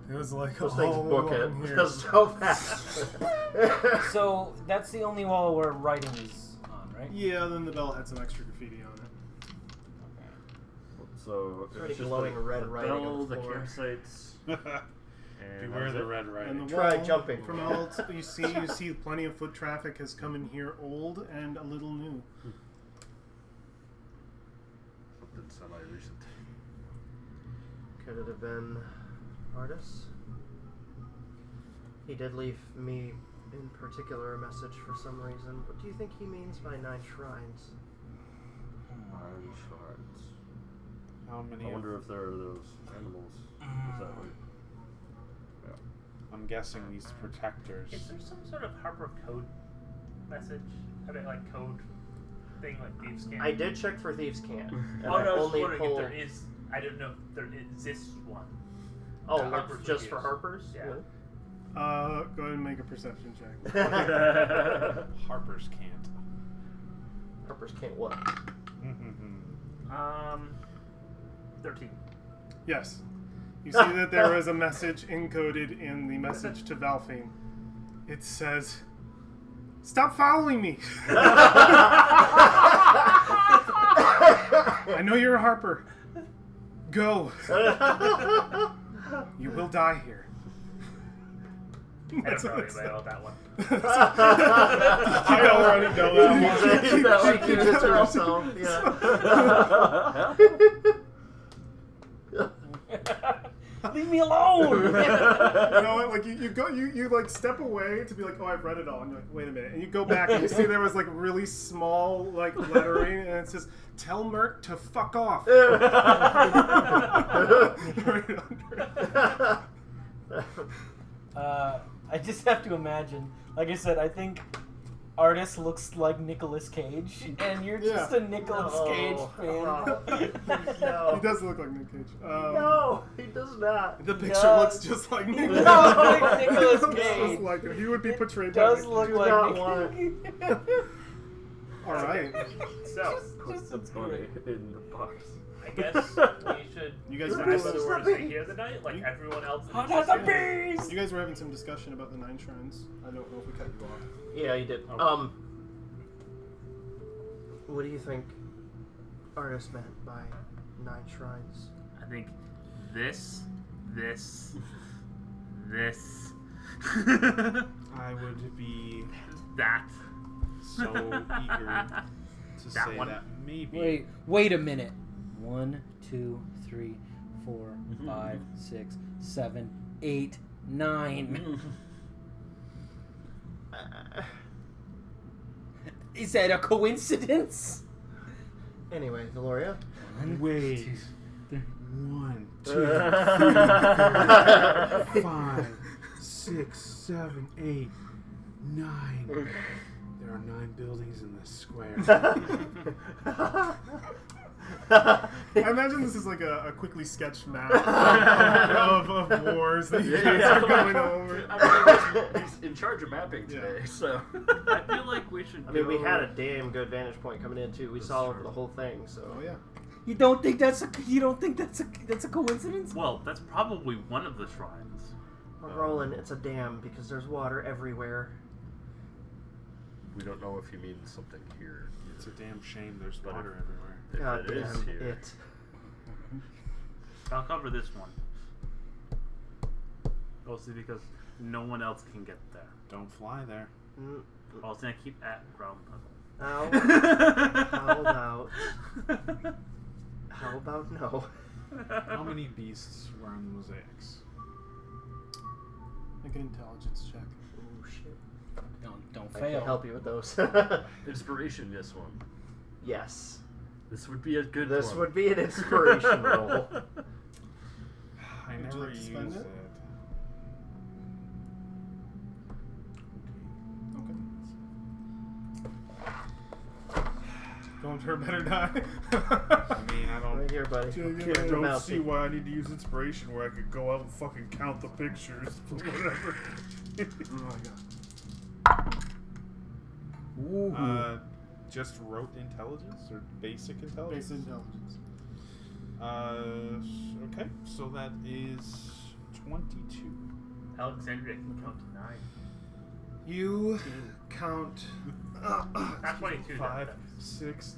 Those things all book along it here. just so fast. So that's the only wall where writing is on, right? Yeah, then the bell had some extra graffiti on it. So It's already just glowing the, red the writing bell, on the the floor. campsites, and Beware that's the it. red And writing. the Try wall jumping. from out you see plenty of foot traffic has come in here, old and a little new. Something semi-recent. Could it have been Artis? He did leave me in particular a message for some reason. What do you think he means by 9 shrines? 9 shards. How many? I wonder if there are those animals. Is that what? I'm guessing these protectors. Is there some sort of Harper code message? I mean, like code thing, like Thieves' Camp? I did check for Thieves' Camp. And Oh, no, I was just only wondering pulled... if there is. I don't know if there exists one. Oh, that like Harper's just would for use. Harper's? Yeah. Go ahead and make a perception check. Harper's can't. Harper's can't what? 13. Yes. You see that there is a message encoded in the message to Valfine. It says, "Stop following me! I know you're a Harper. Go. You will die here." I don't That's know what it anybody said. about that one. I already know that one. She keeps it to herself, yeah. Leave me alone! You know what? Like you go, you like step away to be like, "Oh, I've read it all," and you're like, "Wait a minute," and you go back and you see there was like really small like lettering, and it says, "Tell Mert to fuck off." I just have to imagine. Like I said, I think Artis looks like Nicolas Cage, and you're just Yeah. a Nicolas No. Cage fan. No. He does look like Nick Cage. No, he does not. The He picture does. looks just like Nick He Cage. does look like He Nicolas looks Cage. just like him. He would be portrayed by Does Nick look Cage. Do like not Nicolas want Cage. All right. So, Put the bunny in the box. I guess we should You guys decide were whether just- we're going to stay here the night, like everyone else. How about the bees? You guys were having some discussion about the 9 shrines. I don't know if we cut you off. Yeah, you did. Oh. What do you think Artis meant by 9 shrines? I think this. I would be that. so eager to That say one. that maybe. Wait a minute. 1, 2, 3, 4, 5, 6, 7, 8, 9. Is that a coincidence? Anyway, Valoria. Wait. 1, 2, 3, 4, 5, 6, 7, 8, 9. There are 9 buildings in this square. I imagine this is like a quickly sketched map of wars that you guys are going over. I mean, he's in charge of mapping today, Yeah. so. I feel like we should. I mean, we go- had a damn good vantage point coming in too. We That's saw true. over the whole thing, so Oh yeah. You don't think that's a coincidence? Well, that's probably one of the shrines. we're rolling. It's a dam because there's water everywhere. We don't know if he means something here. It's a damn shame there's But water if- everywhere. If God it is damn here. it! I'll cover this one. Mostly because no one else can get there. Don't fly there. Mm, I was gonna keep at ground How how about no? How many beasts were on the mosaics? Make an intelligence check. Oh shit! Don't I fail. can help you with those. Inspiration, this one. Yes. This would be a good This one. would be an inspiration roll. I Would you never like to use spend it. it? Okay. Going for a better die. I mean, I don't. Right here, buddy. I don't see why I need to use inspiration where I could go out and fucking count the pictures for whatever. Oh my god. Just rote intelligence or basic intelligence? Basic intelligence. Okay, so that is 22. Alexandria can count to 9. You count. Not 22. 5, then. 6.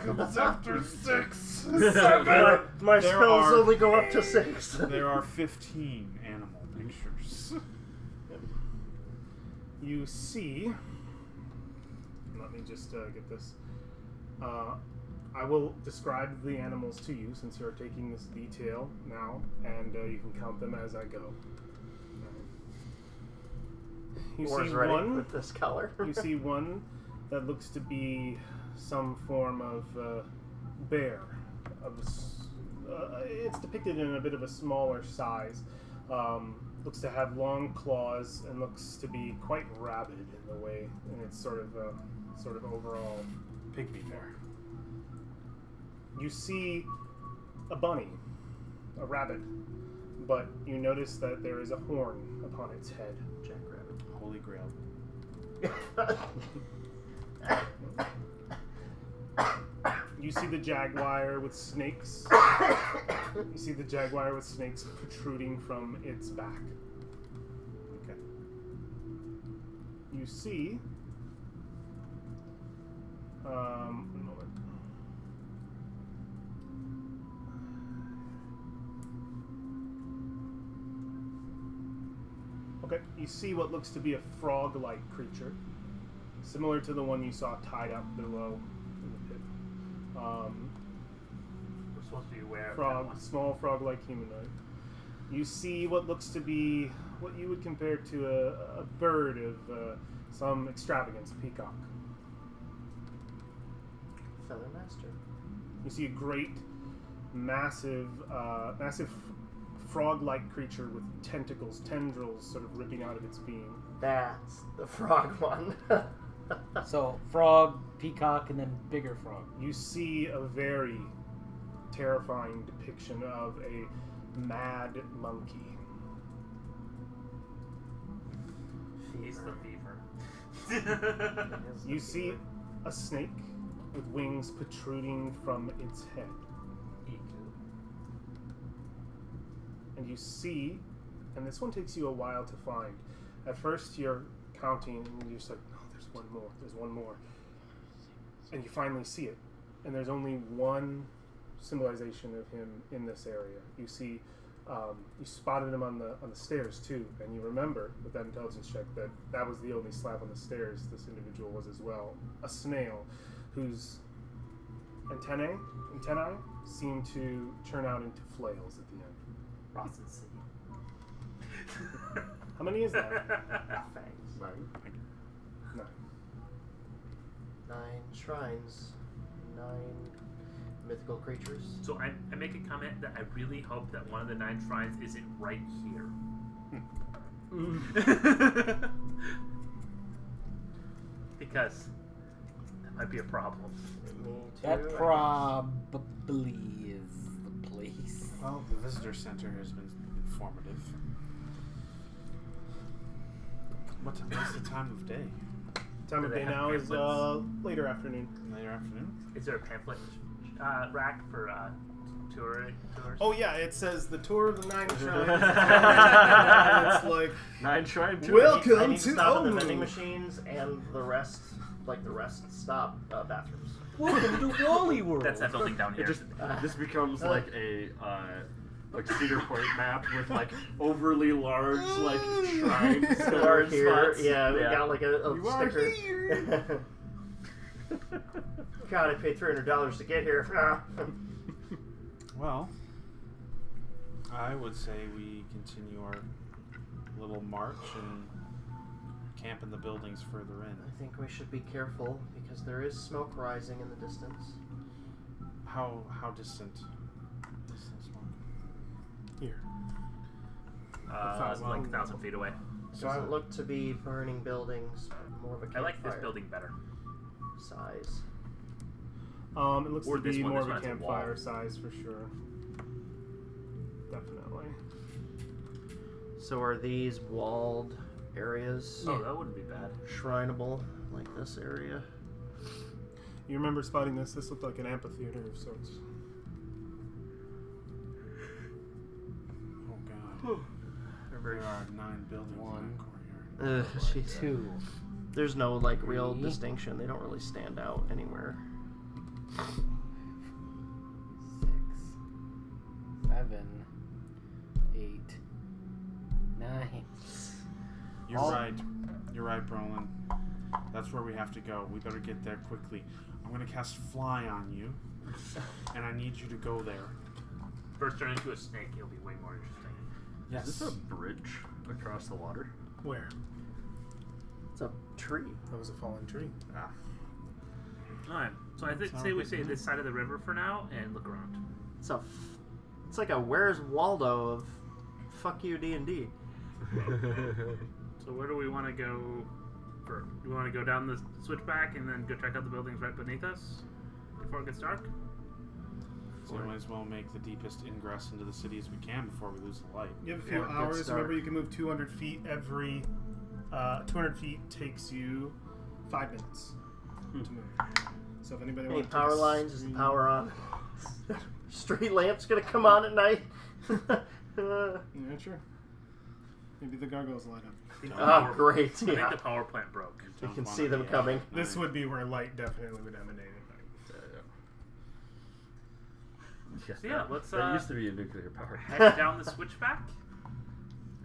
Comes after 6. My There spells are- only go up to 6. There are 15 animal pictures. You see. Let me just get this. I will describe the animals to you since you're taking this detail now, and you can count them as I go. You War's see ready one. with this color. You see one that looks to be some form of bear. It's depicted in a bit of a smaller size. Looks to have long claws and looks to be quite rabid in the way, in its sort of overall. Pygmy bear. You see a bunny, a rabbit, but you notice that there is a horn upon its head. Jackrabbit. Holy Grail. You see the jaguar with snakes. You see the jaguar with snakes protruding from its back. Okay. You see. One moment. Okay, you see what looks to be a frog-like creature, similar to the one you saw tied up below in the pit. We're supposed to be aware of that Frog, one. small frog-like humanoid. You see what looks to be what you would compare to a bird of some extravagance, a peacock. Feather Master. You see a great, massive frog-like creature with tentacles, tendrils sort of ripping out of its being. That's the frog one. So, frog, peacock, and then bigger frog. You see a very terrifying depiction of a mad monkey. He's the fever. You see a snake with wings protruding from its head. And you see, and this one takes you a while to find. At first you're counting and you're just like, oh, there's one more. And you finally see it. And there's only one symbolization of him in this area. You see, you spotted him on the stairs too, and you remember with that intelligence check that was the only slab on the stairs this individual was as well. A snail whose antennae seem to turn out into flails at the end. Boston City. How many is that? Fangs. 9. 9 shrines. 9 mythical creatures. So I make a comment that I really hope that one of the 9 shrines isn't right here. Because that might be a problem. Me too. That probably is the place. Well, the visitor center has been informative. What's the time of day? Time Do of they day have now is pamphlets? later afternoon. Later afternoon? Is there a pamphlet rack for tours? Oh yeah, it says the tour of the 9 shrines. It's like 9 shrine tour. Welcome I need to to stop at the Omu. vending machines and the rest stop bathrooms. Welcome to Wally World. That's that building down It here. just this becomes like a like Cedar Point map with like overly large like shrines. You are and here. spots. Yeah, we got like a You are sticker. here. God, I paid $300 to get here. Well, I would say we continue our little march and camp in the buildings further in. I think we should be careful because there is smoke rising in the distance. How distant is the smoke? Here. Like 1,000 feet away. Doesn't look to be burning buildings, but more of a I campfire like this building better. size. It looks Or to this be one, more this of a one has a campfire wall. size for sure. Definitely. So are these walled areas? Oh, that wouldn't be bad. Shrineable, like this area? You remember spotting this? This looked like an amphitheater of sorts. Oh god. There are 9 buildings in that courtyard. Jeez. 2, There's no like real 3. distinction. They don't really stand out anywhere. 6, 7, 8, 9. You're All- right. You're right, Brolin. That's where we have to go. We better get there quickly. I'm going to cast Fly on you, and I need you to go there. First turn into a snake, it'll be way more interesting. Yes. Is this a bridge across the water? Where? It's a tree. That was a fallen tree. Ah. Alright, so I think Sounds say we good stay to me. this side of the river for now and look around. It's like a Where's Waldo of fuck you D&D. So where do we want to go first? Do we want to go down the switchback and then go check out the buildings right beneath us before it gets dark? So we might as well make the deepest ingress into the city as we can before we lose the light. You have a few Yeah, good hours. start. Remember, you can move 200 feet every. 200 feet takes you 5 minutes to move. So if anybody Any wants power lines? Is the power on? Street lamps gonna come on at night? Yeah, sure. Maybe the gargoyles light up. Oh, great! I think Yeah, the power plant broke. you Jump can on see it, them yeah. coming. This Nice. would be where light definitely would emanate at night. Yes, So yeah, let's that used to be a nuclear power. head down the switchback.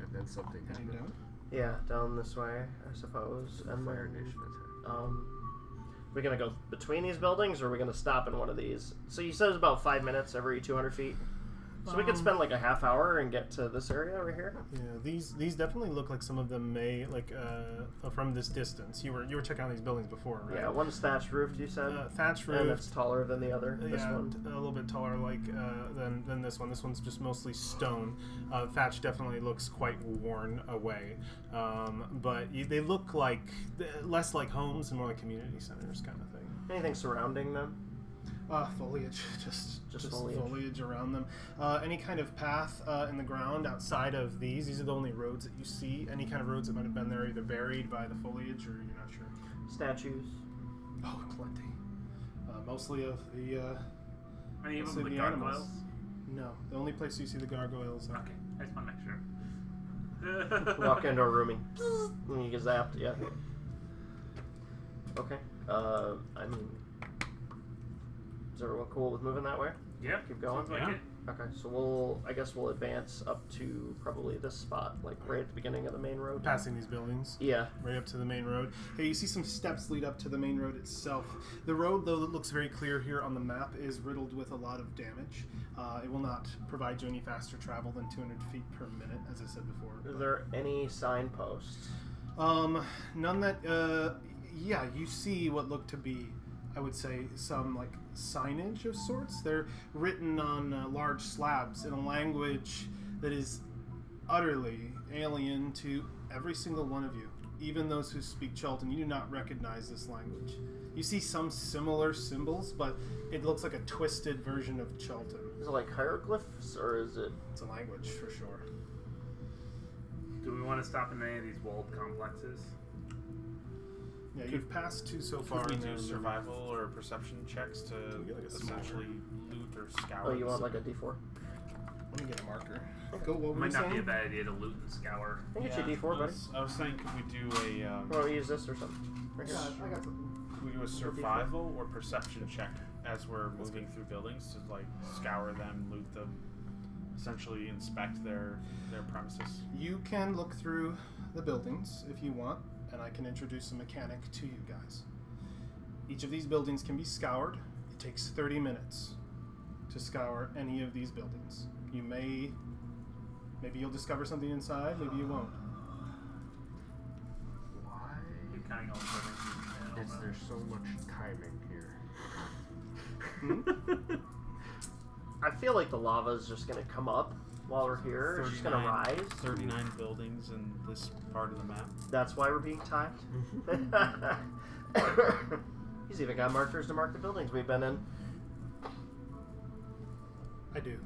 And then something Heading happened. down. Yeah, down this way, I suppose. And Fire then, Nation attack. we're gonna go between these buildings, or are we gonna stop in one of these? So you said it's about 5 minutes every 200 feet. So we could spend like a half hour and get to this area over here. Yeah, these definitely look like some of them may from this distance. You were checking out these buildings before, right? Yeah, one's thatched roofed, you said, Thatch and it's roof. taller than the other. This Yeah, one. a little bit taller than this one. This one's just mostly stone. Thatch definitely looks quite worn away, but they look like less like homes and more like community centers kind of thing. Anything surrounding them? Foliage, just foliage. foliage around them. Any kind of path in the ground outside of these are the only roads that you see. Any kind of roads that might have been there either buried by the foliage or you're not sure. Statues. Oh, plenty. Mostly of the. Any of Mostly them the the animals. gargoyles? No, the only place you see the gargoyles are. Okay, I just want to make sure. Walk into a room and you get zapped. Yeah. Okay. I mean, is everyone cool with moving that way? Yeah, Keep going? sounds like Yeah. it. Okay, so I guess we'll advance up to probably this spot, like right at the beginning of the main road. Passing these buildings. Yeah. Right up to the main road. Hey, you see some steps lead up to the main road itself. The road, though, that looks very clear here on the map, is riddled with a lot of damage. It will not provide you any faster travel than 200 feet per minute, as I said before. Is there any signposts? None that. Yeah, you see what look to be, I would say, some like signage of sorts. They're written on large slabs in a language that is utterly alien to every single one of you, even those who speak Chult, and you do not recognize this language. You see some similar symbols, but it looks like a twisted version of Chultan. Is it like hieroglyphs, or is it? It's a language for sure. Do we want to stop in any of these walled complexes? Yeah, you've passed two so far. Could we and do they're- survival or perception checks to Can we get, like, a small essentially loot or scour? Oh, you the want like city? a D4? Let me get a marker. Go. What were Might you not be a saying? bad idea to loot and scour. I can get you a D4, buddy. I was saying, could we do a Why don't we use this or something? Right here. I got something. could we do a survival or perception check as we're moving through buildings to like scour them, loot them, essentially inspect their premises? You can look through the buildings if you want, and I can introduce a mechanic to you guys. Each of these buildings can be scoured. It takes 30 minutes to scour any of these buildings. Maybe you'll discover something inside, maybe you won't. counting all the buildings. Is there so much timing here? I feel like the lava is just gonna come up while we're here. It's just gonna rise. 39 buildings in this part of the map. That's why we're being timed. He's even got markers to mark the buildings we've been in. I do.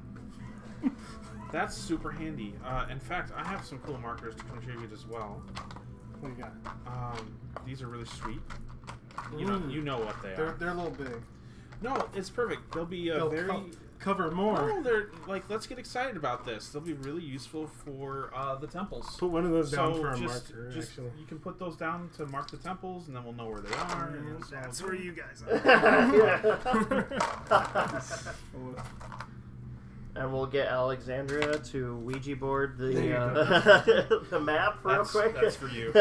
That's super handy. In fact, I have some cool markers to contribute as well. What do you got? These are really sweet. You know what they are. They're a little big. No, it's perfect. They'll be They'll very... cover more. No, they're like, let's get excited about this. They'll be really useful for the temples. Put one of those down So for a just, marker, just actually. you can put those down to mark the temples, and then we'll know where they are. And it's all That's good. where you guys are. And we'll get Alexandria to Ouija board the the map real quick. That's for you.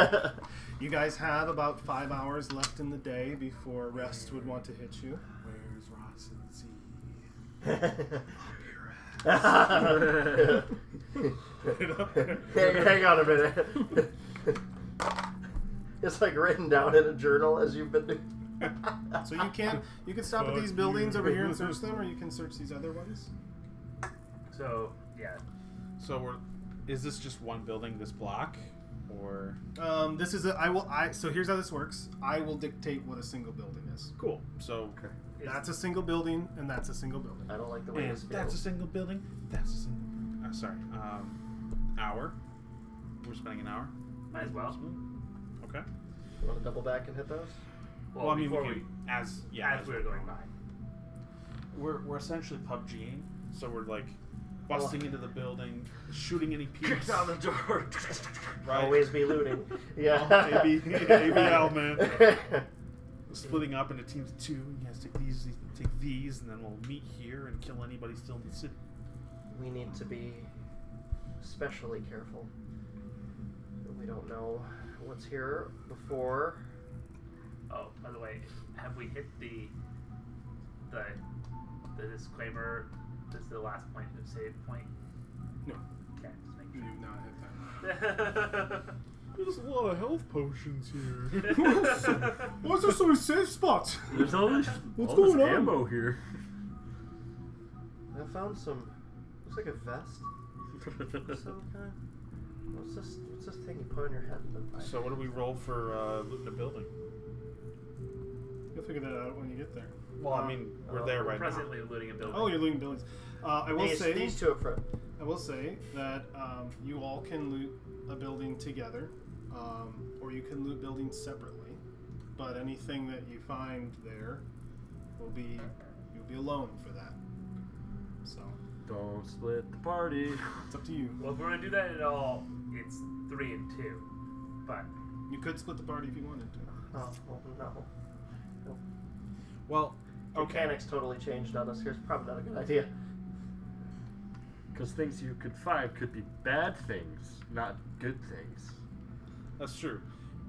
You guys have about 5 hours left in the day before rest would want to hit you. Where's Ross and Z? Hang on a minute. It's like written down in a journal as you've been doing. So you can stop at these buildings over here and search them, or you can search these other ones. So, yeah. So is this just one building, this block, or? This is so here's how this works. I will dictate what a single building is. Cool. So That's a single building, and that's a single building. I don't like the way this feels. that's a single building. That's a single. Sorry. Hour. We're spending an hour. Might as well. Okay. You want to double back and hit those? Well, I mean, before we can, as we were going by. We're essentially PUBGing, so we're like busting into the building, shooting any peeps. Kick down the door. Right. Always be looting. Yeah. ABL, man. Splitting up into teams of 2. You guys take these, and then we'll meet here and kill anybody still in the city. We need to be especially careful. We don't know what's here before. Oh, by the way, have we hit the disclaimer? This is the last point, the save point. No. Okay, just make You sure. do not hit that. There's a lot of health potions here. Why is there so many safe spots? There's all this, What's all this going on? ammo here. I found some. Looks like a vest. Of some kind. What's this thing you put on your head? So what do we roll for looting a building? You'll figure that out when you get there. Well, I mean, we're there right now. Presently looting a building. Oh, you're looting buildings. I will say These two up front. I will say that you all can loot a building together, or you can loot buildings separately. But anything that you find there you'll be alone for that. So Don't split the party. it's up to you. Well, if we're gonna do that at all, it's 3 and 2. But You could split the party if you wanted to. Oh, well, no. Well, okay. Mechanics totally changed on us. Here's probably not a good idea. Because things you could find could be bad things, not good things. That's true.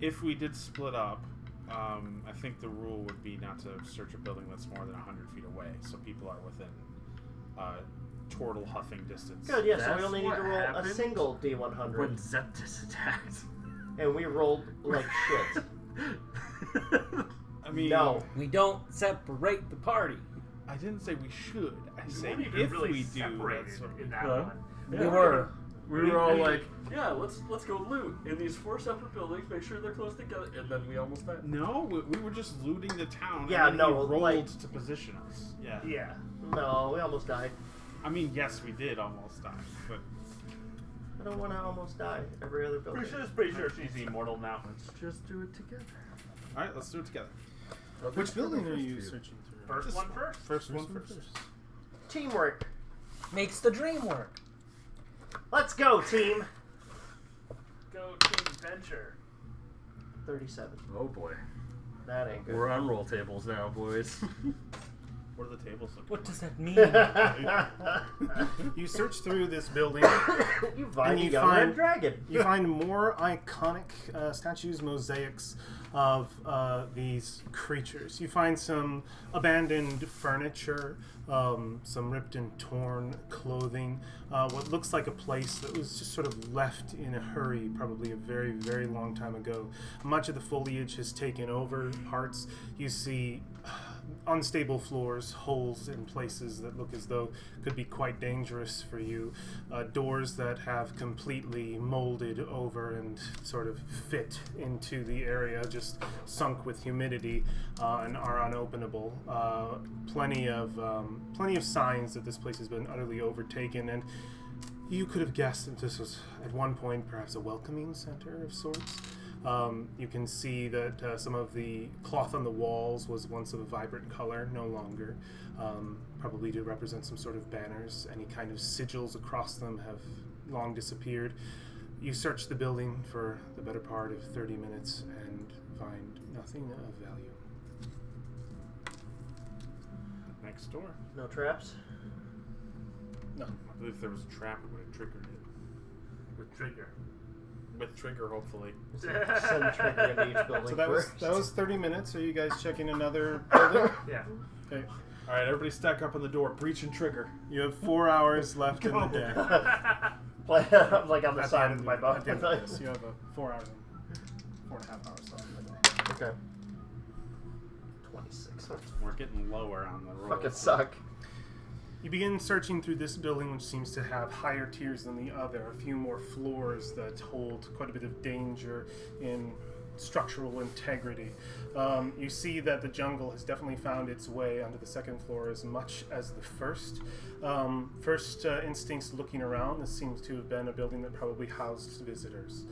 If we did split up, I think the rule would be not to search a building that's more than 100 feet away, so people are within turtle huffing distance. Good, yeah, so we That's only need to what roll a happened single D100. When Zeptus attacked. And we rolled like shit. I mean, No. We don't separate the party. I didn't say we should. I say weren't even if really we do, separated that's what in that Huh? one. Yeah, We were. We were all like, yeah, let's go loot in these 4 separate buildings, make sure they're close together, and then we almost died. No, we were just looting the town. Yeah, and then no, he rolled like- to position us. Yeah. Yeah. No, we almost died. I mean, yes, we did almost die, but I don't want to almost die. Every other building. Pretty sure she's immortal now. Let's just do it together. all right, let's do it together. Which building are you searching through? First one first. First one first. Teamwork. Makes the dream work. Let's go, team. Go Team Adventure. 37. Oh boy. That ain't good. We're on roll tables now, boys. What are the tables looking What like? does that mean? You search through this building. You find And a you young find- red dragon. You find more iconic statues, mosaics of these creatures. You find some abandoned furniture, some ripped and torn clothing, what looks like a place that was just sort of left in a hurry, probably a very, very long time ago. Much of the foliage has taken over parts. You see unstable floors, holes in places that look as though could be quite dangerous for you, doors that have completely molded over and sort of fit into the area, just sunk with humidity and are unopenable. Plenty of signs that this place has been utterly overtaken, and you could have guessed that this was at one point perhaps a welcoming center of sorts. You can see that some of the cloth on the walls was once of a vibrant color, no longer, probably to represent some sort of banners. Any kind of sigils across them have long disappeared. You search the building for the better part of 30 minutes and find nothing of value. Next door. No traps? No. I believe if there was a trap, it would have triggered it. With trigger. With trigger, hopefully. Send trigger into each building So that first. was 30 minutes. Are you guys checking another building? Yeah. Okay. All right, everybody stack up on the door. Breach and trigger. You have 4 hours left in the day. Like on the At side end of my at boat. the end of this, you have 4 hours, 4.5 hours left in the day. Okay. 26. We're getting lower on the roll. Fucking suck. You begin searching through this building, which seems to have higher tiers than the other, a few more floors that hold quite a bit of danger in structural integrity. You see that the jungle has definitely found its way onto the second floor as much as the first. First instincts looking around, this seems to have been a building that probably housed visitors.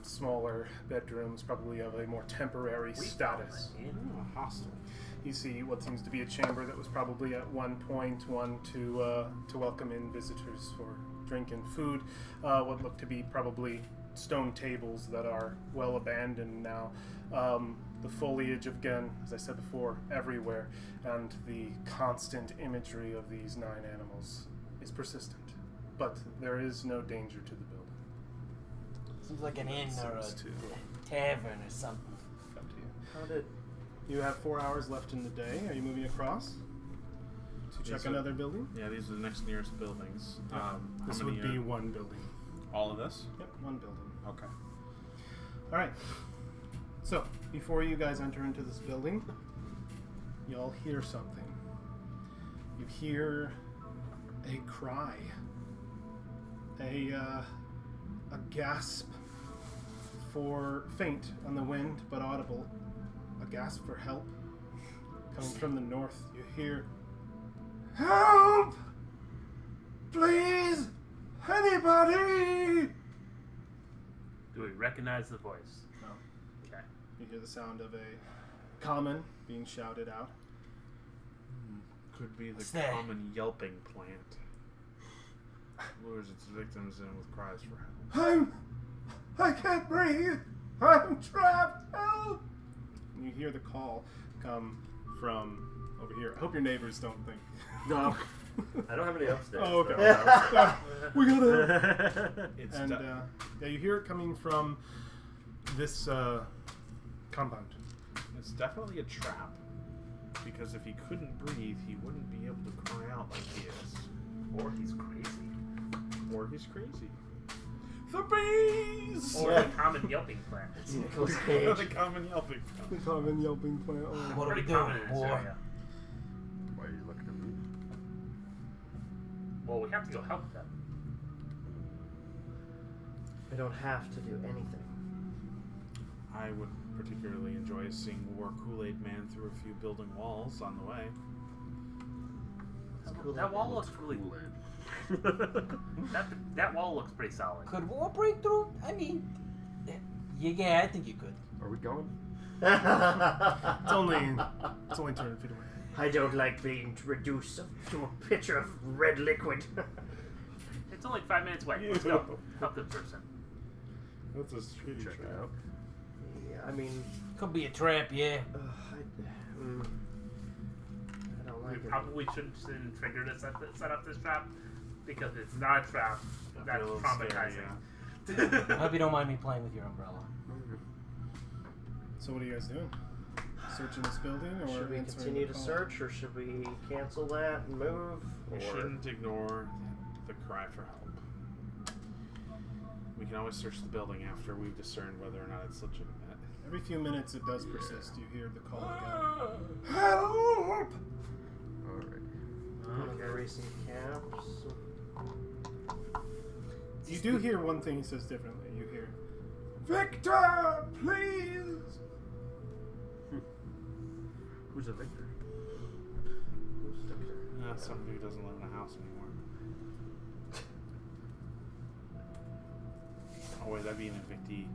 Smaller bedrooms, probably of a more temporary status. Oh, hostile. You see what seems to be a chamber that was probably at one point one to welcome in visitors for drink and food. What look to be probably stone tables that are well abandoned now. The foliage, again, as I said before, everywhere, and the constant imagery of these 9 animals is persistent. But there is no danger to the building. Seems like an inn or a Seems to. tavern or something. Up to you. How did... You have 4 hours left in the day. Are you moving across to check These are- another building? Yeah, these are the next nearest buildings. This how would many be are- one building. all of this. Yep, one building. Okay. All right. So, before you guys enter into this building, y'all hear something. You hear a cry, a gasp for faint on the wind but audible, a gasp for help coming from the north. You hear, "Help! Please, anybody!" Do we recognize the voice? No. Okay. You hear the sound of a common being shouted out. Could be the What's that? common yelping plant. Lures its victims in with cries for help. I can't breathe. I'm trapped. Help! And you hear the call come from over here. I hope your neighbors don't think. No. I don't have any upstairs. Oh, okay. so- We gotta. It's And yeah, you hear it coming from this compound. it's definitely a trap. Because if he couldn't breathe, he wouldn't be able to cry out like he is. Or he's crazy. Or he's crazy. The bees! Or the common yelping plant. It's Nicolas the Cage. common yelping. The common yelping plant. Oh. What are we Pretty doing, common in this boy? area. Why are you looking at me? Well, we have to go help them. We don't have to do anything. I would particularly enjoy seeing War Kool-Aid Man through a few building walls on the way. That wall looks really. that wall looks pretty solid. Could war break through? I mean, yeah, I think you could. Are we going? It's only 200 feet away. I don't like being reduced to a pitcher of red liquid. It's only 5 minutes away. Let's go. Help this person. That's a shitty Check it out. Yeah, I mean, Could be a trap, yeah. I don't like probably shouldn't trigger to set up this trap, because if it's not a trap, that's a little traumatizing. I hope you don't mind me playing with your umbrella. So what are you guys doing? Searching this building, or Should we answering continue the to call? search, or should we cancel that and move? We Or shouldn't ignore the cry for help. We can always search the building after we've discerned whether or not it's legitimate. Every few minutes it does persist. You hear the call again. Help! Okay. Racing caps. You do hear one thing he says differently. You hear, Victor, please! Who's a victor? Who's Victor? Somebody who doesn't live in a house anymore. Oh wait, that'd be an evictee.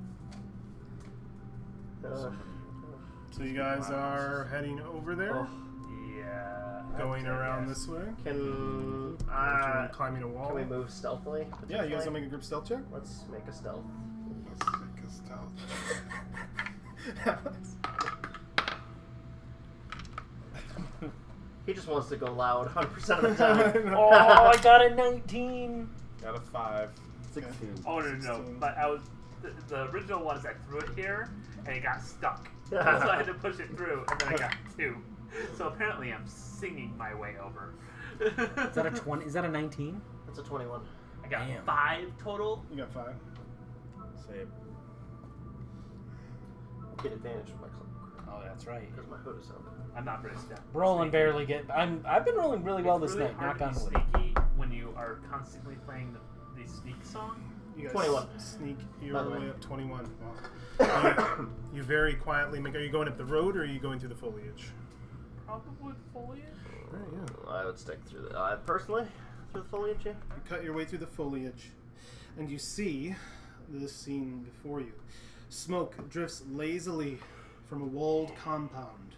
So you guys are heading over there? Oh, Yeah. Going around this way? can Climbing a wall? can we move stealthily? Yeah, you guys potentially? want to make a group stealth check? Let's make a stealth. He just wants to go loud 100% of the time. Oh, I got a 19. Got a 5. 16. Oh, no. 16. But I was... The original ones, I threw it here, and it got stuck. So I had to push it through, and then I got 2. So apparently I'm singing my way over. Is that a 20? Is that a 19? That's a 21. I got Damn. 5 total. You got 5. Save. Get advantage from my cloak Oh, that's right. because my hood is up. I'm not very stealthy. Rolling barely get. I've been rolling really well this really night. hard Knock to on be wood. sneaky when you are constantly playing the sneak song. You guys 21. Sneak your By the way. way up 21. Wow. You very quietly make. Are you going up the road or are you going through the foliage? Probably foliage. Right, yeah. I would stick through the personally through the foliage. Yeah. You cut your way through the foliage, and you see this scene before you. Smoke drifts lazily from a walled compound.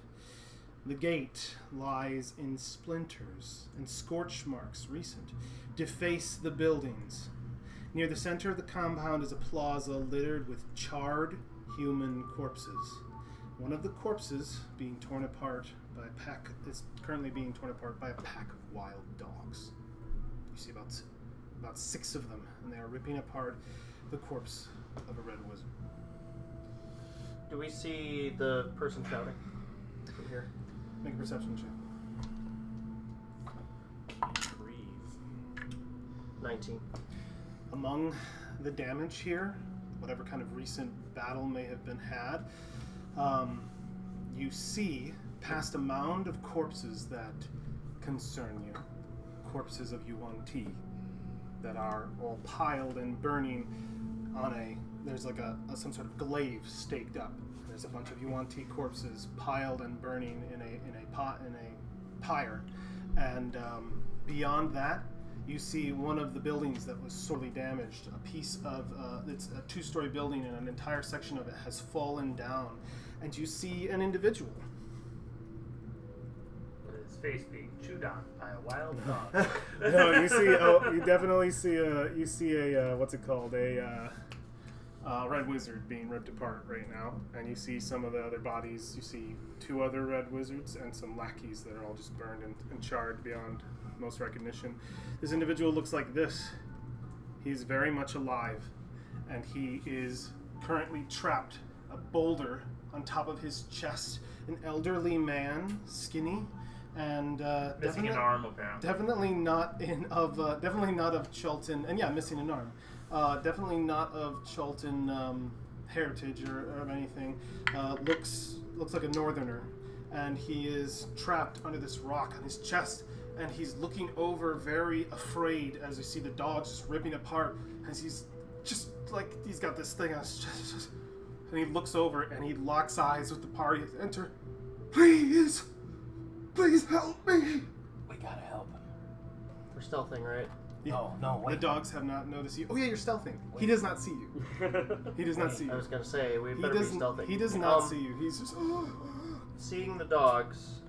The gate lies in splinters, and scorch marks, recent, deface the buildings. Near the center of the compound is a plaza littered with charred human corpses. One of the corpses being torn apart by a pack is currently being torn apart by a pack of wild dogs. You see about 6 of them, and they are ripping apart the corpse of a red wizard. Do we see the person shouting from here? Make a perception check. Breathe. 19. Among the damage here, whatever kind of recent battle may have been had, you see past a mound of corpses that concern you. Corpses of Yuan-Ti that are all piled and burning on there's like some sort of glaive staked up. There's a bunch of Yuan-Ti corpses piled and burning in a pyre. And beyond that, you see one of the buildings that was sorely damaged. A piece of it's a 2-story building, and an entire section of it has fallen down. And you see an individual. With his face being chewed on by a wild dog. No, you definitely see a what's it called, a red wizard being ripped apart right now, and you see some of the other bodies. You see 2 other red wizards and some lackeys that are all just burned and charred beyond most recognition. This individual looks like this. He's very much alive, and he is currently trapped. A boulder on top of his chest. An elderly man, skinny, and Missing an arm, apparently. definitely not of Chultan, and yeah, missing an arm. Definitely not of Chultan heritage or anything. Looks like a northerner, and he is trapped under this rock on his chest, and he's looking over very afraid as you see the dogs just ripping apart, as he's just like he's got this thing on his chest, and he looks over and he locks eyes with the party. Enter, please help me. We gotta help him. We're stealthing, right? No, wait. The dogs have not noticed you. Oh yeah, you're stealthing. He does not see you. He does not see I you. was gonna say we He better be doesn't. stealthing. He does not see you. He's just. Seeing the dogs.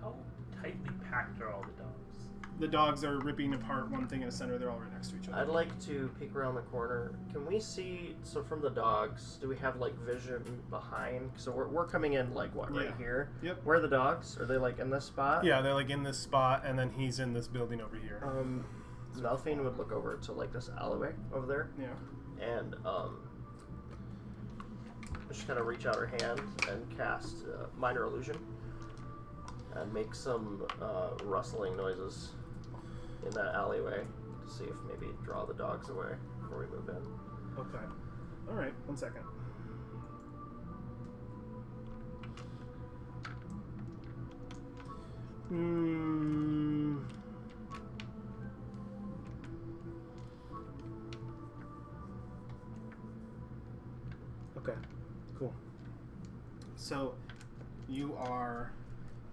How tightly packed are all the dogs? The dogs are ripping apart one thing in the center. They're all right next to each other. I'd like to peek around the corner. Can we see? So from the dogs, do we have like vision behind? So we're coming in like what right Yeah. here? Yep. Where are the dogs? Are they like in this spot? Yeah, they're like in this spot, and then he's in this building over here. Delphine would look over to like this alleyway over there, Yeah. and just kind of reach out her hand and cast minor illusion, and make some rustling noises in that alleyway to see if maybe draw the dogs away before we move in. Okay. All right. 1 second. Okay. Cool. So, you are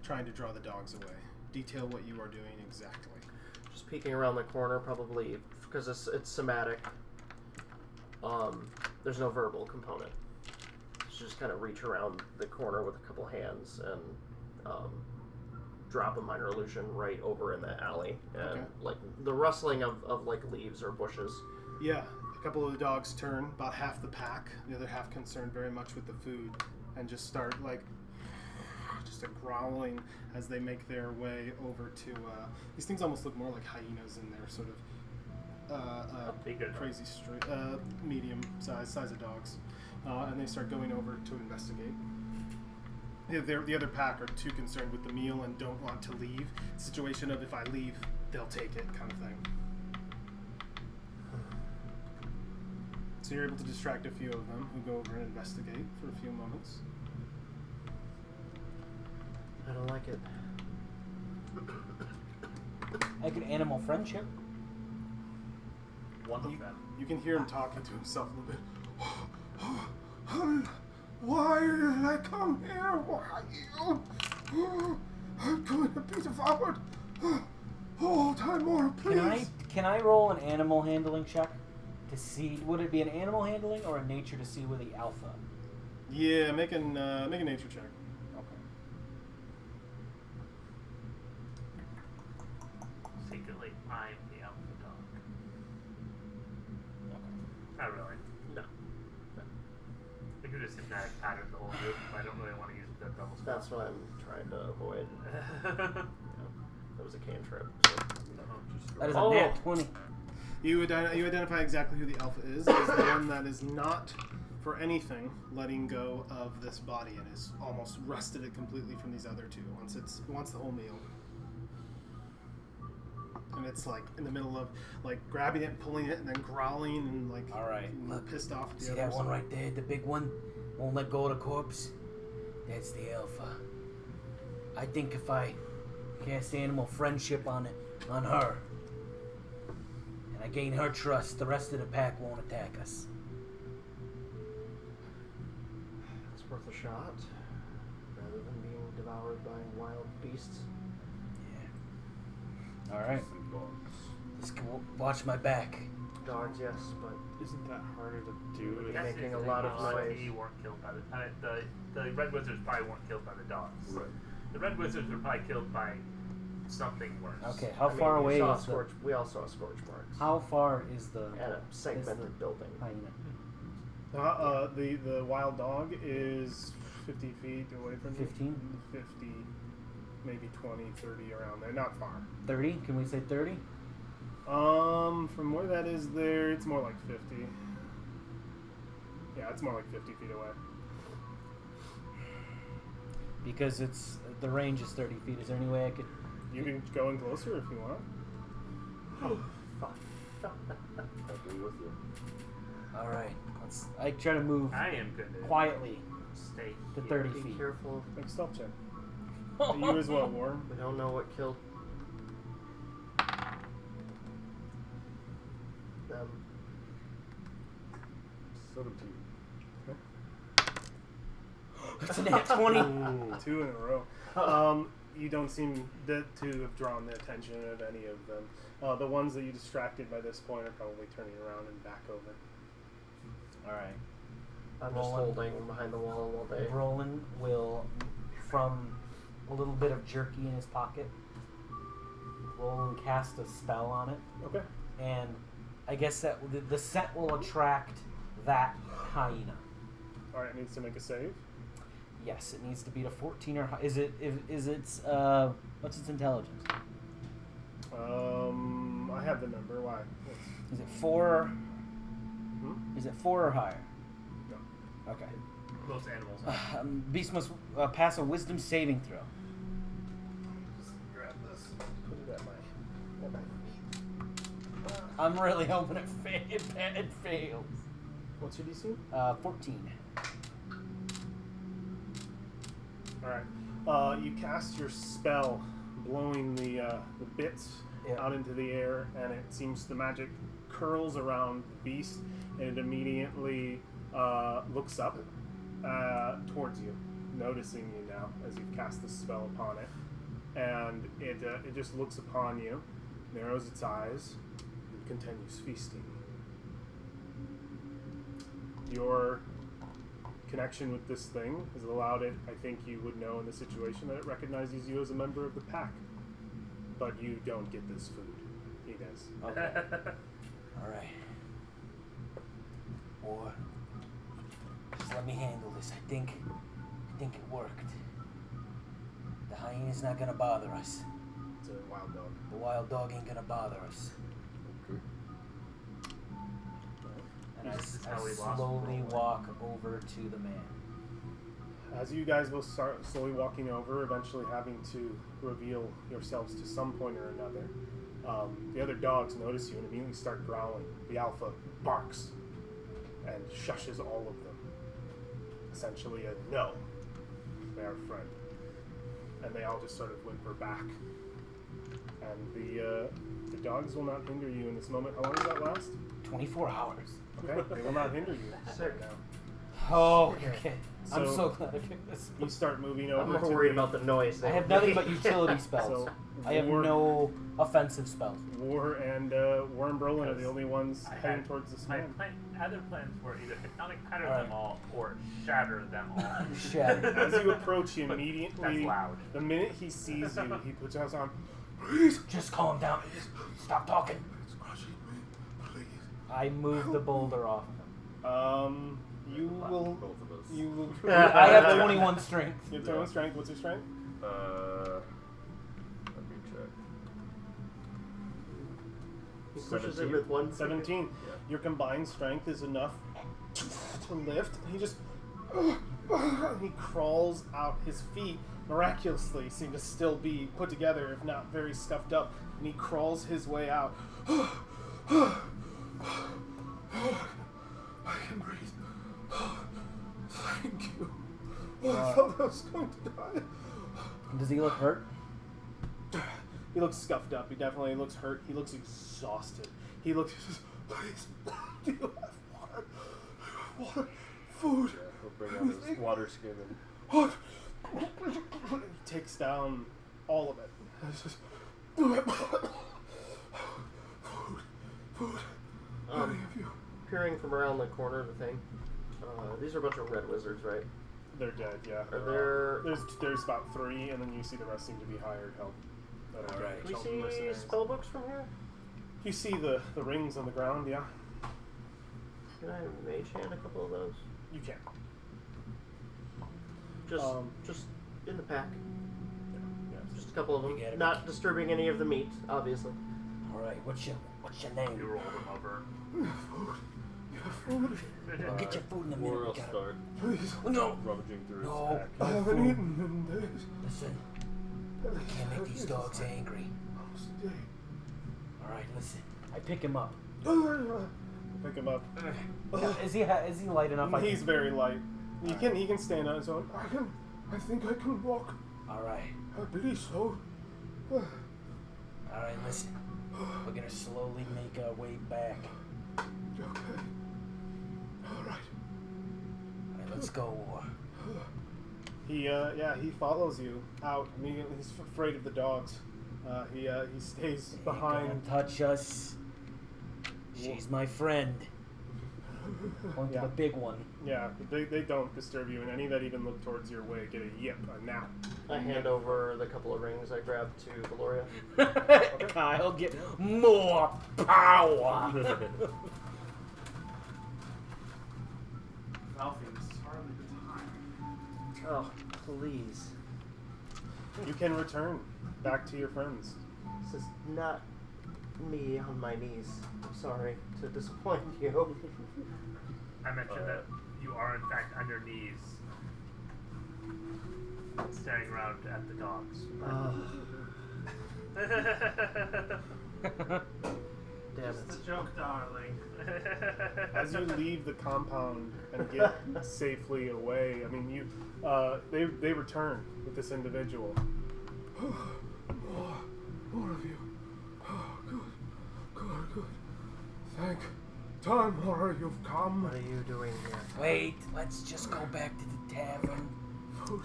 trying to draw the dogs away. Detail what you are doing exactly. Just peeking around the corner, probably because it's somatic. There's no verbal component. So just kind of reach around the corner with a couple hands and drop a minor illusion right over in the alley, and Okay. like the rustling of like leaves or bushes. Yeah, a couple of the dogs turn, about half the pack, the other half concerned very much with the food, and just start like just a growling as they make their way over to these things almost look more like hyenas in their sort of Bigger dog. crazy medium size of dogs, and they start going over to investigate. The other pack are too concerned with the meal and don't want to leave. Situation of if I leave, they'll take it kind of thing. So you're able to distract a few of them who go over and investigate for a few moments. I don't like it. Like an animal friendship. One of them. You can hear him talking to himself a little bit. Why did I come here? Why you? I'm going to be devoured. Oh, time more, please. Can I roll an animal handling check to see? Would it be an animal handling or a nature to see with the alpha? Yeah, make a nature check. Secretly, I'm the alpha dog. Not really. No, We could just hypnotic pattern the whole group. I don't really want to use the double spell. that's what I'm trying to avoid. That was a cantrip. So. That is a Oh. nat 20. You identify exactly who the alpha is. It's the one that is not, for anything, letting go of this body and is almost wrested it completely from these other two. Wants the whole meal. And it's like in the middle of like grabbing it and pulling it and then growling and like All right. getting pissed off at the See others. that one right there, the big one? Won't let go of the corpse? That's the alpha. I think if I cast animal friendship on her, and I gain her trust, the rest of the pack won't attack us. It's worth a shot, rather than being devoured by wild beasts. Yeah. All right. Just watch my back. Dogs, yes, but Isn't that harder to do? You're Guess making it's a the lot of most noise. likely you weren't killed by the Red Wizards probably weren't killed by the dogs. Right. The Red Wizards were probably killed by something worse. Okay, how I mean, far we away saw is the? scorch. We all saw scorch marks. How far is the And a segmented building. hyena? The wild dog is 50 feet away from you. 15? 50, maybe 20, 30 around there. Not far. 30? Can we say 30? From where that is there, it's more like 50. Yeah, it's more like 50 feet away. Because the range is 30 feet. Is there any way I could? You can go in closer if you want. I'll be with you. All right. I try to move I am good to quietly stay to here. 30 Be feet. careful. Make a stealth check. You as well, Warren. We don't know what killed them. 17. It's a nat 20. Ooh, 2 in a row. You don't seem to have drawn the attention of any of them. The ones that you distracted by this point are probably turning around and back over. All right. I'm just Roland. holding behind the wall while they. Roland will, from a little bit of jerky in his pocket, will cast a spell on it, Okay. and I guess that the scent will attract that hyena. All right, it needs to make a save. Yes, it needs to beat a 14 or high. Is its what's its intelligence? I have the number. Why? Is it 4? Hmm? Is it 4 or higher? No. Okay. Most animals. Beast must pass a wisdom saving throw. Just grab this. Put it at my feet. I'm really hoping it fails. What's your DC? 14. All right. You cast your spell, blowing the bits Yeah. out into the air, and it seems the magic curls around the beast, and it immediately looks up towards you, noticing you now as you've cast the spell upon it, and it just looks upon you, narrows its eyes, and continues feasting. Your connection with this thing has allowed it, I think you would know in the situation, that it recognizes you as a member of the pack. But you don't get this food. He does. Okay. All right. Or just let me handle this. I think it worked. The hyena's not gonna bother us. It's a wild dog. The wild dog ain't gonna bother us. And I This is how we lost slowly Roland. walk over to the man. As you guys both start slowly walking over, eventually having to reveal yourselves to some point or another, the other dogs notice you and immediately start growling. The alpha barks and shushes all of them. Essentially a no. They are friend. And they all just sort of whimper back. And the dogs will not hinder you in this moment. How long does that last? 24 hours. Okay, they will not hinder you Sick. right now. Oh, okay. I'm So- so glad I picked this. You start moving I'm over more to worried about the noise. I they have would nothing make. but utility spells. So, I have War- no offensive spells. War and Brolin are the only ones I heading had- towards this My man. other plans were either hypnotic pattern Alright. them all or shatter them all. Shatter. As you approach, he But immediately, that's loud. the minute he sees you, he puts out his arm. Please, Just calm down. Just stop talking. it's crushing me. Please. I move the boulder off of him. You will. Both of us. You will. I have 21 strength. You have 21 strength. What's your strength? Let me check. He pushes it 17. with one. 17. Yeah. Your combined strength is enough to lift. He just. He crawls out. His feet miraculously seem to still be put together, if not very scuffed up. And he crawls his way out. I can breathe. Thank you. I thought I was going to die. Does he look hurt? He looks scuffed up. He definitely looks hurt. He looks exhausted. He looks. Please, do you have water? Do you have water? Food? Yeah, he'll bring out his water skin and What? He takes down all of it. It's just, food. Food. How many of you? Peering from around the corner of the thing. These are a bunch of red wizards, right? They're dead, yeah. Are there? There's about 3, and then you see the rest seem to be hired help. That are Alright. Can we Chult see mercenaries. spell books from here? You see the rings on the ground, yeah? Can I mage hand a couple of those? You can. Just in the pack. Yeah. Just a couple of them. You get it. Not disturbing any of the meat, obviously. All right. What's your You name? roll them over. Food. We'll get your food in a minute. Or We I'll gotta- start Please. No. rummaging through No. his I pack. haven't eaten in days. Listen. I can't make these dogs angry. Almost a day. All right. Listen. I pick him up. Pick him up. Is he light enough? He's very light. He can stand on his own. I think I can walk. All right. I believe so. All right. Listen. We're gonna slowly make our way back. Okay. All right. All right. Let's go, War. He follows you out immediately. He's afraid of the dogs. He stays Ain't behind. gonna touch us. She's my friend. Point to Yeah. the big one. Yeah, they don't disturb you, and any that even look towards your way get a yip, a nap. I hand over the couple of rings I grabbed to Valoria. Kyle, get more power. Malphine, this is hardly the time. Oh, please. You can return back to your friends. This is not me on my knees. I'm sorry to disappoint you. I mentioned that you are in fact on your knees, staring around at the dogs. Damn Just it. a joke, darling. As you leave the compound and get safely away, I mean, they return with this individual. More of you. Oh, good. Thank time, Horror, you've come. What are you doing here? Wait, let's just go back to the tavern. Food.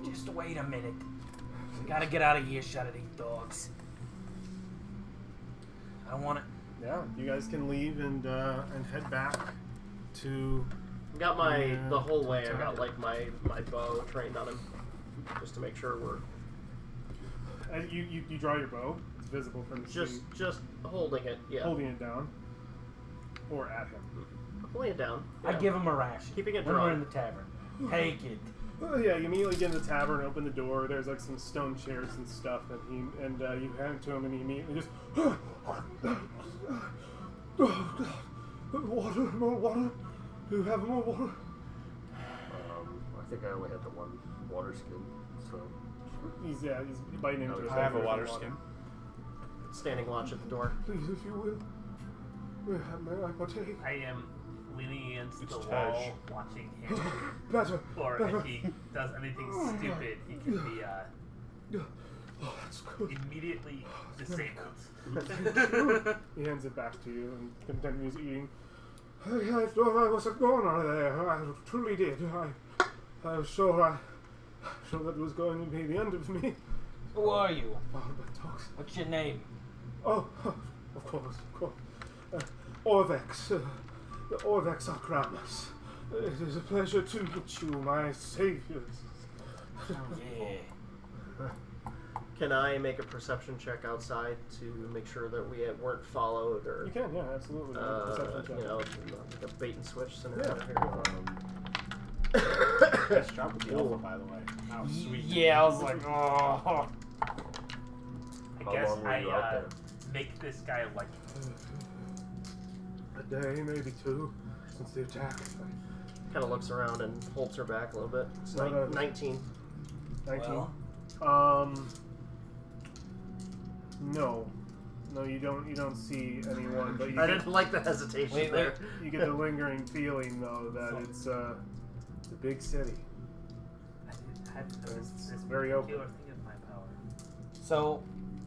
Just wait a minute. We gotta get out of earshot of these dogs. I don't want to. Yeah, you guys can leave and head back to. Got my Yeah, the whole way. I time. got like my bow trained on him, just to make sure we're You draw your bow. It's visible from the scene. just holding it. Yeah, Holding it down, or at him. holding it down. I Yeah. give him a ration. Keeping it when we're drawn. in the tavern. Take it. Yeah, you immediately get in the tavern, open the door. There's like some stone chairs and stuff, and you hand it to him, and he immediately just. Water, more water. Do you have more water? I think I only had the one water skin, so. He's biting into it. I have a water skin. Standing watch at the door. Please, if you will. May I partake? I am leaning against It's the Taj. wall, watching him. Better. Or better. if he does anything stupid, he can be Oh, that's good. immediately disabled. He hands it back to you and continues eating. I thought I wasn't going out of there. I truly did. I was sure that was going to be the end of me. Who are you? Oh, but dogs. What's your name? Oh, of course. Orvex. The Orvex Akramas. It is a pleasure to meet you, my saviors. Yeah. Can I make a perception check outside to make sure that we weren't followed or You can, yeah, absolutely. Perception check. you know, like a bait and switch scenario Yeah. here? Nice job with the alpha, by the way. That was sweet. Yeah, I was like, oh. I How guess long were you out I there? make this guy like A day, maybe two, since the attack. Kind of looks around and holds her back a little bit. It's No, no. 19. 19. Well. No, you don't see anyone, but you I get, didn't like the hesitation Wait, there. you get the lingering feeling though that it's the big city. I didn't have this very open. particular thing of my power. So,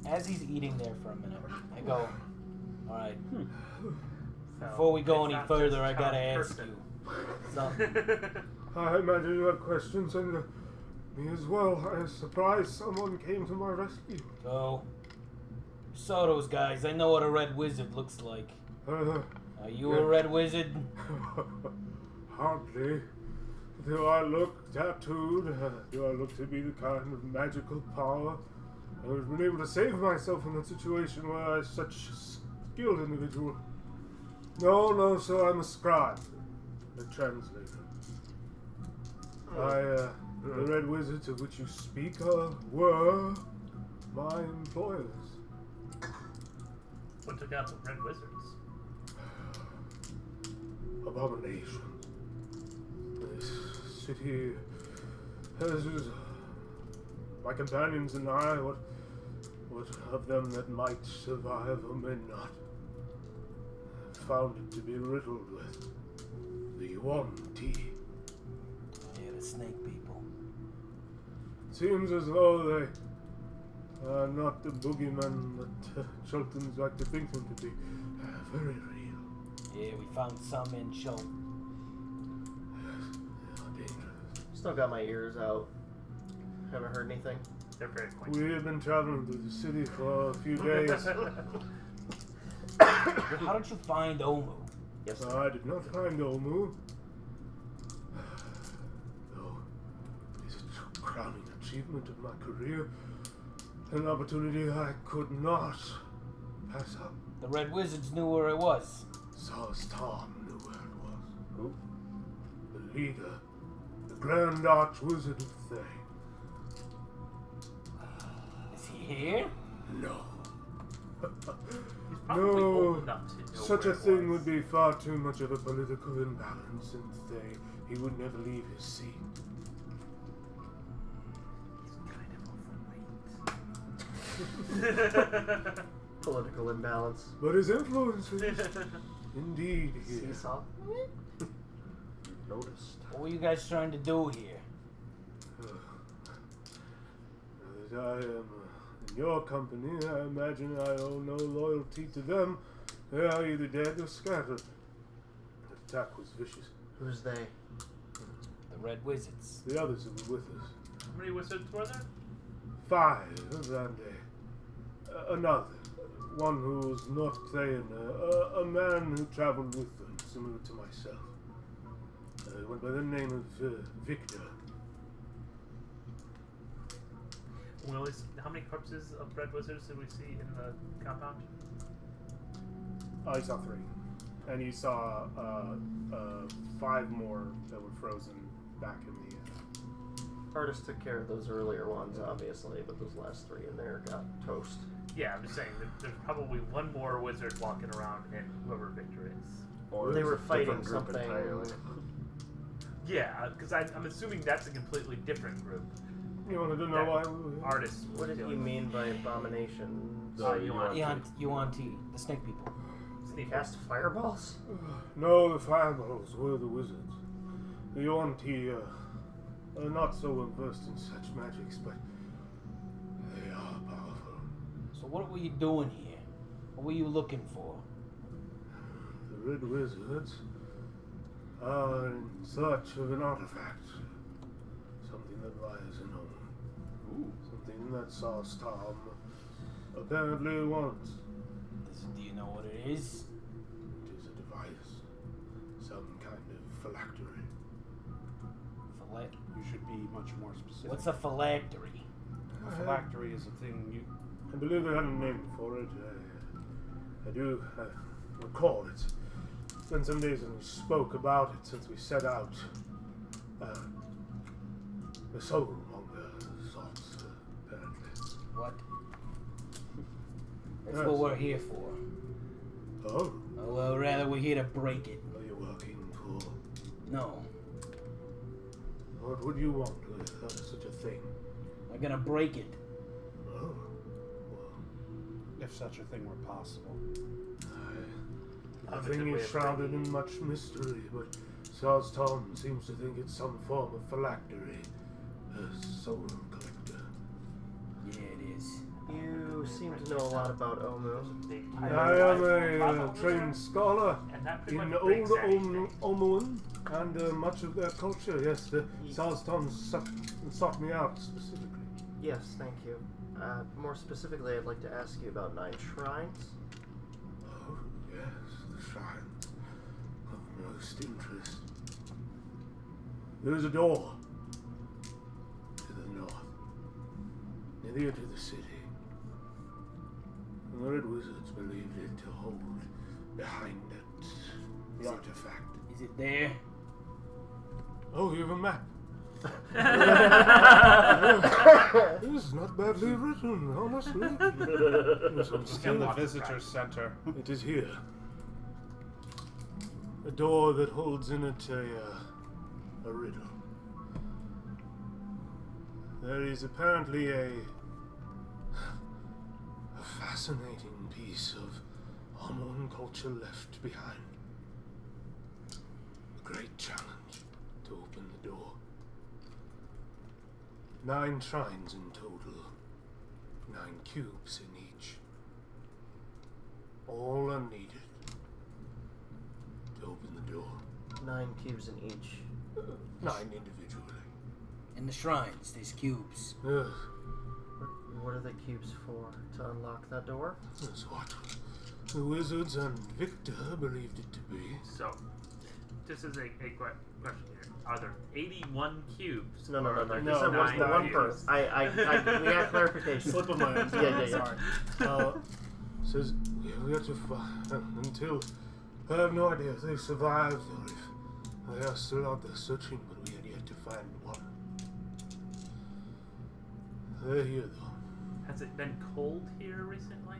as he's eating there for a minute, I go, alright, So, before we go it's any not further, just I gotta charm ask person. you. So, I imagine you have questions, and me as well. I was surprised someone came to my rescue. so, saw those guys. I know what a red wizard looks like. Are you a red wizard? Hardly. Do I look tattooed? Do I look to be the kind of magical power? I've been able to save myself from that situation where I was such a skilled individual. No, so I'm a scribe, a translator. The red wizards of which you speak were my employers. What took out the red wizards? Abomination. This city has my companions and I, what of them that might survive or may not, found it to be riddled with the Yuan-Ti. Yeah, the snake people. Seems as though they are not the boogeyman that Chultans like to think them to be. Very real. Yeah, we found some in Chult. They are dangerous. Still got my ears out. Haven't heard anything. They're very pointy. We have been traveling through the city for a few days. How did you find Omu? Yes, sir. I did not find Omu. Though it is a crowning achievement of my career. An opportunity I could not pass up. The Red Wizards knew where it was. Sars Tom knew where it was. Who? The leader. The Grand Archwizard of Thay. Is he here? No. He's probably old enough to know Such where a it thing was. would be far too much of a political imbalance in Thay. He would never leave his seat. Political imbalance. But his influence is indeed here. Seesaw. Noticed. What were you guys trying to do here? Now that I am in your company, I imagine I owe no loyalty to them. They are either dead or scattered. The attack was vicious. Who's they? The Red Wizards. The others who were with us. How many wizards were there? 5 and another. One who was not Thayan, a man who traveled with them, similar to myself. Went by the name of Victor. How many corpses of red wizards did we see in the compound? I saw 3. And you saw 5 more that were frozen back in the... Artist took care of those earlier ones, obviously, but those last 3 in there got toast. Yeah, I'm just saying that there's probably one more wizard walking around in whoever Victor is. Or They it's were a different fighting group something. entirely. Yeah, because I'm assuming that's a completely different group. You wanted to know That why we were here? Artists. What did you mean by abomination? Yuan-Ti, the snake people. Sneak Cast fireballs? No, the fireballs were the wizards. The Yuan-Ti are not so well versed in such magics, but they are powerful. So what were you doing here? What were you looking for? The Red Wizards are in search of an artifact. Something that lies in home. Something that Sars Tom apparently wants. Do you know what it is? It is a device. Some kind of phylactery. You should be much more specific. What's a phylactery? A phylactery is a thing you... I believe they had a name for it. I do recall it. It's been some days since we spoke about it, since we set out. The soul monger sorts, apparently. What? That's Yes. what we're here for. Oh, Oh, well, rather we're here to break it. are you working for? No, What would you want with such a thing? we're gonna break it. Oh, well, If such a thing were possible. the Limited thing way is of shrouded in much mystery, but Sars Tom seems to think it's some form of phylactery. A soul collector. Yeah, it is. You seem to know a lot about Omu. I am a trained scholar And that pretty in much old breaks anything. Omuan and much of their culture. Yes, the Sars Tom sought me out specifically. Yes, thank you. More specifically, I'd like to ask you about 9 shrines. Oh, yes, the shrines of most interest. There is a door to the north, near to the city. The Red Wizards believed it to hold behind it the artifact. Is it there? Oh, you have a map. This is not badly written, honestly. Yes, I'm In still- the visitor center. It is here. A door that holds in it a riddle. There is apparently a fascinating piece of Omuan culture left behind. A great challenge to open the door. 9 shrines in total. 9 cubes in each. All are needed to open the door. 9 cubes in each. 9 individually. In the shrines, there's cubes. Yes, What are the cubes for? To unlock that door? that's what The wizards and Victor believed it to be. So, just as a question here. Are there 81 cubes? No. or are there No, just it was 9 the one cubes? We got clarification. Slip of my own. Yeah. Sorry. Says we have to find until I have no idea if they survived or if they are still out there searching, but we had yet to find one. They're here though. Has it been cold here recently?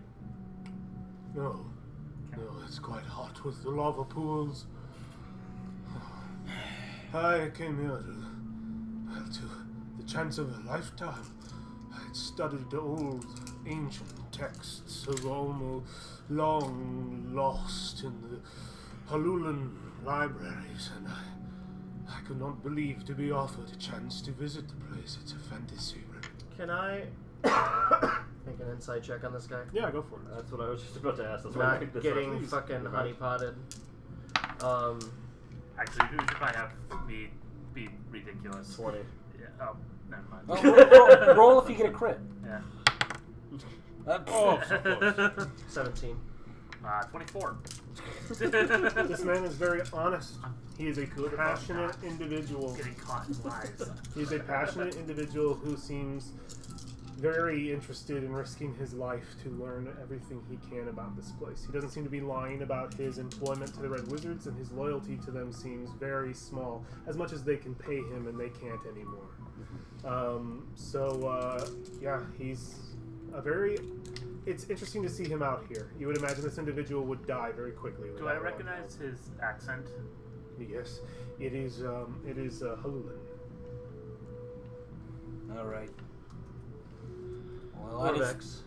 No, it's quite hot with the lava pools. I came here to the chance of a lifetime. I had studied old ancient texts of almost long lost in the Halulan libraries, and I could not believe to be offered a chance to visit the place. It's a fantasy. Can I make an insight check on this guy? Yeah, go for it. That's what I was just about to ask. That's why I Not picked this getting up. fucking Okay. honey potted. Actually, we should probably have me be ridiculous. 20. Yeah. Oh, never mind. Well, roll if you get a crit. Yeah. Oh, so close. 17. 24. This man is very honest. He is a Good about passionate that. individual. Getting caught in lies. He's a passionate individual who seems very interested in risking his life to learn everything he can about this place. He doesn't seem to be lying about his employment to the Red Wizards, and his loyalty to them seems very small, as much as they can pay him and they can't anymore. Yeah, he's a very... It's interesting to see him out here. You would imagine this individual would die very quickly. Do I recognize his accent? Yes, it is Halulan. All right. Well, I just, Orvex,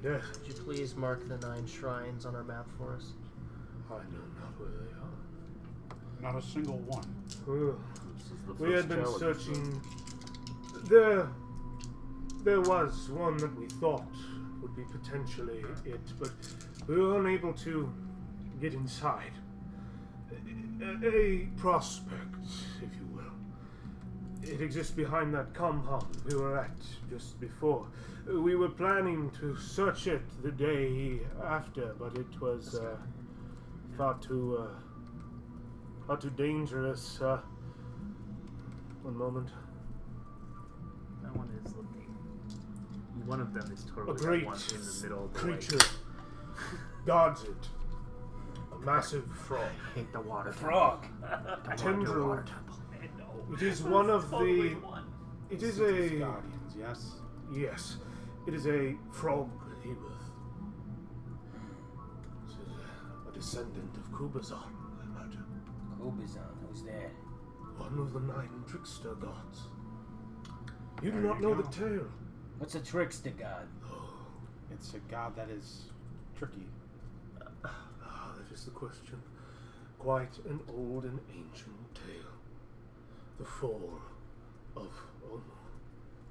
Yes, would you please mark the 9 shrines on our map for us? I know not where they are. Not a single one. Well, This is the we first had been challenge. searching. There was one that we thought would be potentially it, but we were unable to get inside. A prospect, if you will. It exists behind that compound we were at just before. We were planning to search it the day after, but it was far too dangerous. One moment. That one is looking. One of them is A totally great the one in the middle of the creature lake. guards it. A massive frog. I hate the water. frog. Tendril. I know. It is one of Totally the. one. It is His a. guardians, yes. Yes. It is a frog rebirth. This is a descendant of Kubazan, I imagine. Kubazan, who's that? One of the 9 trickster gods. You do There not you know go. the tale. What's a trickster god? Oh, It's a god that is tricky. that is the question. Quite an old and ancient tale. The fall of Ono.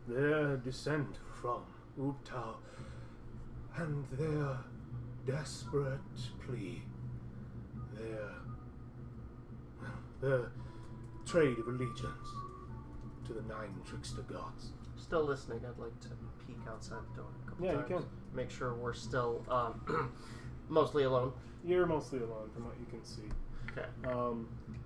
Their descent from Ubtao. And their desperate plea. Their trade of allegiance to the 9 trickster gods. Still listening. I'd like to peek outside the door a couple Yeah, you times. can. Make sure we're still mostly alone. You're mostly alone from what you can see. Okay.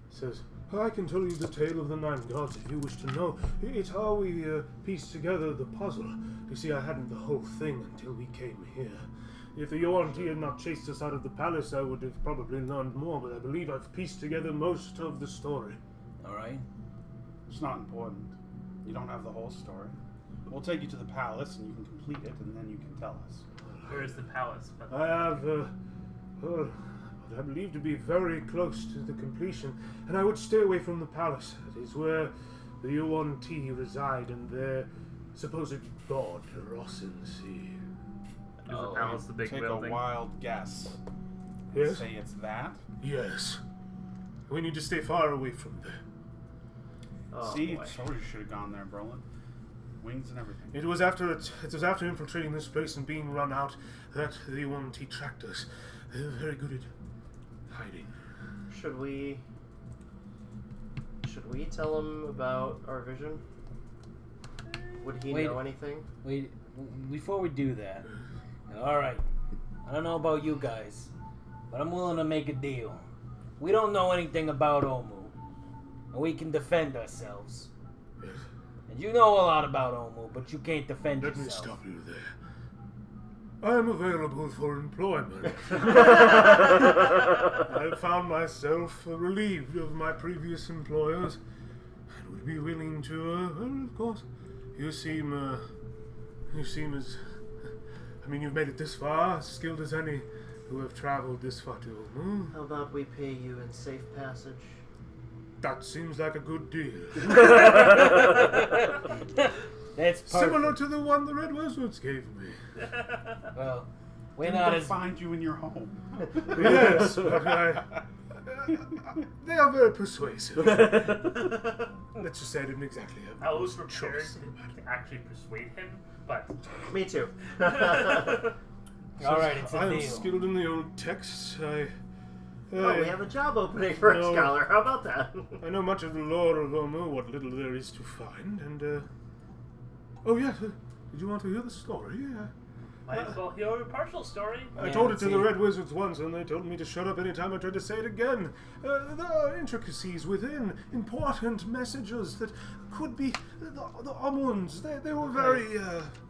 Says, I can tell you the tale of the 9 gods if you wish to know. It's how we pieced together the puzzle. You see, I hadn't the whole thing until we came here. If the Yuan-Ti had not chased us out of the palace, I would have probably learned more, but I believe I've pieced together most of the story. All right. It's not important. You don't have the whole story. We'll take you to the palace and you can complete it, and then you can tell us. Where is the palace? I have, what I believe to be very close to the completion, and I would stay away from the palace. It is where the Yuan-Ti reside and their supposed god, Rossin-Si. Is the palace the big Take building? a wild guess. Yes? Say it's that. Yes. We need to stay far away from there. Oh, See, boy. told you should have gone there, Brolin. Wings and everything. It was after infiltrating this place and being run out that the Yuan-Ti tracked us. They were very good at hiding. Should we tell him about our vision? Would he Wait. know anything? Wait, before we do that, all right. I don't know about you guys, but I'm willing to make a deal. We don't know anything about Omu, and we can defend ourselves. Yes. And you know a lot about Omu, but you can't defend Let me yourself. stop you there. I am available for employment. I found myself relieved of my previous employers and would be willing to, well, of course, you seem as, I mean, you've made it this far, as skilled as any who have traveled this far to Omu. How about we pay you in safe passage? That seems like a good deal. That's perfect. Similar to the one the Red Wizards gave me. Well, we're Didn't not they as... find you in your home? Yes, but they are very persuasive. Let's just say I didn't exactly have I was much prepared choice. to actually persuade him, but Me too. Alright, it's a I am deal. skilled in the old texts. Oh, we have a job opening for a No. scholar. How about that? I know much of the lore of Omu, what little there is to find, and oh yes, did you want to hear the story? might as well hear a partial story. I Yeah, told it to see. the Red Wizards once, and they told me to shut up any time I tried to say it again. There are intricacies within, important messages that could be the Omuans. They were very.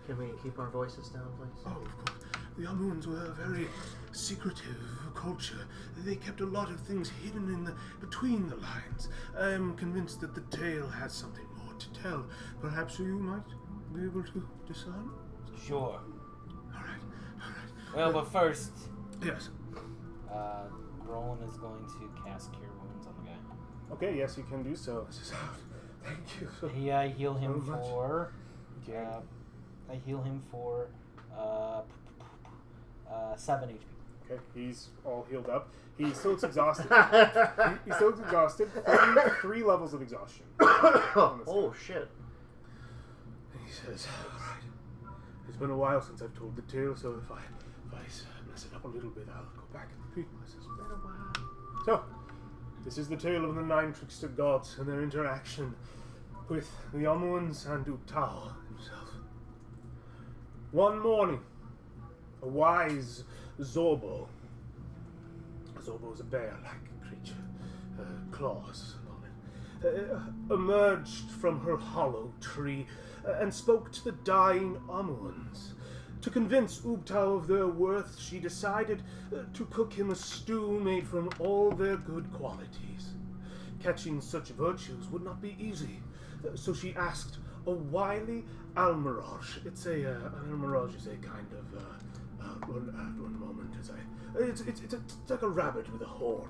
Can we keep our voices down, please? Oh, of course. The Omuans were a very secretive culture. They kept a lot of things hidden in between the lines. I am convinced that the tale has something more to tell. Perhaps you might be able to discern? Sure. All right. Well, but first, Yes. Roland is going to cast Cure Wounds on the guy. Okay, yes, you can do so. Thank you. So I heal him So much. for... Okay. I heal him for 7 HP. Okay, he's all healed up. He still looks exhausted. He still looks exhausted. Three levels of exhaustion. Oh shit. he says, all right. It's been a while since I've told the tale, so if I mess it up a little bit, I'll go back and repeat myself. So, this is the tale of the 9 trickster gods and their interaction with the Omuans and Uktao himself. One morning, a wise Zorbo is a bear-like creature, claws upon it, emerged from her hollow tree and spoke to the dying Omuans. To convince Ubtao of their worth, she decided to cook him a stew made from all their good qualities. Catching such virtues would not be easy, so she asked a wily Almirage. Almirage is a kind of one moment as it's like a rabbit with a horn.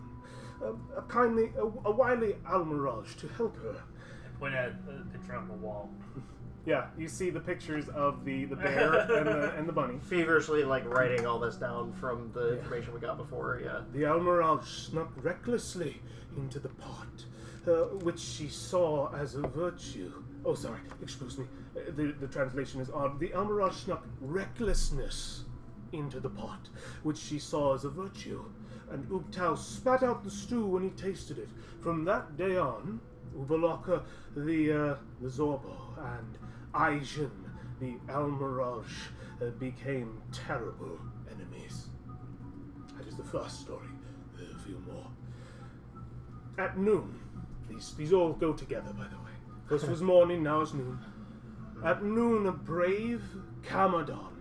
A wily Almirage to help her. Point at the picture on the wall. Yeah, you see the pictures of the bear and the bunny. Feverishly, like, writing all this down from the information we got before, yeah. The Almirage snuck recklessly into the pot, which she saw as a virtue. Oh, sorry, excuse me. The translation is odd. The Almirage snuck recklessness into the pot, which she saw as a virtue, and Ubtao spat out the stew when he tasted it. From that day on, Ubaloka, the Zorbo, and Aijin, the Almirage, became terrible enemies. That is the first story. There are a few more. At noon, these all go together, by the way. First was morning, now is noon. At noon, a brave Kamadon.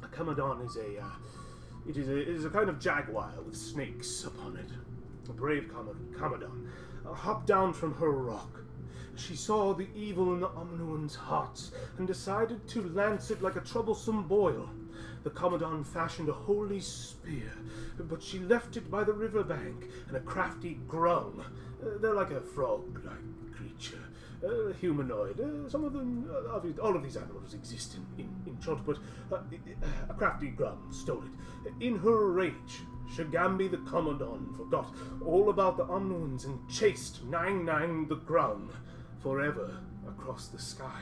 A Kamadon is it is a kind of jaguar with snakes upon it. A brave Kamadon hopped down from her rock. She saw the evil in the Omnuans' hearts and decided to lance it like a troublesome boil. The Commandant fashioned a holy spear, but she left it by the riverbank, and a crafty grung. They're like a frog-like creature, humanoid. Some of them, all of these animals exist in Chult, but a crafty grung stole it. In her rage, Shagambi the Commandant forgot all about the Omnuans and chased Nang the grung forever across the sky.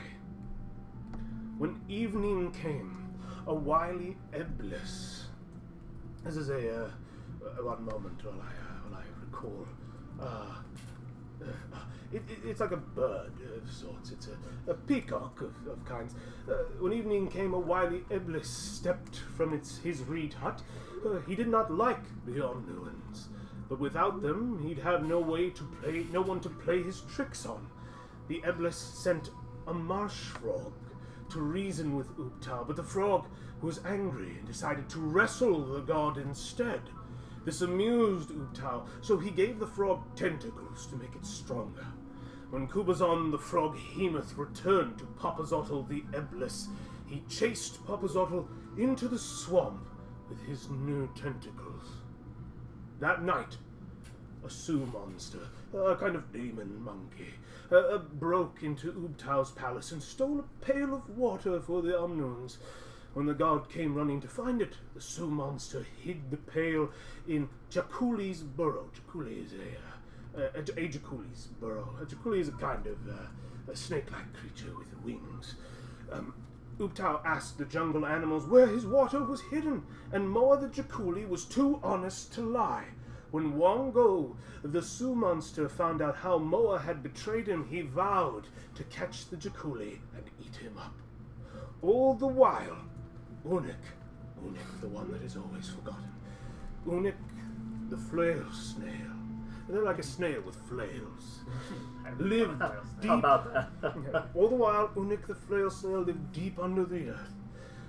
When evening came, a wily Eblis. This is one moment while I recall. It's like a bird of sorts. It's a peacock of kinds. When evening came, a wily Iblis stepped from his reed hut. He did not like the Omnuans, but without them, he'd have no one to play his tricks on. The Iblis sent a marsh frog to reason with Ubtao, but the frog was angry and decided to wrestle the god instead. This amused Ubtao, so he gave the frog tentacles to make it stronger. When Kubazon the frog Hemoth returned to Papazotl the Iblis, he chased Papazotl into the swamp with his new tentacles. That night, a Sioux monster, a kind of demon monkey, broke into Ubtao's palace and stole a pail of water for the Omnuans. When the god came running to find it, the Sioux monster hid the pail in Jakuli's burrow. Jakuli is a Jakuli's burrow. A Jakuli is a kind of a snake-like creature with wings. Ubtao asked the jungle animals where his water was hidden, and Moa the Jakuli was too honest to lie. When Wongo, the Sioux monster, found out how Moa had betrayed him, he vowed to catch the Jakuli and eat him up. All the while, Unik, the one that is always forgotten, Unik, the flail snail, they're like a snail with flails, lived deep. How about that? All the while, Unik the flail snail lived deep under the earth.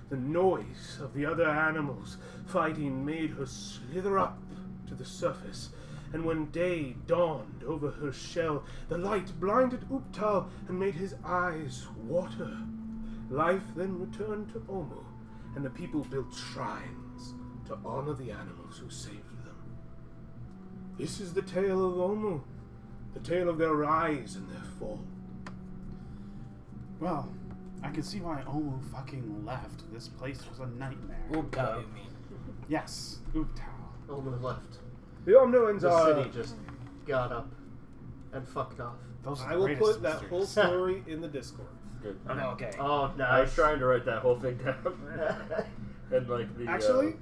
The noise of the other animals fighting made her slither up to the surface, and when day dawned over her shell, the light blinded Ubtao and made his eyes water. Life then returned to Omu, and the people built shrines to honor the animals who saved them. This is the tale of Omu, the tale of their rise and their fall. Well, I can see why Omu fucking left. This place was a nightmare. Ubtao, you mean? Yes, Ubtao. Omen left. The Omnuans The are... city just got up and fucked off. Those are I the will greatest put that mysteries. whole story in the Discord. Good. Okay. Oh, nice. I was trying to write that whole thing down. And like the Actually,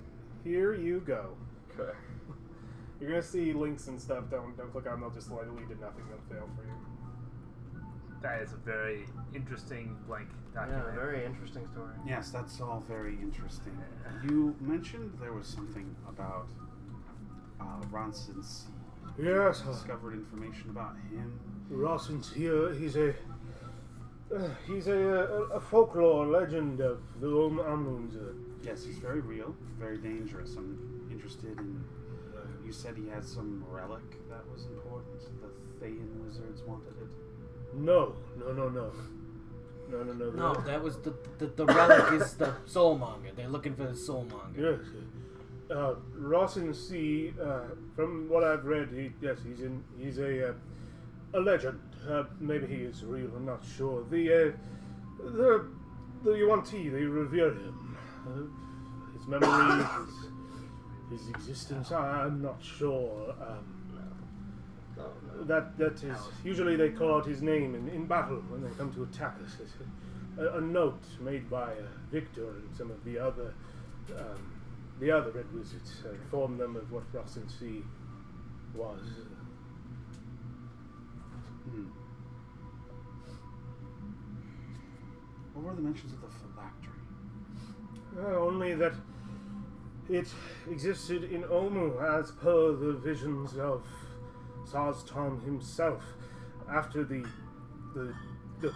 here you go. okay. You're gonna see links and stuff. Don't click on them. They'll just lead to nothing. They'll fail for you. That is a very interesting blank Yeah, document. very interesting story. Yes, that's all very interesting. You mentioned there was something about Ronson C. Yes, Discovered information about him. Rawson's here. He's a folklore legend of the Omnuans. Yes, he's very real, very dangerous. I'm interested in. You said he had some relic that was important. The Thayan wizards wanted it. No. No, that was the relic is the soulmonger. They're looking for the soulmonger. Yes. Rawson C. From what I've read, he's a legend. Maybe he is real. I'm not sure. The Yuan-Ti, they revere him. His memory, his existence. I'm not sure. No. That is usually they call out his name in battle when they come to attack us. It's a note made by Victor and some of the other Red Wizards informed them of what Rawson C. was. What were the mentions of the phylactery? Only that it existed in Omu as per the visions of Saztom himself after the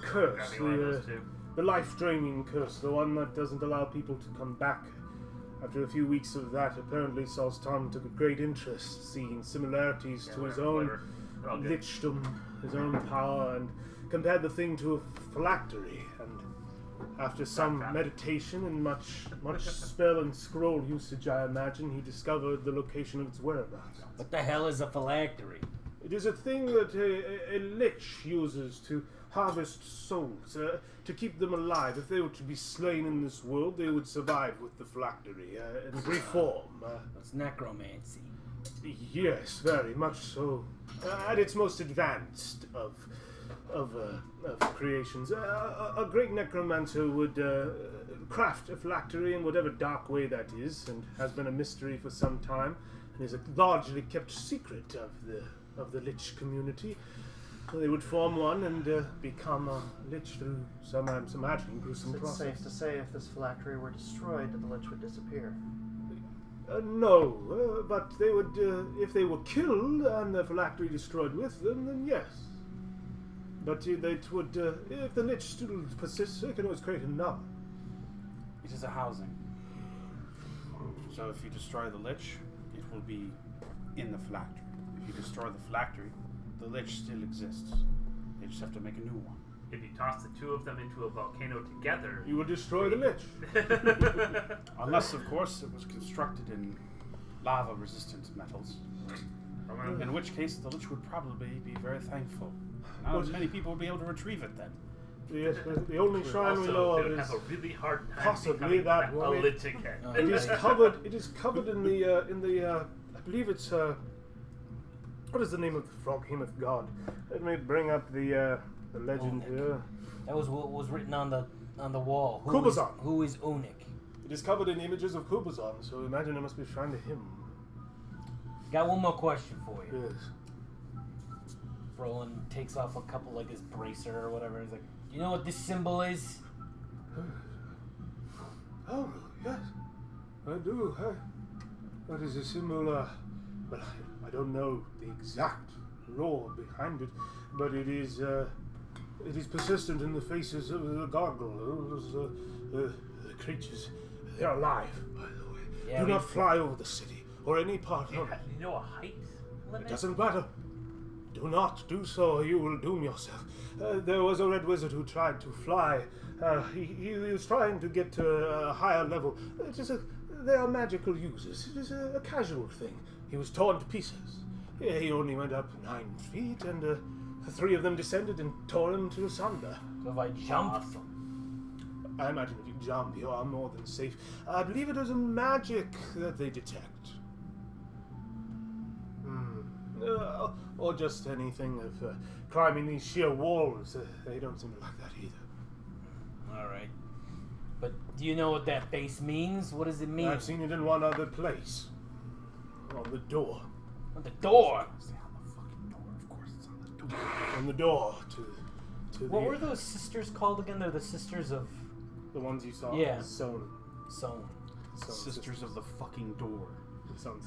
curse, Grabbing one of those two. the life-draining curse, the one that doesn't allow people to come back. After a few weeks of that, apparently Saztom took a great interest, seeing similarities to his own Okay. lichdom, his own power, and compared the thing to a phylactery. And after some meditation and much spell and scroll usage, I imagine, he discovered the location of its whereabouts. What the hell is a phylactery? It is a thing that a lich uses to harvest souls, to keep them alive. If they were to be slain in this world, they would survive with the phylactery and reform. It's necromancy. Yes, very much so. At its most advanced of creations, a great necromancer would craft a phylactery in whatever dark way that is, and has been a mystery for some time, and is a largely kept secret of the Lich community. They would form one and become a lich through some, I'm imagining, gruesome It's process. safe to say if this phylactery were destroyed, that the lich would disappear. No, but they would, if they were killed and the phylactery destroyed with them, then yes. But they would, if the lich still persists, they can always create another. It is a housing. So if you destroy the lich, it will be in the phylactery. If you destroy the phylactery, the lich still exists. They just have to make a new one. If you toss the two of them into a volcano together, You will destroy the lich. Unless, of course, it was constructed in lava-resistant metals. In which case, the lich would probably be very thankful. Not as many people would be able to retrieve it then. Yes, the only shrine we know also, of they would is have a really hard time possibly becoming that a one. lich again. it is covered. It is covered in the I believe it's what is the name of the frog-hemoth god? Let me bring up the legend Unik. here. That was what was written on the wall. Kubazan. Who is Unik? It is covered in images of Kubazan, so imagine it must be a shrine to him. Got one more question for you. Yes. Roland takes off a couple, like his bracer or whatever. He's like, you know what this symbol is? Oh, yes. I do. That is a symbol, well, I don't know the exact lore behind it, but it is persistent in the faces of the gargoyles, the creatures. They are alive, by the way. Yeah, do not fly over the city, or any part of it. You know a height limit? It doesn't matter. Do not do so, or you will doom yourself. There was a red wizard who tried to fly. He was trying to get to a higher level. They are magical users. It is a casual thing. He was torn to pieces. He only went up 9 feet, and 3 of them descended and tore him to asunder. So if I jump, I imagine if you jump, you are more than safe. I believe it is a magic that they detect. Or just anything of climbing these sheer walls. They don't seem to like that either. all right. But do you know what that face means? What does it mean? I've seen it in one other place. On the door. On the door. Stay on the fucking door. Of course it's on the door. On the door to What the, were those sisters called again? They're the sisters of the ones you saw? Yeah. Sewn. Sown. Sisters of the fucking door. Sewn.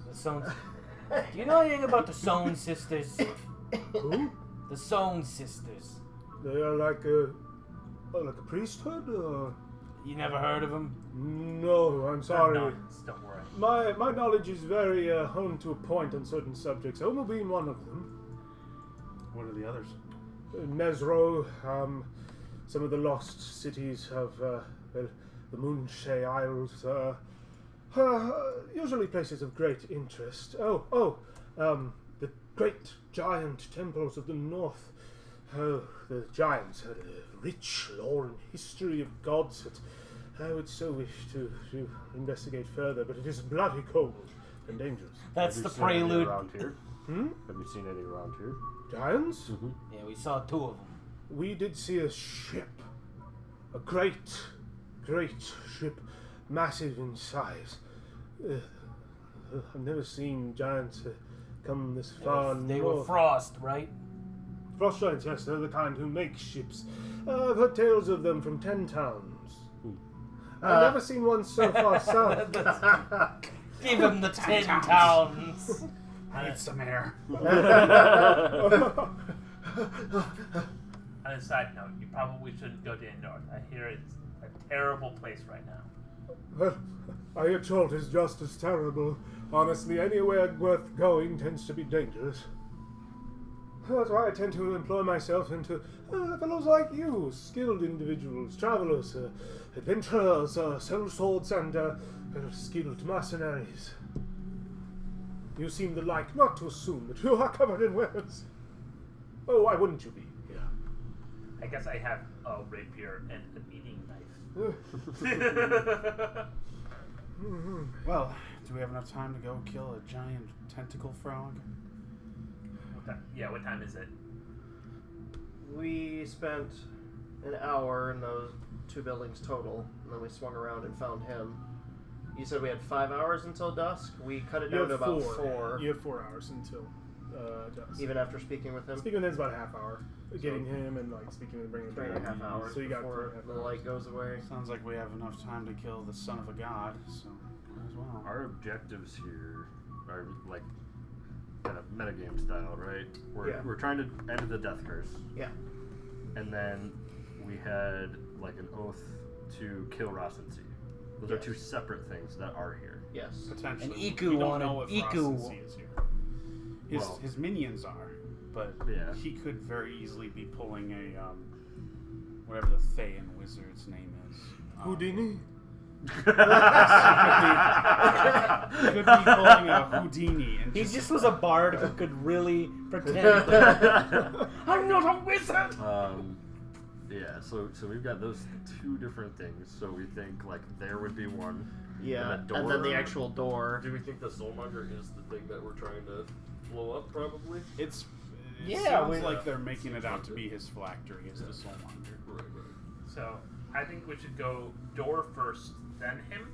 The Sown. Do you know anything about the Sown sisters? Who? The Sown sisters. They are like a priesthood, or? You never heard of them? No, I'm sorry. Nuns, don't worry. My knowledge is very honed to a point on certain subjects. Homo being one of them. What are the others? Nezro, some of the lost cities of the Moonshay Isles, usually places of great interest. The great giant temples of the north. Oh, the giants had a rich lore and history of gods that I would so wish to investigate further, but it is bloody cold and dangerous. That's Have the you seen any prelude. around here? Hmm? Have you seen any around here? Giants? Yeah, we saw 2 of them. We did see a ship. A great ship. Massive in size. I've never seen giants come this far They north. were frost, right? Frost giants, yes, they're the kind who make ships. I've heard tales of them from 10 towns. I've never seen one so far south. Give him the 10 towns. I need some air. On a side note, you probably shouldn't go to the north. I hear it's a terrible place right now. Well, I hear Chult is just as terrible. Honestly, anywhere worth going tends to be dangerous. That's why I tend to employ myself into fellows like you, skilled individuals, travelers, adventurers, sell swords, and skilled mercenaries. You seem the like not to assume that you are covered in weapons. Oh, why wouldn't you be? Yeah. I guess I have a rapier and an eating knife. Well, do we have enough time to go kill a giant tentacle frog? What time is it? We spent an hour in those 2 buildings total, and then we swung around and found him. You said we had 5 hours until dusk? We cut it You down to have about 4. 4. You have 4 hours until does. Even after speaking with him? Speaking with him is about a half hour. Getting him and like speaking and bringing him 3.5 hours So you got before 3.5 the hours. light goes away. Sounds like we have enough time to kill the son of a god, so might as well. Our objectives here are like kind of metagame style, right? We're trying to end the death curse. Yeah. And then we had like an oath to kill Rasensi. Those are two separate things that are here. Yes. Potentially. And We Iku don't wanted- know if Iku- Rasensi is here. Well- His minions are, but Yeah. he could very easily be pulling a whatever the Thayan wizard's name is. Houdini? He could be pulling a Houdini and He just just was a bard who could really pretend. I'm not a wizard. Yeah, so we've got those two different things. So we think like there would be one. Yeah, And the and then the door- actual door. Do we think the Soulmonger is the thing that we're trying to blow up? Probably. it Yeah, sounds we- like they're making it out to be his phylactery as the Soulmonger. Right. So I think we should go door first, then him.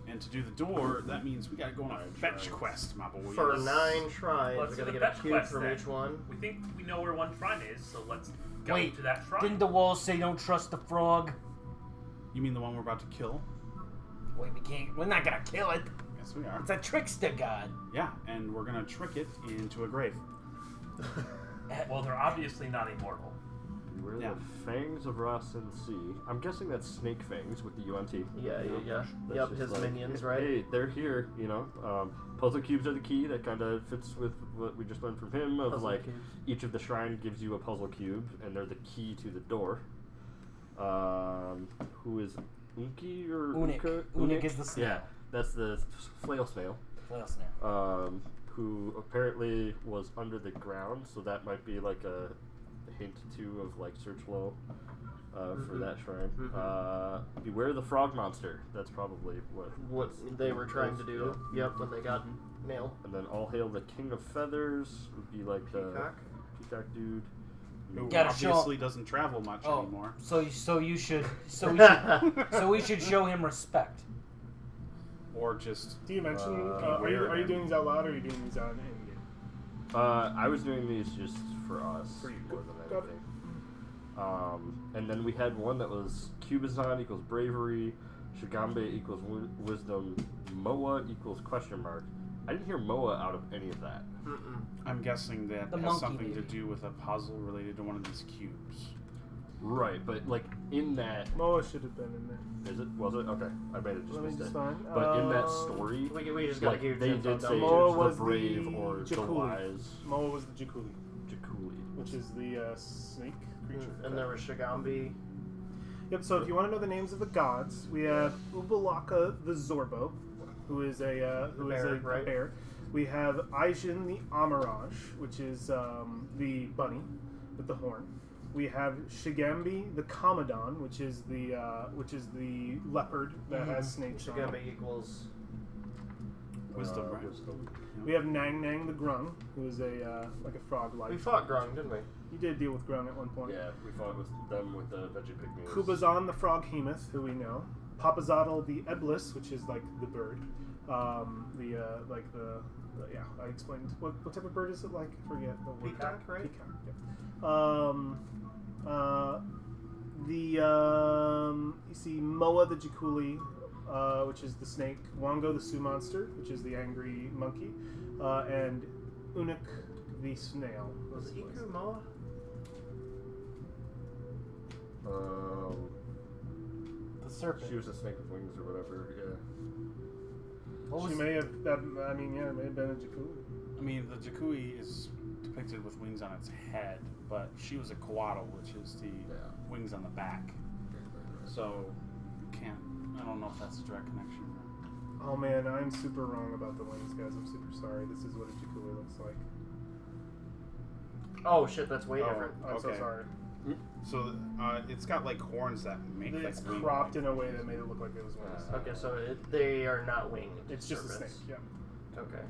And to do the door, that means we gotta go on a 9 fetch shrines. quest, my boys. For 9 shrines, Let's we do gotta the get a fetch cube quest from then. each one. We think we know where one shrine is, so let's go Wait, to that shrine. Didn't the walls say don't trust the frog? You mean the one we're about to kill? Wait, we can't. We're not gonna kill it. Yes, we are. It's a trickster god. Yeah, and we're gonna trick it into a grave. Well, they're obviously not immortal. We're Yeah. the Fangs of Rasensi. I'm guessing that's Snake Fangs with the UNT. Yeah. That's Yep, just his like, minions, right? Hey, they're here, you know. Puzzle cubes are the key. That kind of fits with what we just learned from him. Of Puzzle like, cubes. each of the shrine gives you a puzzle cube, and they're the key to the door. Who is Unki or Unik. Unka? Unik is the snail. Yeah, that's the flail snail. Flail snail. Who apparently was under the ground, so that might be like a hint too of like search low for that shrine. Beware the frog monster. That's probably What they were trying to do. Yep, when they got nailed. And then all hail the king of feathers would be like the Peacock. peacock dude. Who Gotta show- obviously doesn't travel much anymore. So we should show him respect. Or just Do you mention? Beware Are you them. doing these out loud or are you doing these out in game? I was doing these just for us For you. more than Got it. anything. And then we had one that was Cubazon equals bravery, Shigambe equals wisdom, Moa equals question mark. I didn't hear Moa out of any of that. I'm guessing that The has monkey, something to maybe. do with a puzzle related to one of these cubes. Right, but like in that, Moa should have been in there. is it? Was it? Okay, I might have just Let me missed just it. find. But in that story, We just gotta like give they Jim did thumbs say up. Moa the was brave the or the Jakuli. wise Moa was the Jakuli, Jakuli. which is the snake creature. And there was Shigambi. Yep, so if you want to know the names of the gods, we have Ubalaka the Zorbo, who is a bear, right? bear. We have Aijin the Amaraj, which is the bunny with the horn. We have Shigambi the Commodon, which is the leopard that has snakes on it. Shigambi equals. Wisdom, right? Wisdom. We have Nang Nang the Grung, who is a like a frog-like. We fought Grung, didn't we? You did deal with Grung at one point. Yeah, we fought with them with the veggie pygmies. Kubazan the Froghemoth, who we know. Papazotl the Eblis, which is like the bird. Yeah, I explained. What type of bird is it like? I forget the word. Peacock, right? Peacock, yeah. You see Moa the Jakuli, which is the snake. Wango the Sioux monster, which is the angry monkey. And Unik the snail. Was it Iku Moa? The serpent. She was a snake with wings or whatever. Yeah. What was She may have. I mean, yeah, it may have been a Jakuli. I mean, the Jakui is depicted with wings on its head, but she was a Coatl, which is the wings on the back. So, you can't. I don't know if that's a direct connection. Oh man, I'm super wrong about the wings, guys. I'm super sorry. This is what a Jakuli looks like. Oh shit, that's way Oh. different. I'm so Okay. sorry. So, it's got like horns that make It's like wing cropped in a way that made it look like it was wings. Okay, so they are not winged. It's just a snake. serpents. Yeah. Okay.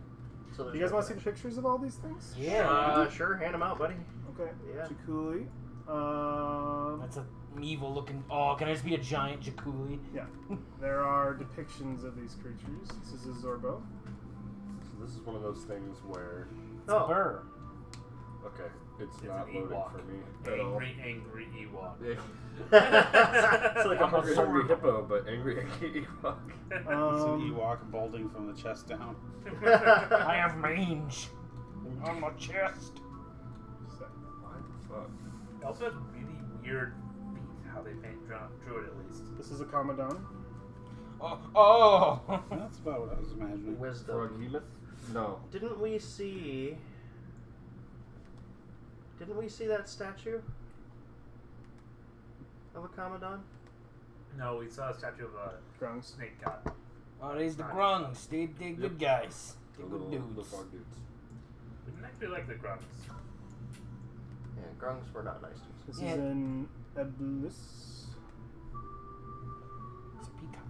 So You guys want to see the pictures of all these things? Yeah. Sure, hand them out, buddy. Okay. Yeah. Jakuli. That's a evil looking. Oh, can I just be a giant Jakuli? Yeah. There are depictions of these creatures. This is a Zorbo. So this is one of those things where It's a burr. Okay, it's It's not an loading Ewok. for me at all. Angry Ewok. It's like a I'm hungry absorbed. hippo, but angry Ewok. It's an Ewok balding from the chest down. I have mange on my chest. Why the fuck? It also has really weird feet, how they drew it at least. This is a Commandant. Oh. That's about what I was imagining. Wisdom. Froghemoth? No. Didn't we see that statue of a Commandant? No, we saw a statue of a Grungs. snake god. Oh, these the grungs. They good guys. They The good little dudes. frog dudes. We didn't actually like the grunts. Yeah, Grungs were not nice to us. This Yeah. is an Eblis. It's a peacock.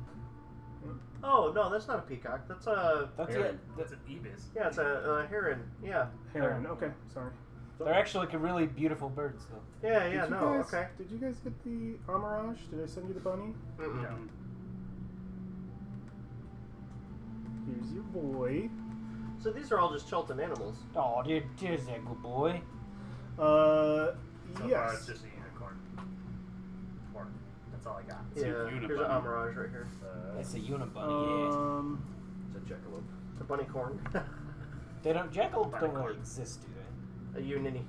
Oh no, that's not a peacock. That's a That's Heron. it. That's an ibis. yeah, it's a heron. Yeah, Heron. Okay, sorry. They're actually like a really beautiful birds, though. yeah. Did you No, guys, okay. Did you guys get the Amarage? Did I send you the bunny? Mm-mm. No. Here's your boy. So these are all just Chultan animals. Oh, there's that good boy. So far, Yes. it's just a unicorn. Or, that's all I got. It's a Yeah, here's an unibunny. Amarage right here. That's a unibunny. It's a jackalope. It's a bunny corn. Yeah. They don't. Jackalopes don't Unicorn. really exist, do they? A unini.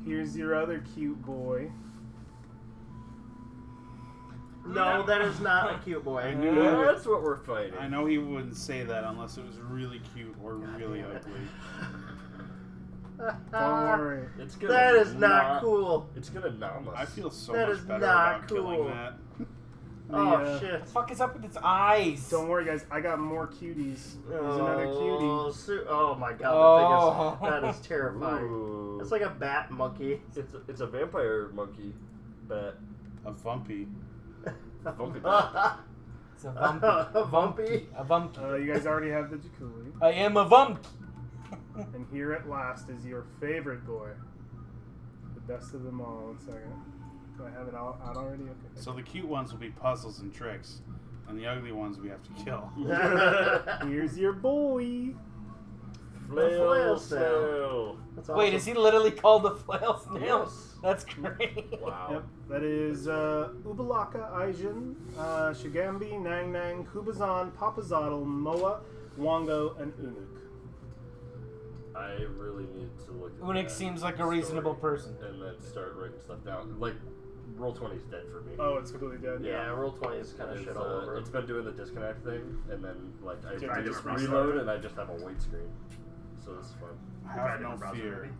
Here's your other cute boy. No, that is not a cute boy. I knew it. That's what we're fighting. I know he wouldn't say that unless it was really cute or really damn it. ugly. Don't worry. It's gonna That is not cool. It's gonna nom us. I feel so That much is better not about killing cool. that. Oh The, shit. What the fuck is up with its eyes? Don't worry, guys. I got more cuties. There's another cutie. Oh my god, Oh. that is terrifying. Ooh. It's like a bat monkey. It's a vampire monkey bat. A Vumpy. Vumpy It's a vumpy. A vumpy? A vumpy. You guys already have the Jakuli. I am a vumpy. And here at last is your favorite boy. The best of them all. 1 second. Do I have it out already? Okay. So the cute ones will be puzzles and tricks, and the ugly ones we have to kill. Here's your boy. flail snail. That's Wait, awesome. is he literally called the flail snail? Yes. That's great. Wow. Yep, that is Ubalaka, Aijin, Shigambi, Nang Nang, Kubazan, Papazotl, Moa, Wongo, and Unuk. I really need to look at Unik that seems like a story reasonable person. and then start writing stuff down. Like, Roll20 is dead for me. Oh, it's completely dead. Yeah, roll 20 is kind of It's, shit all over. it's been doing the disconnect thing, and then like I Try just to restart reload it. and I just have a white screen. So this is fun. I Try have a no different browser, fear. maybe.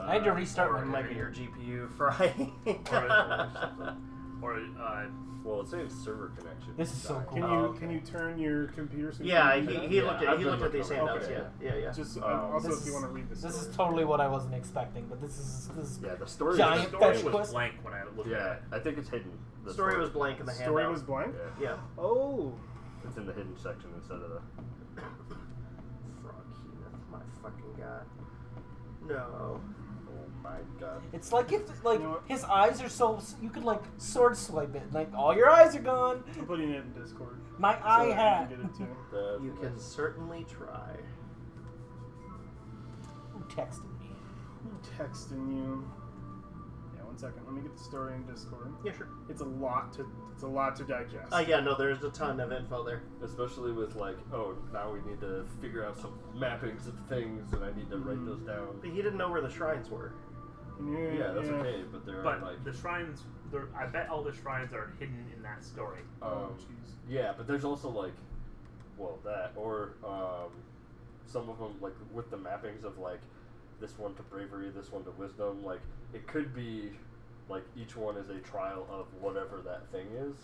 I had to restart It my might be your GPU frying. Or Well, it's saying server connection. This is so died. cool. Can you Oh, okay. can you turn your computer? So you Yeah, can he, read he that? looked Yeah, at I've he been looked at these looking handouts. over Yeah, yeah. Just Oh, also this if you is- want to read this. This is story. totally what I wasn't expecting, but this is Yeah, the story. Giant the is, story fetch was quest. blank when I looked Yeah, at it. I think it's hidden. The story was blank in the handout. Story was blank. Yeah, Yeah. Oh, it's in the hidden section instead of the. Froghemoth, my fucking god. No. Oh my god. It's like if like You know what? his eyes are so you could like sword swipe it, like all your eyes are gone. I'm putting it in Discord. My So eye that hat. you can get it too. That's You can nice. certainly try. Who texted me? I'm texting you. Yeah, 1 second. Let me get the story in Discord. Yeah, sure. It's a lot to digest. Yeah, no, there's a ton of info there. Especially with like, oh, now we need to figure out some mappings of things, and I need to write those down. But he didn't know where the shrines were. Yeah, that's okay, but there are But like, the shrines, I bet all the shrines are hidden in that story. Oh, jeez. yeah, but there's also like, well, that or some of them like with the mappings of like this one to bravery, this one to wisdom. Like it could be like each one is a trial of whatever that thing is.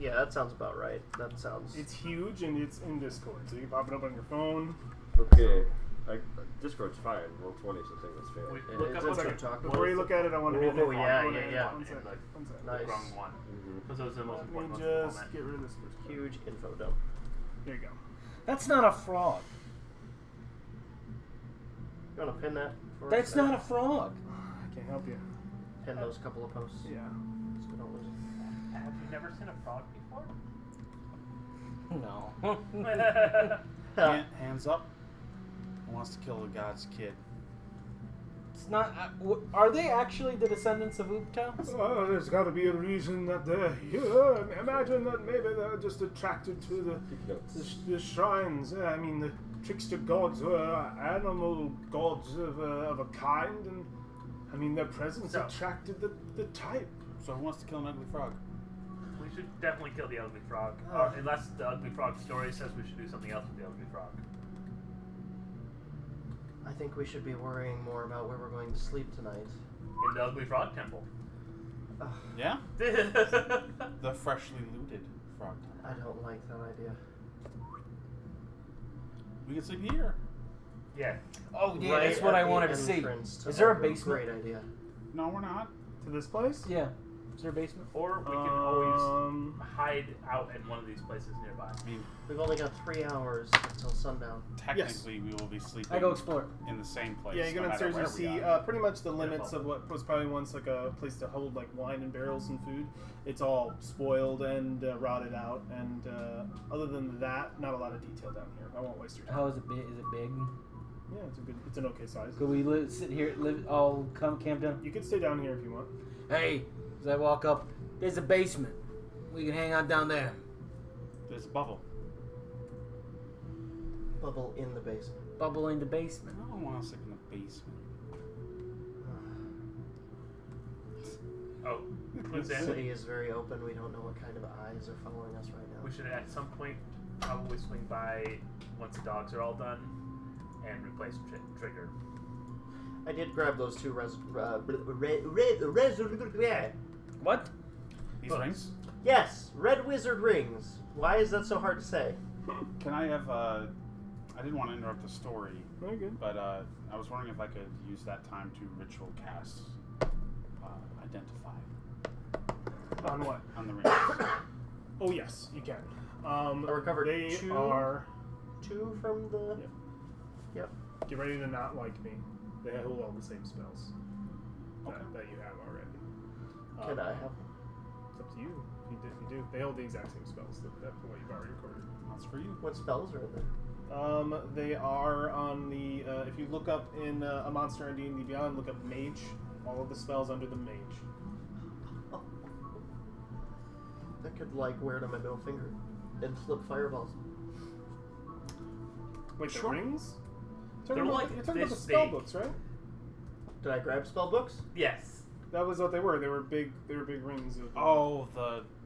Yeah, that sounds about right. That sounds. It's huge and it's in Discord, so you can pop it up on your phone. Okay, Discord's fine. Roll20 is the thing that's fair. Wait, It look is up in what some the- talk. Before you look at it, I want to hit Oh, it. yeah, I wanna yeah, hit yeah. it. 1 second. Like, 1 second. Nice. Grung one. Mhm. Because those are the most Let important me ones. just get rid of this first. Huge info dump. There you go. That's not a frog. You want to pin that? For us That's there? not a frog. I can't help you. Pin those couple of posts. Yeah. So we don't lose it. Have you never seen a frog before? No. Hands up. Who wants to kill the god's kid? It's not. Are they actually the descendants of Upta? There's got to be a reason that they're here. Imagine that maybe they're just attracted to the shrines. I mean, the trickster gods were animal gods of a kind, and I mean their presence attracted the type. So who wants to kill an ugly frog? We should definitely kill the ugly frog. Unless the ugly frog story says we should do something else with the ugly frog. I think we should be worrying more about where we're going to sleep tonight. In the ugly frog temple. Yeah? Oh, The freshly looted frog temple. I don't like that idea. We can sleep here. yeah. Oh yeah, Right that's what at I the wanted to see. entrance to Is there a Ogre. basement? Great idea. No, we're not. To this place? Yeah. Is there a basement? Or we can always hide out in one of these places nearby. I mean, We've only got 3 hours until sundown. technically, we will be sleeping I go explore. in the same place. Yeah, you go no matter downstairs. You where we see are. pretty much the limits of what was probably once like a place to hold like wine and barrels and food. It's all spoiled and rotted out, and other than that, not a lot of detail down here. I won't waste your time. How is it big? Is it big? Yeah, it's an okay size. Could we sit here, camp down? You could stay down here if you want. Hey, as I walk up, there's a basement. We can hang out down there. There's a bubble. Bubble in the basement. Bubble in the basement. I don't want to sleep in the basement. Oh, The coincidentally, city is very open. We don't know what kind of eyes are following us right now. we should at some point probably swing by once the dogs are all done and replace Trigger. I did grab those 2 What? These Books. rings? Yes, red wizard rings. Why is that so hard to say? Can I have, I didn't want to interrupt the story, Very good. but I was wondering if I could use that time to ritual cast Identify On what? on the rings. Oh yes, you can. I recovered They 2 are. 2 from the. Yep. Get ready to not like me. They hold all the same spells that you have already. Can I have? It's up to you. If you do, they hold the exact same spells that what you've already recorded. That's for you. What spells are in there? They are on the. If you look up in a monster in D&D Beyond, look up Mage. All of the spells under the Mage. I could like wear it on my middle finger and flip fireballs. Wait, Sure. the rings? They're You're like talking about the this spell big. books, right? Did I grab spell books? Yes. That was what they were. They were big. They were big rings. Of, Oh,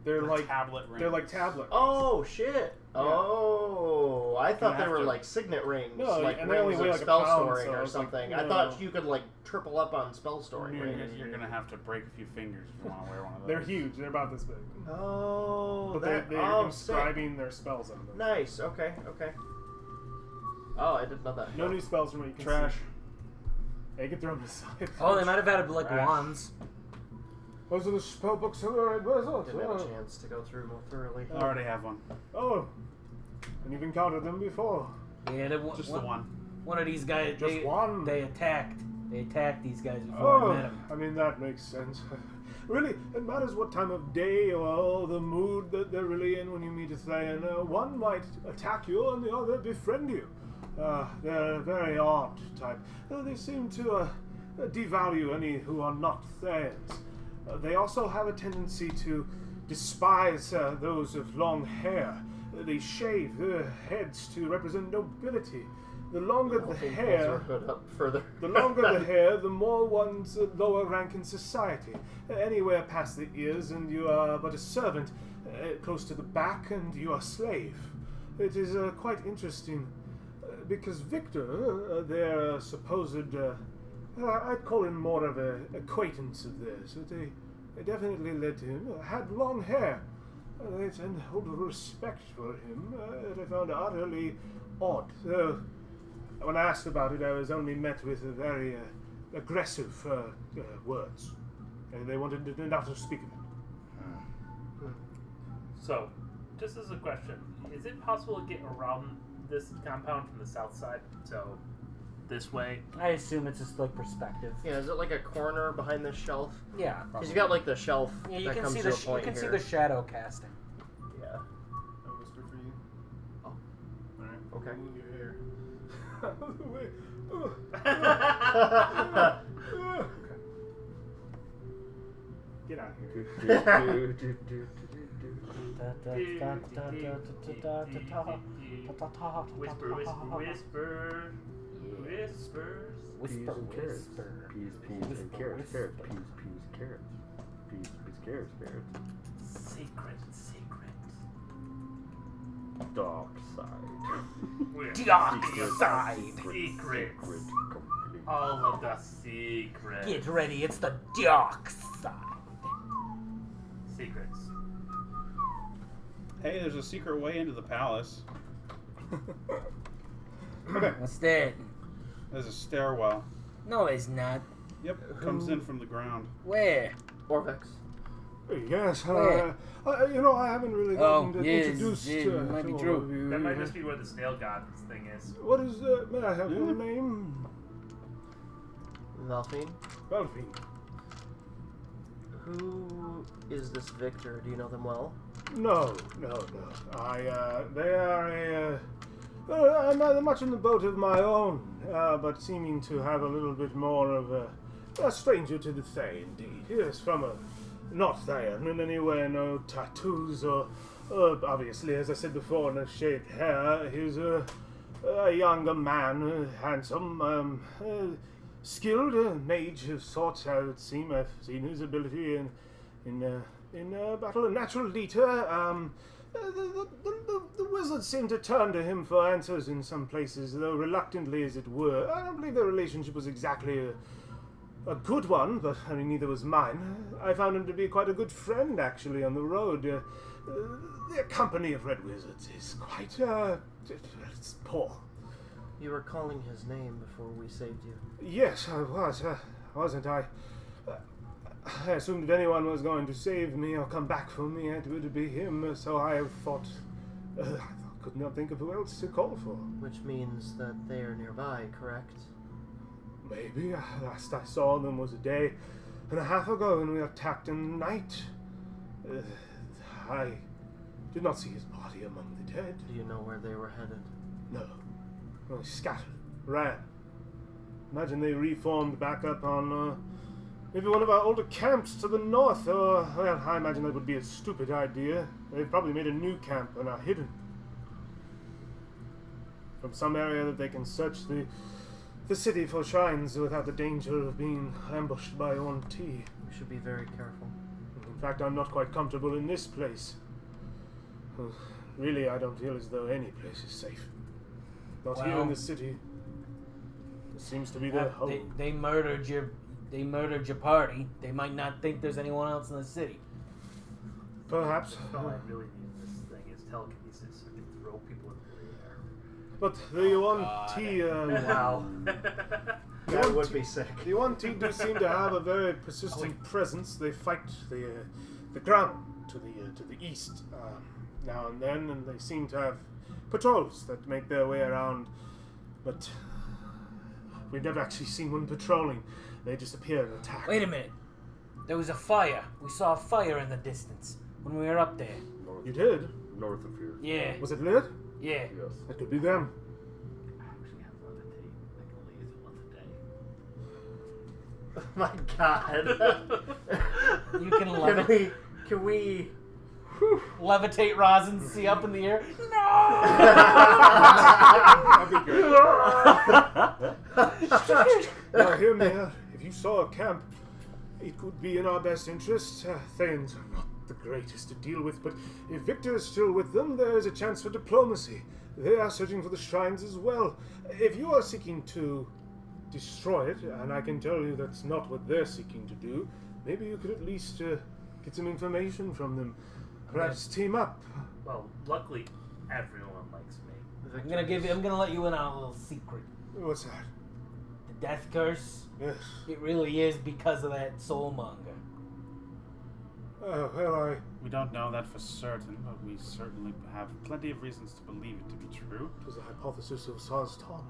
they're the like tablet rings. they're like tablet. Oh shit! Oh, I thought they have were to- like signet rings, No, like and they only rings weigh of like a spell pound, storing so or it's like, something. no, I thought no. you could like triple up on spell storing You're, rings. you're gonna have to break a few fingers if you want to wear one of those. They're huge. They're about this big. Oh, But that, they're oh, sick. inscribing their spells on them. Nice. Okay. Okay. Oh, I didn't know that. No new spells from what you can Trash. see. Yeah, you can throw them aside. Oh, they might have had like Trash. wands. Those are the spell books of the red wizards. Didn't have a chance to go through more thoroughly. I already have one. Oh, and you've encountered them before. Yeah, Just the one. One of these guys. Just one. They attacked. They attacked these guys before I Oh, met them. I mean that makes sense. Really, it matters what time of day or the mood that they're really in when you meet a Thayan. One might attack you and the other befriend you. They're a very odd type. They seem to devalue any who are not Thayans. They also have a tendency to despise those of long hair. They shave their heads to represent nobility. The longer the Nothing hair, pulls your hood up further. the longer the hair, the more one's lower rank in society. Anywhere past the ears, and you are but a servant. Close to the back, and you are slave. It is quite interesting, because Victor, their supposed, I'd call him more of an acquaintance of theirs. They definitely led to him. Had long hair. They tend to hold a respect for him that I found utterly odd. When I asked about it, I was only met with very aggressive words. They wanted not to speak of it. So, just as a question, is it possible to get around this compound from the south side? So, this way? I assume it's just like perspective. Yeah, is it like a corner behind this shelf? Yeah. Because you got like the shelf Yeah, you that can comes see to the a point you can see here. the shadow casting. Yeah. I whisper for you. Oh. Alright. Okay. Move your hair. Out of the way. Get out of here. Whisper, whisper, whisper. Whispers. Peas and carrots. Peas and carrots. Carrots. Peas, carrots. Peas, carrots, carrots. Secret. Dark side. Dark Secret. side. Secrets. Complete. All of the secrets. Get ready, it's the dark side. Secrets. Hey, there's a secret way into the palace. Okay. What's that? There's a stairwell. No, it's not. Yep, it comes in from the ground. Where? Orvex. Yes, Where? I haven't really gotten introduced yeah, it might be to true. all of you. That might just be where the snail god thing is. What is, may I have your name? Valfine. Valfine. Who is this Victor? Do you know them well? No. They are not much in the boat of my own, but seeming to have a little bit more of a stranger to the Thay, indeed. Yes, from a not Thayan in any way, no tattoos or obviously, as I said before, no shaved hair. He's a younger man, handsome, skilled, mage of sorts, I would seem. I've seen his ability in battle, a natural leader. The wizards seem to turn to him for answers in some places, though reluctantly as it were. I don't believe their relationship was exactly a good one, but I mean, neither was mine. I found him to be quite a good friend, actually, on the road. The company of red wizards is quite, it's poor. You were calling his name before we saved you. Yes, I was, wasn't I? I assumed if anyone was going to save me or come back for me, it would be him, so I thought, I could not think of who else to call for. Which means that they are nearby, correct? Maybe. Last I saw them was a day and a half ago when we attacked in the night. I did not see his body among the dead. Do you know where they were headed? No. Only scattered. Ran. Imagine they reformed back up on maybe one of our older camps to the north, or, well, I imagine that would be a stupid idea. They've probably made a new camp and are hidden. From some area that they can search the city for shrines without the danger of being ambushed by T. We should be very careful. In fact, I'm not quite comfortable in this place. Really, I don't feel as though any place is safe. Not here in the city. This seems to be their home. They murdered your party. They might not think there's anyone else in the city. Perhaps. All I really need in this thing is telekinesis. I can throw people into the air. But the T. Wow. That would be sick. The T do seem to have a very persistent presence. They fight the ground to the east now and then, and they seem to have patrols that make their way around. But we've never actually seen one patrolling. They just appear and attack. Wait a minute. There was a fire. We saw a fire in the distance when we were up there. North, You did? north of here. Yeah. Was it lit? Yeah. Yes. That could be them. I actually have levitate. I can only use it once a day. Oh my god. You can levitate. Can we Levitate rosin, see up in the air. That'd be good. Now, hear me out. If you saw a camp, it could be in our best interest. Thayans are not the greatest to deal with, but if Victor is still with them, there is a chance for diplomacy. They are searching for the shrines as well. If you are seeking to destroy it, and I can tell you that's not what they're seeking to do, maybe you could at least get some information from them. Perhaps team up. Well, luckily, everyone likes me. I'm gonna let you in on a little secret. What's that? The death curse, Yes. it really is because of that soulmonger. Well, We don't know that for certain, but we certainly have plenty of reasons to believe it to be true. it was the hypothesis of Saz Tom.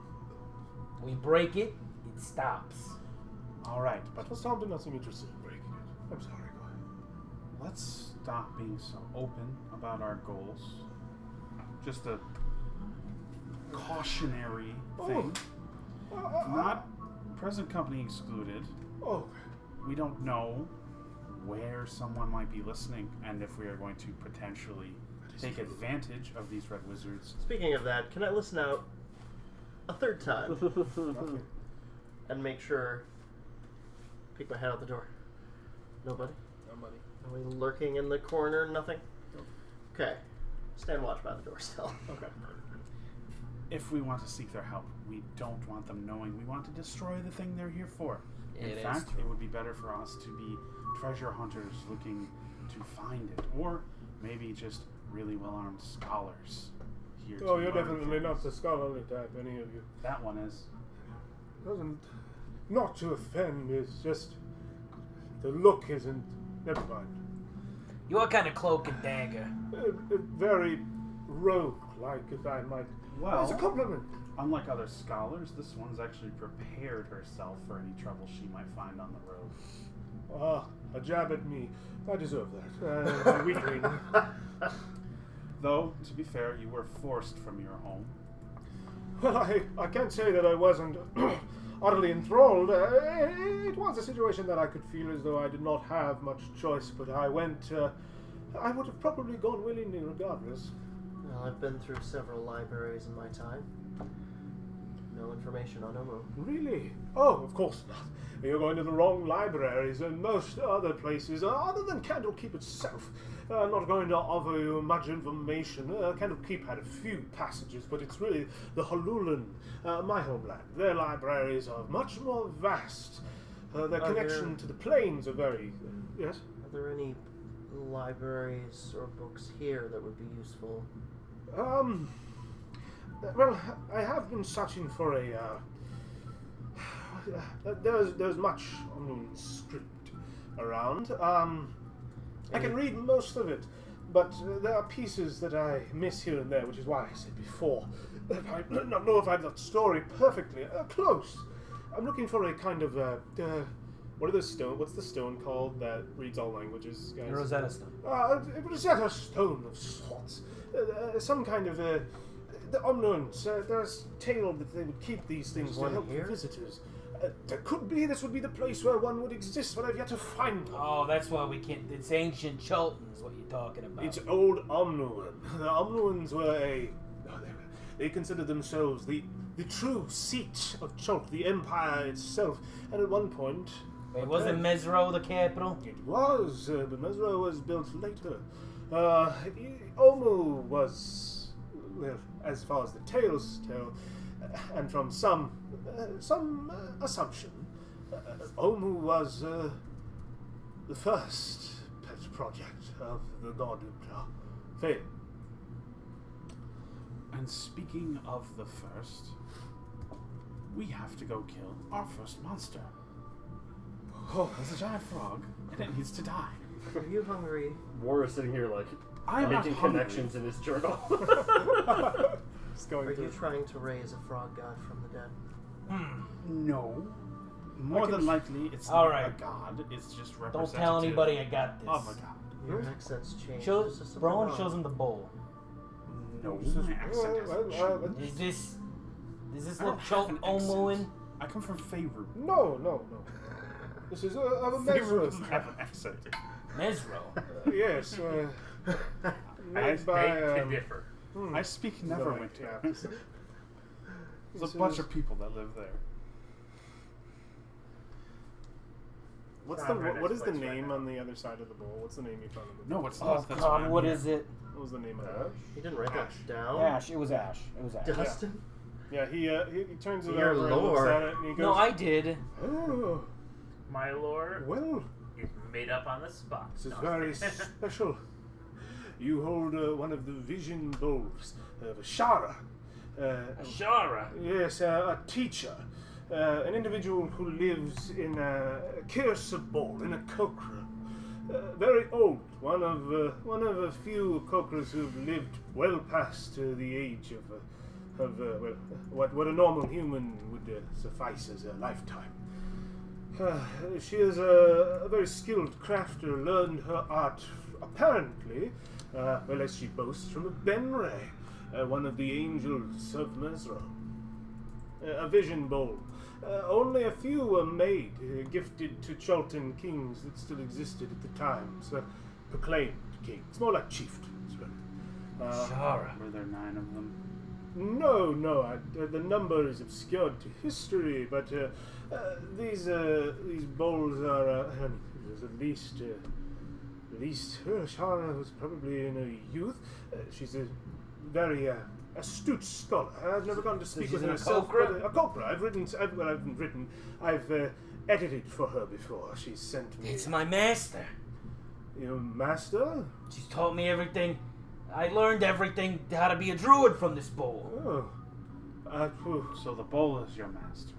We break it, it stops. All right, but Saz Tom did not seem interested in breaking it. I'm sorry, go ahead. let's stop being so open about our goals. Just a cautionary thing. Not present company excluded. Oh, We don't know where someone might be listening and if we are going to potentially take advantage of these red wizards. Speaking of that, can I listen out a third time and make sure, peek my head out the door? Nobody? Nobody. Nobody lurking in the corner? Nothing? Okay. Stand watch by the door still. Okay. If we want to seek their help, we don't want them knowing we want to destroy the thing they're here for. It In is fact, true. it would be better for us to be treasure hunters looking to find it, or maybe just really well-armed scholars here. oh, to you're learn definitely not the things. scholarly type, any of you. That one is. Doesn't. Not to offend, it's just. The look isn't. Never mind. You are kind of cloak and dagger. Very rogue-like, if I might. Well, It's a compliment. unlike other scholars, this one's actually prepared herself for any trouble she might find on the road. Ah, a jab at me. I deserve that. A weakling. Though, to be fair, you were forced from your home. Well, I can't say that I wasn't utterly enthralled. It was a situation that I could feel as though I did not have much choice, but I went. I would have probably gone willingly regardless. Well, I've been through several libraries in my time. No information on Omu. Really? Oh, of course not. You're going to the wrong libraries and most other places, other than Candlekeep itself. Not going to offer you much information. Candlekeep had a few passages, but it's really the Holulan, my homeland. Their libraries are much more vast. Their connection to the plains are very... yes? Are there any libraries or books here that would be useful? Well, I have been searching for a, there's much unknown script around. I can read most of it, but there are pieces that I miss here and there, which is why I said before that I do not know if I have that story perfectly close. I'm looking for a kind of, what's the stone called that reads all languages, guys? The Rosetta Stone. A Rosetta Stone of sorts. Some kind of the unknowns. There's tale that they would keep these things There's to one help here? the visitors. There could be. This would be the place where one would exist, but I've yet to find one. Oh, that's why we can't. It's ancient Chult is what you're talking about. It's old Omnuan. The Omnuans were they considered themselves the true seat of Chult, the empire itself. And at one point... Wait, wasn't Mesro the capital? It was, but Mesro was built later. Omu was, well, as far as the tales tell, and from some assumption, Omu was the first pet project of the god Upta. Fail. And speaking of the first, we have to go kill our first monster. Oh, There's a giant frog, and it needs to die. Are you hungry? War is sitting here like I'm not making hungry. connections in his journal. just going Are you through. trying to raise a frog god from the dead? No. More than likely, it's All not right. a god. It's just Don't representative tell anybody I got this. of a god. Your accent's changed. Show, Is this something Brolin wrong? shows him the bowl. No, This is- my accent hasn't changed. Is this? Does this I look don't have Chult an Omuan? accent. I come from Faerun. No. This is of a Faerun Mesro. doesn't have an accent. Mesro. Yes, I made by. beg to differ. I speak Neverwinter. Yeah. There's This a bunch is- of people that live there. What's It's the not very what is the nice place right name now. on the other side of the bowl? What's the name you found in the No, it's Oh not. That's why God, I'm what here. is it? What was the name of that? He didn't write Ash. that down. Ash. It was Ash. It was Ash. Dustin? Yeah, he turns it Your over and looks lore. at it and he goes, No, I did. Oh, My lore well, is made up on the spot. this is No. very special. You hold one of the vision bowls of a Shara. Ashara. Yes, a teacher. An individual who lives in a Kirsabol, in a Kokra. Very old. One of a few Kokras who've lived well past the age of what a normal human would suffice as a lifetime. She is a very skilled crafter, learned her art apparently, as she boasts, from a Benray, one of the angels of Mesro. a vision bowl. Only a few were made, gifted to Chult kings that still existed at the time. So proclaimed kings, more like chieftains. Shara. Were there 9 of them? No, the number is obscured to history, but these bowls are there's at least Shara was probably in her youth. She's a very astute scholar. I've never gotten to speak with her myself. A Cobra. I've edited for her before. She's sent me. It's my master. Your master? She's taught me everything. I learned everything how to be a druid from this bowl. Oh. So the bowl is your master.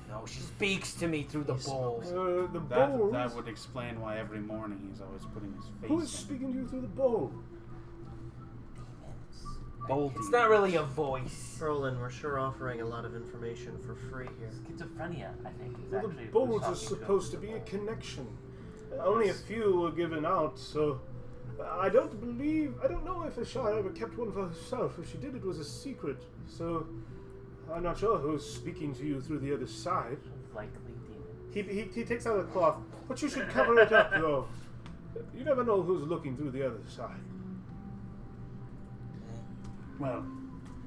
No, she speaks to me through the bowl. The bowl. That would explain why every morning he's always putting his face Who is in. speaking to you through the bowl? Bowl It's not really a voice. Brolin, we're sure offering a lot of information for free here. Schizophrenia, I think, is Well, the actually. bowls who's are talking supposed to us. be a connection. Only a few were given out, so I don't know if Ashara ever kept one for herself. If she did, it was a secret. So I'm not sure who's speaking to you through the other side. Likely demon. He takes out a cloth, but you should cover it up, though. You never know who's looking through the other side. Well,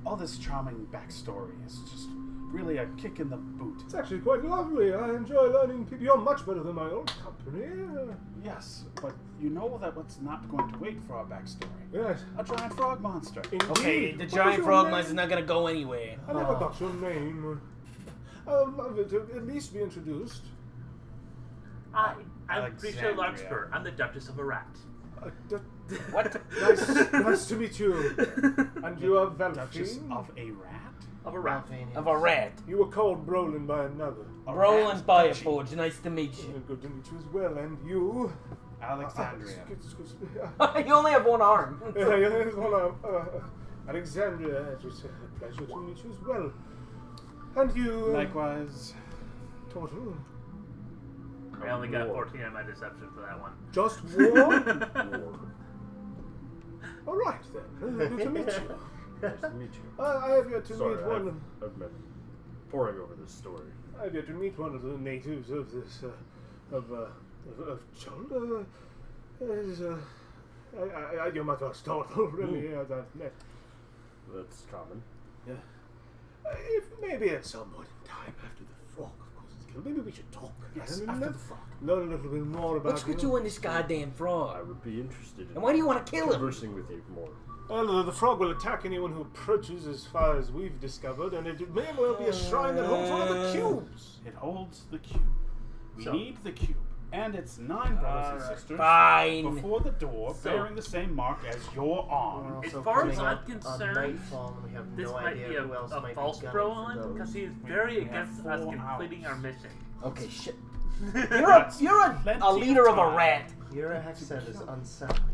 all this charming backstory is just really a kick in the boot. It's actually quite lovely. I enjoy learning people. You're much better than my old company. Yes, but you know that what's not going to wait for our backstory. Yes, A giant frog monster. indeed. Okay, the What was giant your frog name? monster's not gonna go anywhere. I never got your name. I would love it to at least be introduced. I'm Prisha Alexandria. Larkspur. I'm the Duchess of Arat. What? Nice to meet you. And you are Duchess Valfine? of a rat? Of Arat. Of a rat. You were called Brolin by another. A Roland rat? Fireforge, nice to meet you. Good to meet you as well. And you? Alexandria. Excuse me. You only have one arm. Alexandria, it was a pleasure to meet you as well. And you? Likewise. Total. I only got 14 on my deception for that one. Just war? All right then. Good to meet you. Nice to meet you. I have yet to Sorry, meet one. I've been poring over this story. I have yet to meet one of the natives of this of Chult. You're my first total, really. I've met. That's common. Yeah. If maybe at some point in time after the frog, of course, is killed, maybe we should talk. Yes, And after learn- the frog. Learn a little bit more about What's with you and this goddamn I frog? would be interested in And why do you want to kill him? conversing with you more. Well, the frog will attack anyone who approaches, as far as we've discovered, and it may well be a shrine that holds one of the cubes. It holds the cube. We So- need the cube. And its 9 brothers and sisters Fine. before the door, So- bearing the same mark as your arm. As Also far as coming I'm up concerned, on nightfall, and we have This no might idea be who else a might false be gunning bro for on those. because he is very We have against us 4 completing hours. our mission. Okay, shit. You're a Plenty leader of a time. rat. Your accent is unsettling.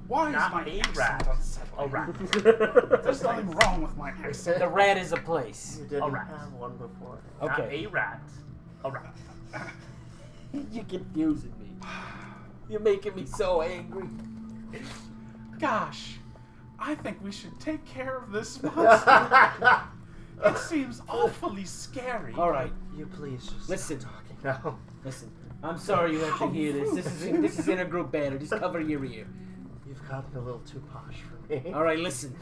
Why is Not my a accent rat. unsettling? A rat. There's nothing wrong with my accent. The rat is a place. You didn't rat. have one before. Not Okay. a rat. A rat. You're confusing me. You're making me so angry. Gosh, I think we should take care of this monster. It seems awfully scary. All right, You please just listen. stop talking now. Listen. I'm sorry you have to hear this. This is intergroup banter. Just cover your ear. You've gotten a little too posh for me. All right, listen.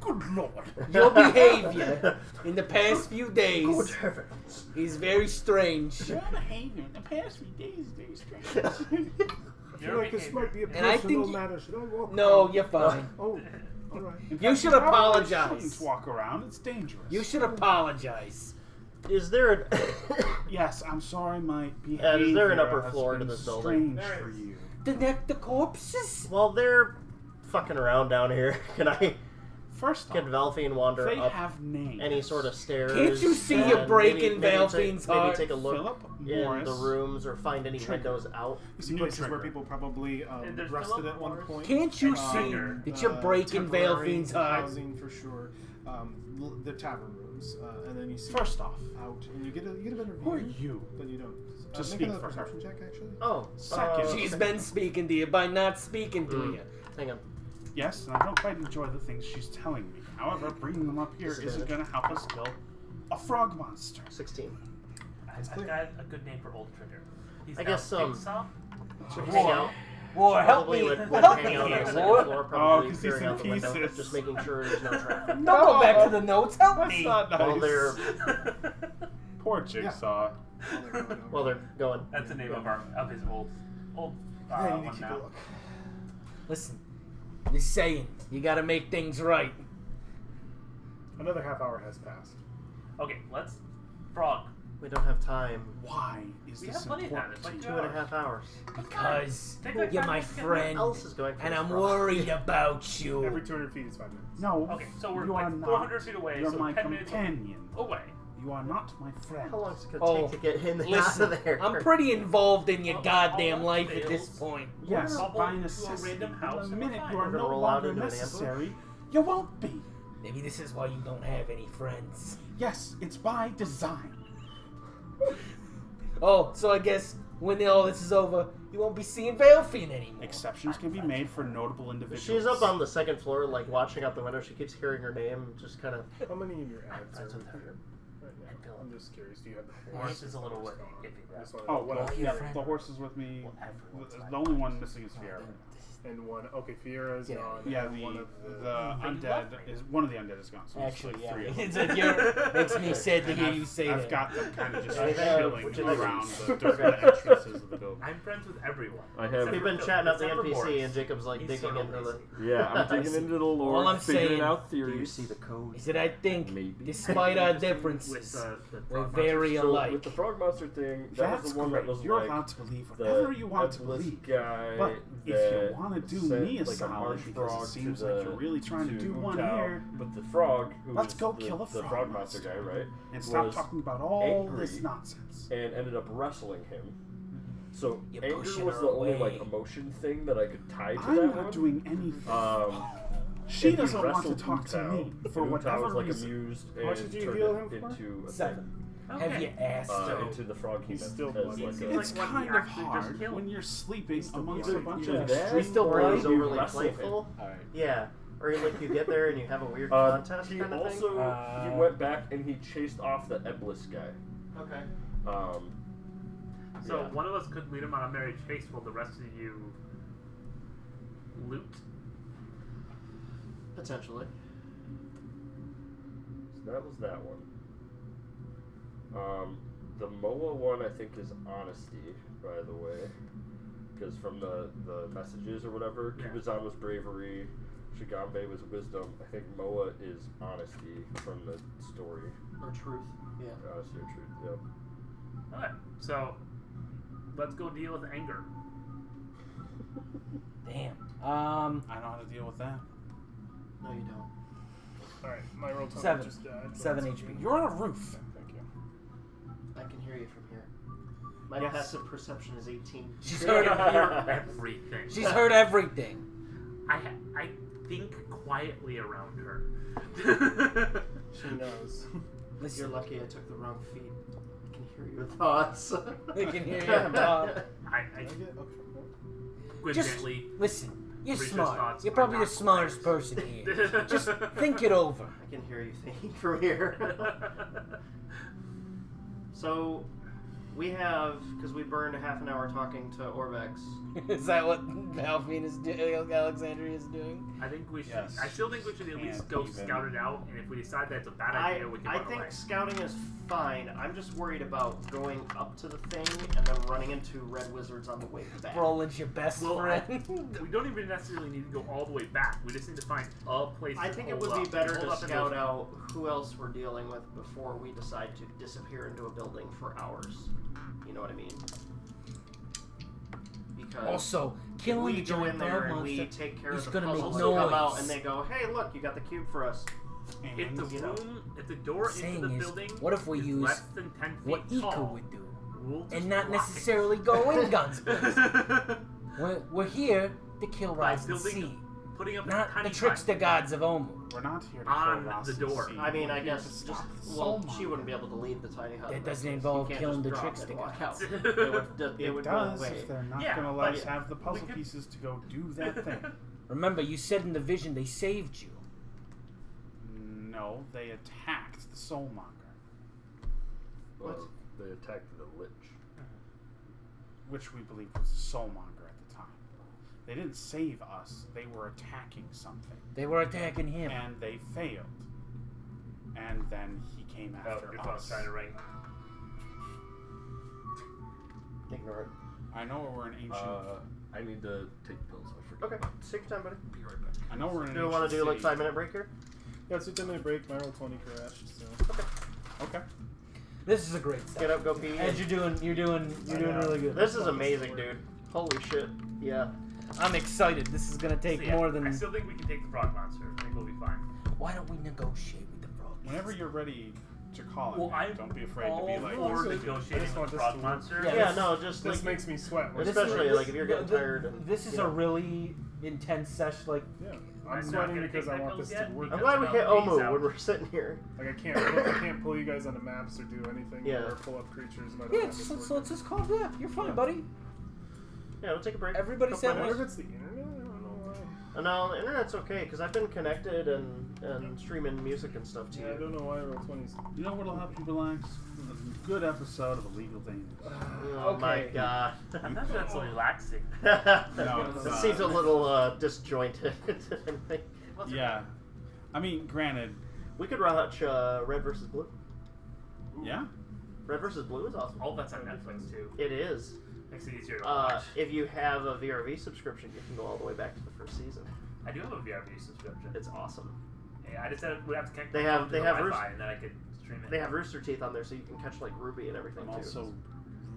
Good lord. Your behavior in the past few days Good heavens. is very strange. Your behavior in the past few days is very strange. I feel like this might be a And I personal think- matter. Should I walk? No, around? you're fine. Oh, all right. You should Probably apologize. shouldn't walk around. It's dangerous. You should apologize. Is there an Yes, I'm sorry. My behavior is there an upper has floor to been this building? strange for you. The corpses? Well, they're fucking around down here. First Can off, Valfine wander they up have names. any sort of stairs? Can't you see and you're breaking maybe Valfine's maybe heart? take a look Philip in Morris. the rooms or find any Trigger. windows out? You see New places trigger. where people probably And there's rested Philip at one Morris. point. Can't you And see Trigger. that you're breaking temporary Valfine's heart? housing for sure. The tavern rooms, and then you see First off, out, and you get a better view. who are you? But you don't. Just make speak another for her. perception check, actually. Oh, Second. She's been speaking to you by not speaking to you. Hang on. Yes, and I don't quite enjoy the things she's telling me. However, bringing them up here isn't going to help us kill A frog monster. 16. I've got a good name for Old Trigger. He's I now guess, Jigsaw. Should hang out. Boy, help Probably me. would Help me hang out on here, the second boy. floor, probably 'cause he's peering in out the window, pieces. just making sure there's no traffic. Don't go back to the notes. Help That's me. not nice. While they're Poor Jigsaw. while they're going. That's the name of his old I need to one keep now. a look. Listen, this saying, you gotta make things right. Another half hour has passed. Okay, let's frog. We don't have time. Why is We this have plenty of time. important? It's Two like and a half hours. Because Take like you're 5 my minutes to get friend, What else is going for and this I'm frog? worried about you. Every 200 feet is 5 minutes. No. Okay, so we're you like are not. 400 feet away, You're so my 10 minutes companion. away. You are not my friend. How long is it Oh, going to take to get in and Listen, out of there? I'm pretty involved in your Well, goddamn all life at this fails. point. Yes, Bubble by to a necessity. random house The and minute we're you fine. are We're no gonna roll out longer into an ambush? necessary, you won't be. Maybe this is why you don't have any friends. Yes, it's by design. Oh, so I guess when all this is over, you won't be seeing Veilfiend anymore. Exceptions can be made for notable individuals. She's up on the second floor, like watching out the window. She keeps hearing her name, just kind of. How many of your ads Friends are with her. right now? I'm just curious. Do you have the Horse is a little What's iffy. going on? iffy I just there. wanna know Oh, what well, else. yeah, friend. the horse is with me. Well, everyone's The only one missing is Fiera. And one. Okay, Fiera's gone. Yeah, and one of the But you undead left me. is one of the undead is gone. So it's Actually, like yeah. 3 of them. It's like you're, makes me sad to And hear you say I've that. got them kind of just Anything? chilling Would you like- around the different entrances of the building. I'm friends with everyone. I have- Except We've for been Phil. chatting up the Except for NPC, Boris. and Jacob's like He's digging sort of into the. lazy. Yeah, I'm digging into the lore, All I'm figuring saying- out Do you theories. see the code? Is that I think, Maybe. despite our With differences, the we're frog very So alike. with the frog monster thing, that That's was the one great. that was You're like allowed to believe the whatever you want to headless believe. guy But if that you want to do sent, me a like, solid, marsh because frog it seems to like the- you're really trying to do one Utah, here, But the frog, who Let's was go the, kill a the frog frog monster guy, right? and stop was talking about all angry. this nonsense. And ended up wrestling him. So You're anger pushing was her the only away. like emotion thing that I could tie to I'm that not one. doing anything. And She he doesn't want to wrestled talk to Utah. me for Utah whatever was like reason. amused How much and did you turned heal it him for? into a 7. Okay. Have you asked? into the frog He's human. still as bloody. like Seems a, like It's one he kind of actually just hard killed. when you're sleeping still amongst bloody. a bunch Either of that, We still Or or he's bloody? you overly wrestle him. playful. Alright. Yeah. Or like you get there and you have a weird contest He kind of also thing. he went back and he chased off the Eblis guy. Okay. So Yeah. one of us could lead him on a merry chase while the rest of you loot. Potentially. So that was that one. The Moa one I think is honesty, by the way, because from the messages or whatever, Yeah. Kubazan was bravery, Shigambe was wisdom. I think Moa is honesty from the story. Or truth. Yeah. Honesty or truth. Yep. Alright, so let's go deal with anger. Damn. I know how to deal with that. No, you don't. Alright, my roll total 7. just died. 7 HP. You're on a roof. Thank you. I can hear you from here. My Yes. passive perception is 18. She's You heard. can hear everything. She's heard everything. I think quietly around her. She knows. You're Listen, lucky I took the wrong feet. I can hear your thoughts. I can hear you, Bob. I Did I get? Okay. coincidentally. listen. You're Reacher's smart. thoughts You're are probably the not smartest correct. person here. Just think it over. I can hear you thinking from here. So, we have, because we burned a half an hour talking to Orbex. Is that what Valfine is doing? Alexandria is doing? I think we should. Yes. I still think we should at least Can't go even. scout it out, and if we decide that's a bad idea, we can I run think away. scouting is fine. I'm just worried about going up to the thing and then running into red wizards on the way back. Roland's your best Well, friend. We don't even necessarily need to go all the way back. We just need to find a place. I to think it hold would be up. better Hold to up in scout those- out who else we're dealing with before we decide to disappear into a building for hours. You know what I mean? Because Also, if killing we the go in giant there dog and we monster take care is of the gonna make puzzles, they come out noise. and they go, "Hey, look, you got the cube for us." If the you know. room, if the door Saying into the is, building what if we is use less than 10 feet what Ika tall, would do, we'll just and not block necessarily go in guns blazing. We're here to kill By Rise and building, Sea, putting up a not tiny the trickster hut. gods of Omu. We're not here to On kill Ross the and door. Sea. I mean, I We're here guess to just stop the well, soul she wouldn't be monger. able to leave the tiny hut. That doesn't You involve can't killing just the drop trickster and walk gods. out. It would, it It would does go away. if they're not Yeah, going to but let us yeah, have the puzzle could- pieces to go do that thing. Remember, you said in the vision they saved you. No, they attacked the soul monger. they attacked the Lich. which we believe was Soulmonger at the time. They didn't save us. They were attacking something. They were attacking him. And they failed. And then he came after your phone's us. trying to ring. Ignore it. I know we're an ancient... I need to take pills. I forgot. Okay, take your time, buddy. Be right back. I know we're an Do you ancient want to do like city. 5-minute break here? Yeah, it's a 10-minute break. My roll 20 crashed, so. Okay. This is a great stuff. Get up, go pee. And you're doing really good. This is amazing, dude. Holy shit. Yeah. I'm excited. This is gonna take So, yeah, more than. I still think we can take the frog monster. I think we'll be fine. Why don't we negotiate with the frog? Whenever you're ready to call it, Well, I'm don't be afraid to be all like... for I negotiating just want with the this frog to work. monster. Yeah, Yeah, this- no, just This like... makes me sweat. This- Especially, like, if you're getting tired and, This is you a know. really intense session. Like, Yeah, I'm I'm not sweating gonna because take I my want pills this to yet. work. I'm glad we hit No, he's Omu out. when we're sitting here. Like I can't pull you guys onto maps or do anything Yeah. or pull up creatures. If I don't yeah, have this working. let's just calm down. You're fine, buddy. Yeah, we'll take a break. Everybody Couple said I wonder minutes. if it's the internet. I don't know why. No, the internet's okay, because I've been connected and streaming music and stuff to Yeah, I you. don't know why I roll 20s. You know what'll help you relax? A good episode of Illegal Dangerous. Oh my Okay. god. I'm not sure that's so relaxing. No, it's It not. seems a little disjointed. Yeah. I mean, granted, We could watch Red versus Blue. yeah. Red versus Blue is awesome. All that's on Netflix too. It is. Makes it easier to watch. If you have a VRV subscription, you can go all the way back to the first season. I do have a VRV subscription. It's awesome. Yeah, I just we have to connect They my have- phone to they the have Wi-Fi, Roost- and then I could stream it. They have Rooster Teeth on there, so you can catch like Ruby and everything I'm too. also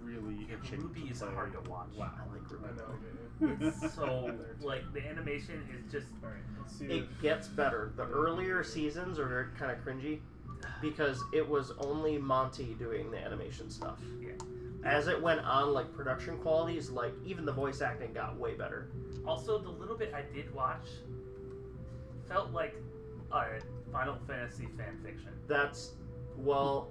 really Yeah, itching Ruby to is play. hard to watch. Wow, I like Ruby. I know. It's so like the animation is just. Alright, let's see It if... gets better. The earlier seasons are very kind of cringy because it was only Monty doing the animation stuff. Yeah. As it went on, like production qualities, like even the voice acting got way better. Also, the little bit I did watch felt like a Final Fantasy fan fiction. That's, well,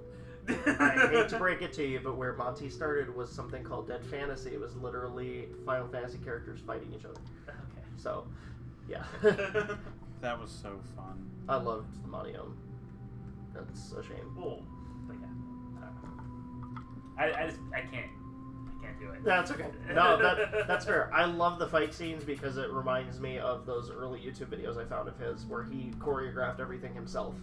I hate to break it to you, but where Monty started was something called Dead Fantasy. It was literally Final Fantasy characters fighting each other. Okay. So, yeah. That was so fun. I loved the Monty. That's a shame. Well, but yeah. I can't do it. That's okay. No, that's fair. I love the fight scenes because it reminds me of those early YouTube videos I found of his where he choreographed everything himself.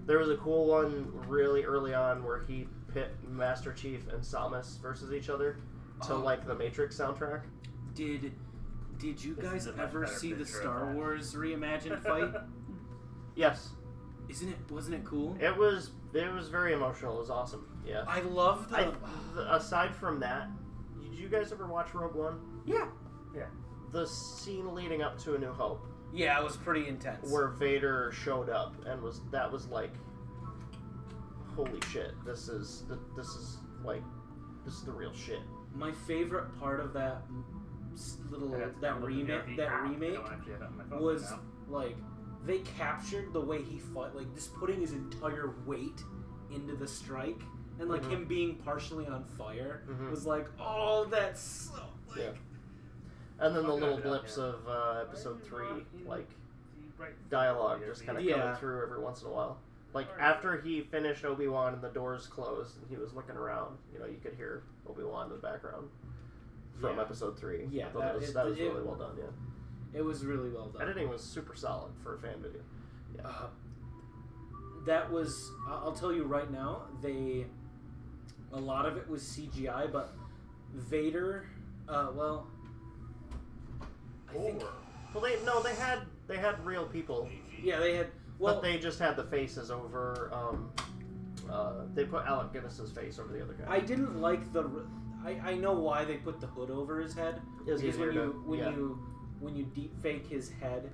There was a cool one really early on where he pit Master Chief and Samus versus each other to like the Matrix soundtrack. Did you This guys is a much ever better see the picture of Star that. Wars reimagined fight? Yes, Wasn't it cool? it was very emotional. It was awesome. Yeah. I love the. Aside from that, did you guys ever watch Rogue One? Yeah. The scene leading up to A New Hope, Yeah, it was pretty intense. where Vader showed up and was like, holy shit, this is the real shit. My favorite part of that little I got to download the remake VRV app. I remake don't actually have it on my phone was right like they captured the way he fought, like just putting his entire weight into the strike, and like Mhm. him being partially on fire Mhm. was like, oh, that's so like. Yeah. And then the Okay, little yeah, blips yeah. of episode 3, like Right. dialogue just kind of Yeah. coming through every once in a while. Like after he finished Obi-Wan and the doors closed and he was looking around, you could hear Obi-Wan in the background from Yeah. episode 3. Yeah, I thought that was really well done. Yeah, It was really well done. editing was super solid for a fan video. Yeah. That was, I'll tell you right now, a lot of it was CGI, but Vader, well, I think, Well, they had real people, yeah, they had, well, but they just had the faces over. They put Alec Guinness's face over the other guy. I didn't like I know why they put the hood over his head. It was Because easier when you deep fake his head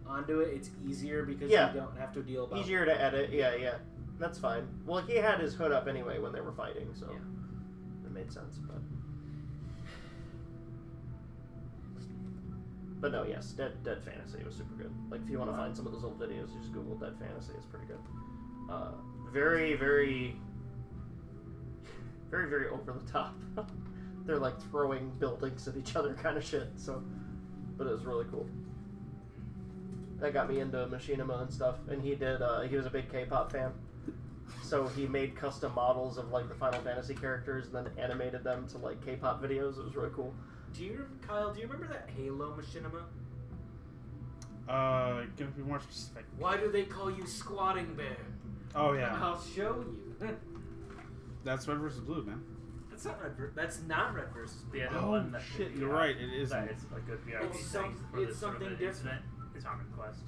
onto it, it's easier because Yeah. you don't have to deal about Easier to edit. Yeah, that's fine. Well, he had his hood up anyway when they were fighting, so Yeah. it made sense. But no, yes, Dead Fantasy was super good. Like if you want to find some of those old videos, you just Google Dead Fantasy. It's pretty good. Very, very, very, very over the top. They're like throwing buildings at each other, kind of shit. So, but it was really cool. That got me into machinima and stuff. And he was a big K-pop fan. So he made custom models of like the Final Fantasy characters and then animated them to like K-pop videos. It was really cool. Kyle, do you remember that Halo machinima? Give me more specific. Why do they call you Squatting Bear? Oh yeah, I'll show you. that's red versus blue, man. That's not red. That's not red versus blue. The other Oh one that shit, you're right. It is. that is a good VR It's thing for it's this sort of something an different. incident is Harmon Quest.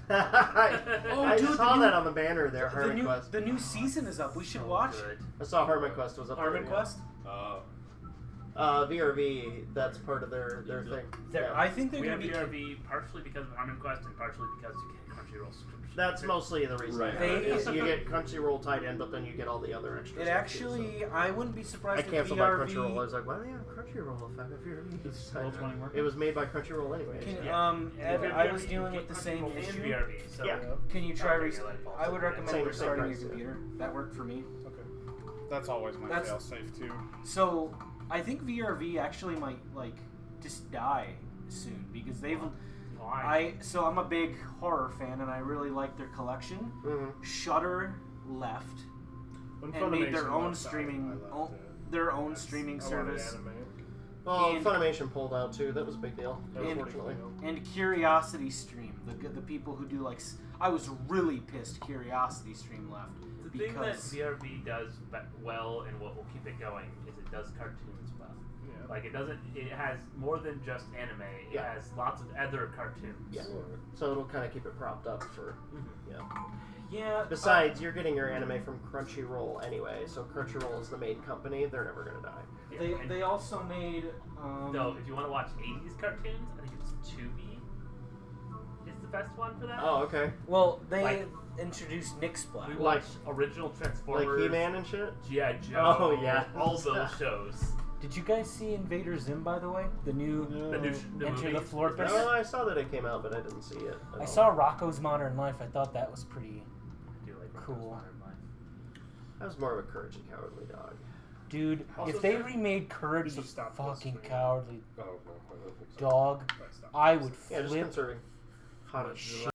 I dude, saw the new- that on the banner there, The Harmon new Quest. the new season is up. We should So watch good. it. I saw Harmon Quest was up Harmon there. Quest. VRV, that's part of their thing. Yeah. I think they're We gonna have be. VRV partially because of Harmon Quest and partially because you get Crunchyroll subscription. That's mostly the reason. Right. Is you get Crunchyroll tied in, but then you get all the other extras. It actually, I wouldn't be I surprised if canceled my VRV. Crunchyroll. I was like, why do they have Crunchyroll if I have VRV? Is Chult running work? It was made by Crunchyroll anyway. Can, Yeah. Ed, If you have I VRV, was you dealing get with the same Crunchyroll and issue. VRV, so Yeah. Can you try? Okay, you're like, I would recommend Same restarting your price, yeah. computer. That worked for me. That's always my That's- fail safe too. So I think VRV actually might like just die soon because they've. Why? So I'm a big horror fan and I really like their collection. Mm-hmm. Shudder left When and made their Funimation own left, streaming, I left own, it. their own That's streaming a lot of service. anime. Well, And- Funimation pulled out too. That was a big deal, And- unfortunately. And Curiosity Stream, the people who do like. I was really pissed Curiosity Stream left. The thing that because- VRV does well and what will keep it going is it does cartoons well. Yeah. Like it doesn't. It has more than just anime. It Yeah. has lots of other cartoons. Yeah. So it'll kind of keep it propped up for, yeah. Yeah. Besides, you're getting your anime from Crunchyroll anyway, so Crunchyroll is the main company. They're never gonna die. Yeah, and They also made. so if you want to watch 80s cartoons, I think it's Tubi is the best one for that. Oh, okay. Well, they Like- introduced Nick Splat. We Like- watched original Transformers, Like He-Man and shit. G.I. Joe. Oh, yeah. all those shows. Did you guys see Invader Zim, by the way? The new. The new the Enter movie. the Floor Press? Oh, I saw that it came out, but I didn't see it. at I all. saw Rocco's Modern Life. I thought that was pretty. I do like Cool. Rocko's Modern Life. I was more of a Courage the Cowardly Dog. Dude, Also, if they sir- remade Courage So the stop this fucking stream. cowardly Oh no, I don't think so. dog, Right, stop. I would Yeah, just flip conserving. the shit